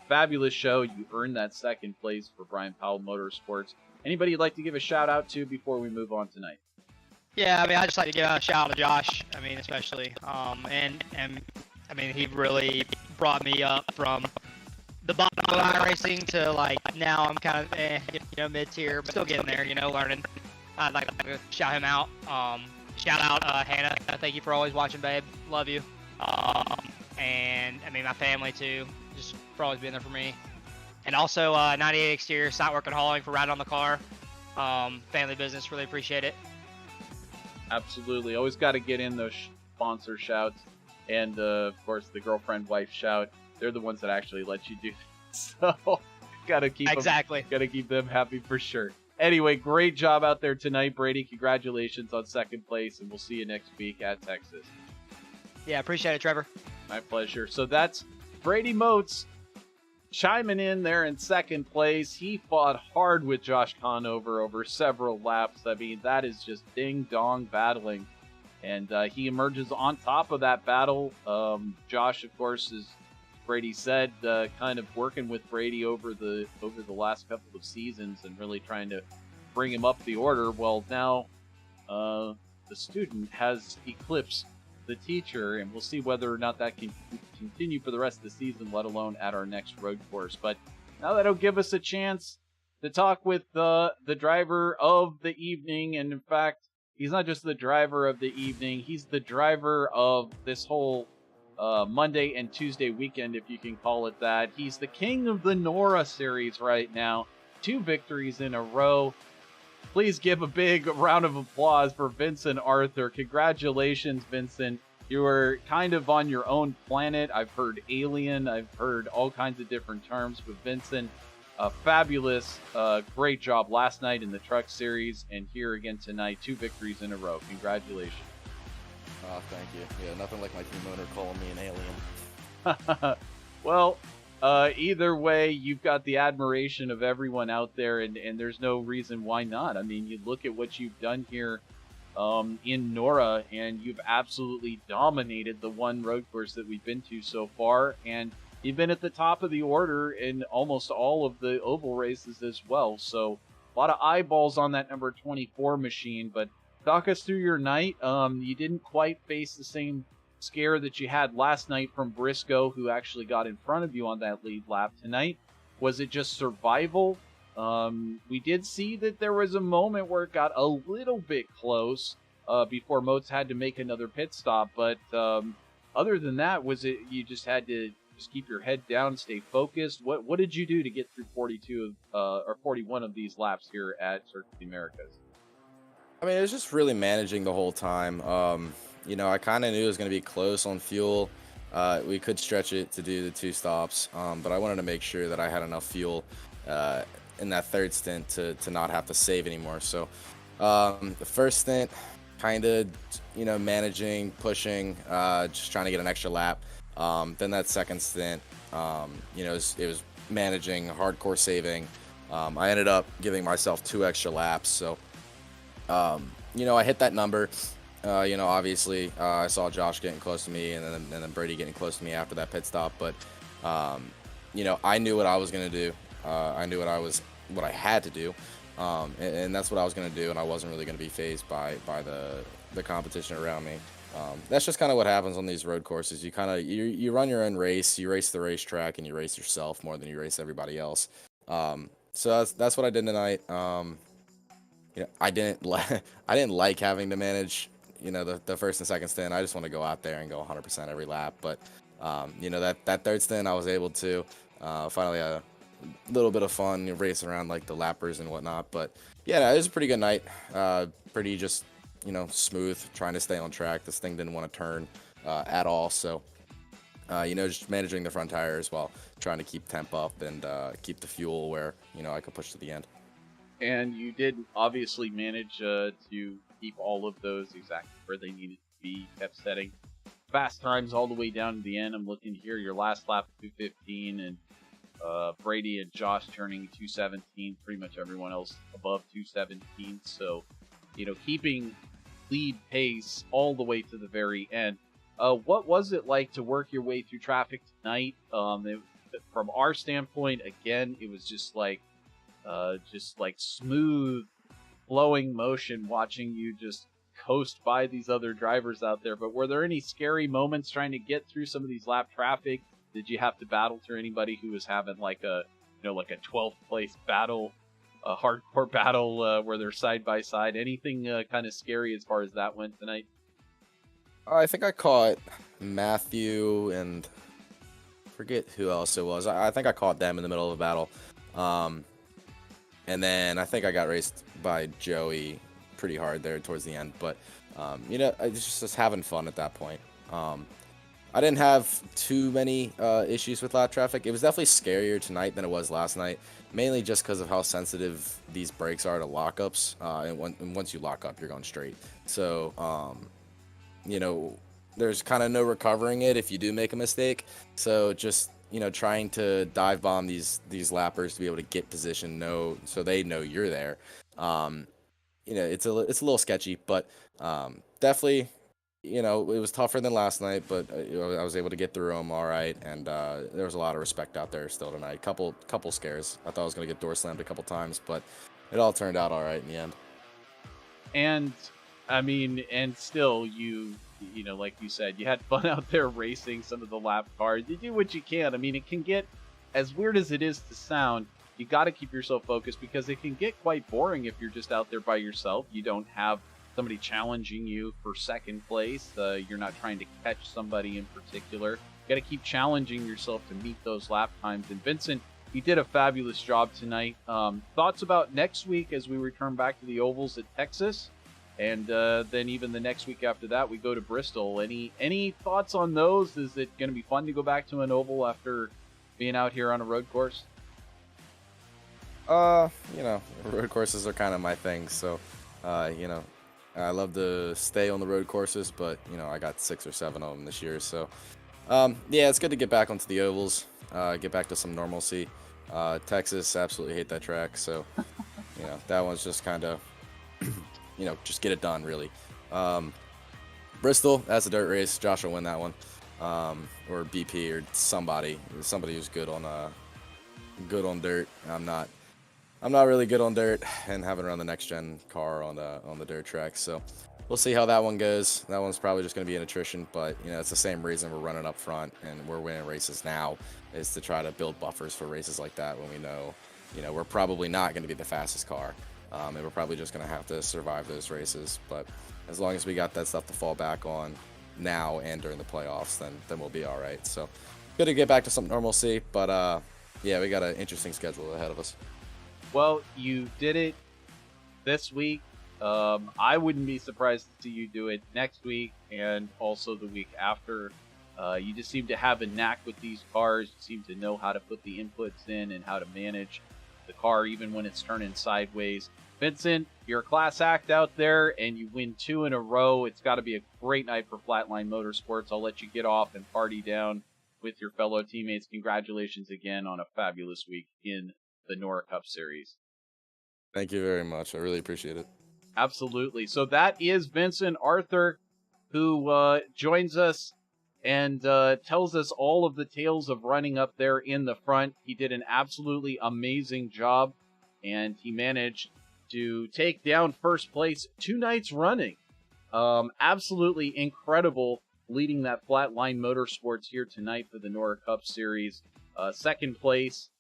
Fabulous show. You earned that second place for Brian Powell Motorsports. Anybody you'd like to give a shout-out to before we move on tonight? Yeah, I just like to give a shout-out to Josh, especially. He really brought me up from the bottom of iRacing to now I'm kind of mid-tier, but still getting there, learning. I'd like to shout him out. Shout out Hannah. Thank you for always watching, babe. Love you. And my family too, just for always being there for me. And also 98 Exterior, Site Work and Hauling for riding on the car. Family business, really appreciate it. Absolutely. Always got to get in those sponsor shouts. And, of course, the girlfriend-wife shout. They're the ones that actually let you do this. So, Gotta keep Exactly. Gotta keep them happy for sure. Anyway, great job out there tonight, Brady. Congratulations on second place, and we'll see you next week at Texas. Yeah, appreciate it, Trevor. My pleasure. So that's Brady Moats chiming in there in second place. He fought hard with Josh Conover over several laps. I mean, that is just ding-dong battling. And he emerges on top of that battle. Josh, of course, as Brady said, kind of working with Brady over the last couple of seasons and really trying to bring him up the order. Well, now the student has eclipsed the teacher, and we'll see whether or not that can continue for the rest of the season, let alone at our next road course. But now that'll give us a chance to talk with the driver of the evening. And in fact, he's not just the driver of the evening, he's the driver of this whole Monday and Tuesday weekend, if you can call it that. He's the king of the NORA series right now. 2 victories in a row. Please give a big round of applause for Vincent Arthur. Congratulations, Vincent. You were kind of on your own planet. I've heard alien. I've heard all kinds of different terms. But Vincent, fabulous. Great job last night in the Truck Series. And here again tonight, 2 victories in a row. Congratulations. Oh, thank you. Yeah, nothing like my team owner calling me an alien. Well, either way, you've got the admiration of everyone out there, and there's no reason why not. I mean, you look at what you've done here in NORA, and you've absolutely dominated the one road course that we've been to so far, and you've been at the top of the order in almost all of the oval races as well. So a lot of eyeballs on that number 24 machine. But talk us through your night. You didn't quite face the same scare that you had last night from Briscoe, who actually got in front of you on that lead lap. Tonight, was it just survival? We did see that there was a moment where it got a little bit close before Moats had to make another pit stop, but other than that, was it you just had to just keep your head down, stay focused? What did you do to get through 42 or 41 of these laps here at Circuit of the Americas? I mean, it was just really managing the whole time. You know, I kind of knew it was going to be close on fuel. We could stretch it to do the 2 stops, but I wanted to make sure that I had enough fuel in that third stint to not have to save anymore. So the first stint, kind of, you know, managing, pushing, just trying to get an extra lap. Then that second stint, you know, it was managing, hardcore saving. I ended up giving myself 2 extra laps. So, you know, I hit that number. You know, obviously, I saw Josh getting close to me, and then Brady getting close to me after that pit stop. But, you know, I knew what I was going to do. I knew what I had to do, and that's what I was going to do. And I wasn't really going to be fazed by the competition around me. That's just kind of what happens on these road courses. You kind of you run your own race. You race the racetrack, and you race yourself more than you race everybody else. So that's what I did tonight. You know, I didn't like having to manage, you know, the first and second stint. I just want to go out there and go 100% every lap. But, you know, that third stint, I was able to finally had a little bit of fun, you know, racing around like the lappers and whatnot. But, yeah, it was a pretty good night. Pretty just, you know, smooth, trying to stay on track. This thing didn't want to turn at all. So, you know, just managing the front tires while trying to keep temp up and keep the fuel where, you know, I could push to the end. And you did obviously manage to keep all of those exactly where they needed to be, kept setting fast times all the way down to the end. I'm looking here, your last lap 2:15, and Brady and Josh turning 2:17, pretty much everyone else above 2:17. So, you know, keeping lead pace all the way to the very end. What was it like to work your way through traffic tonight? From our standpoint, again, it was just like smooth flowing motion watching you just coast by these other drivers out there. But were there any scary moments trying to get through some of these lap traffic? Did you have to battle through anybody who was having like a 12th place battle, a hardcore battle where they're side by side? Anything kind of scary as far as that went tonight? I think I caught Matthew and forget who else it was. I think I caught them in the middle of a battle. And then I think I got raced by Joey pretty hard there towards the end. But, you know, I just having fun at that point. I didn't have too many issues with lap traffic. It was definitely scarier tonight than it was last night, mainly just because of how sensitive these brakes are to lockups. And once you lock up, you're going straight. So, you know, there's kind of no recovering it if you do make a mistake. So just, you know, trying to dive bomb these lappers to be able to get position, so they know you're there. You know, it's a little sketchy, but definitely, you know, it was tougher than last night, but you know, I was able to get through them all right, and there was a lot of respect out there still tonight. Couple scares. I thought I was gonna get door slammed a couple times, but it all turned out all right in the end. And I mean, and still, you know, like you said, you had fun out there racing some of the lap cars. You do what you can. I mean, it can get, as weird as it is to sound, you got to keep yourself focused, because it can get quite boring if you're just out there by yourself. You don't have somebody challenging you for second place. You're not trying to catch somebody in particular. You got to keep challenging yourself to meet those lap times. And Vincent, you did a fabulous job tonight. Thoughts about next week as we return back to the ovals at Texas, and then even the next week after that we go to Bristol. Any thoughts on those? Is it going to be fun to go back to an oval after being out here on a road course? You know, road courses are kind of my thing, so you know, I love to stay on the road courses, but you know, I got 6 or 7 of them this year, so yeah, it's good to get back onto the ovals, get back to some normalcy. Texas, absolutely hate that track, so you know, that one's just kind of you know, just get it done, really. Bristol, that's a dirt race. Josh will win that one, or BP, or somebody who's good on dirt. I'm not really good on dirt, and haven't run the next gen car on the dirt track, so we'll see how that one goes. That one's probably just going to be an attrition, but you know, it's the same reason we're running up front and we're winning races now, is to try to build buffers for races like that when we know, you know, we're probably not going to be the fastest car, and we're probably just going to have to survive those races. But as long as we got that stuff to fall back on now and during the playoffs, then we'll be all right. So good to get back to some normalcy, but yeah, we got an interesting schedule ahead of us. Well, you did it this week. I wouldn't be surprised to see you do it next week and also the week after. You just seem to have a knack with these cars. You seem to know how to put the inputs in and how to manage the car even when it's turning sideways. Vincent, you're a class act out there, and you win 2 in a row. It's got to be a great night for Flatline Motorsports. I'll let you get off and party down with your fellow teammates. Congratulations again on a fabulous week in the NORA Cup Series. Thank you very much. I really appreciate it. Absolutely. So that is Vincent Arthur, who joins us and tells us all of the tales of running up there in the front. He did an absolutely amazing job, and he managed to take down first place 2 nights running. Absolutely incredible, leading that Flatline Motorsports here tonight for the NORA Cup Series. Second place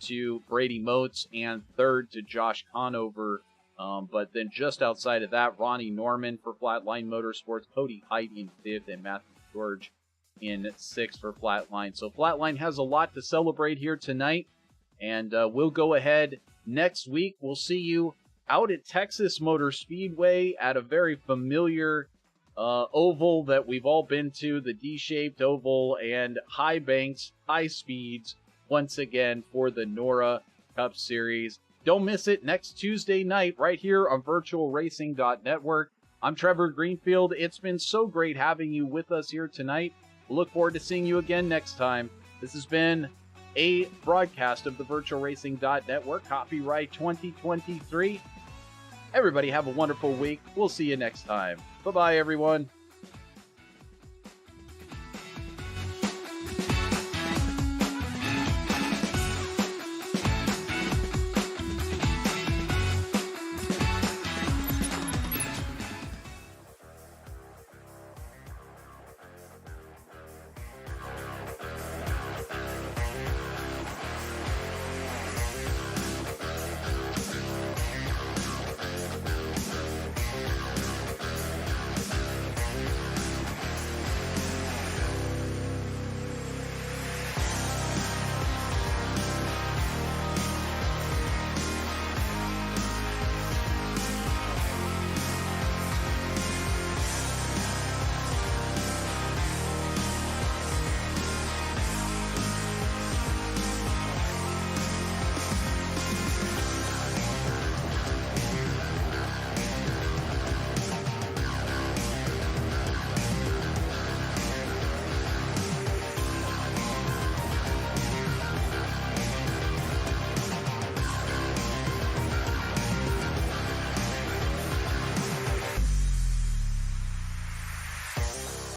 to Brady Motes, and third to Josh Conover. But then just outside of that, Ronnie Norman for Flatline Motorsports, Cody Height in 5th, and Matthew George in 6th for Flatline. So Flatline has a lot to celebrate here tonight, and we'll go ahead next week. We'll see you out at Texas Motor Speedway at a very familiar oval that we've all been to, the D-shaped oval, and high banks, high speeds, once again for the NORA Cup Series. Don't miss it next Tuesday night right here on VirtualRacing.Network. I'm Trevor Greenfield. It's been so great having you with us here tonight. We'll look forward to seeing you again next time. This has been a broadcast of the VirtualRacing.Network, copyright 2023. Everybody have a wonderful week. We'll see you next time. Bye-bye, everyone.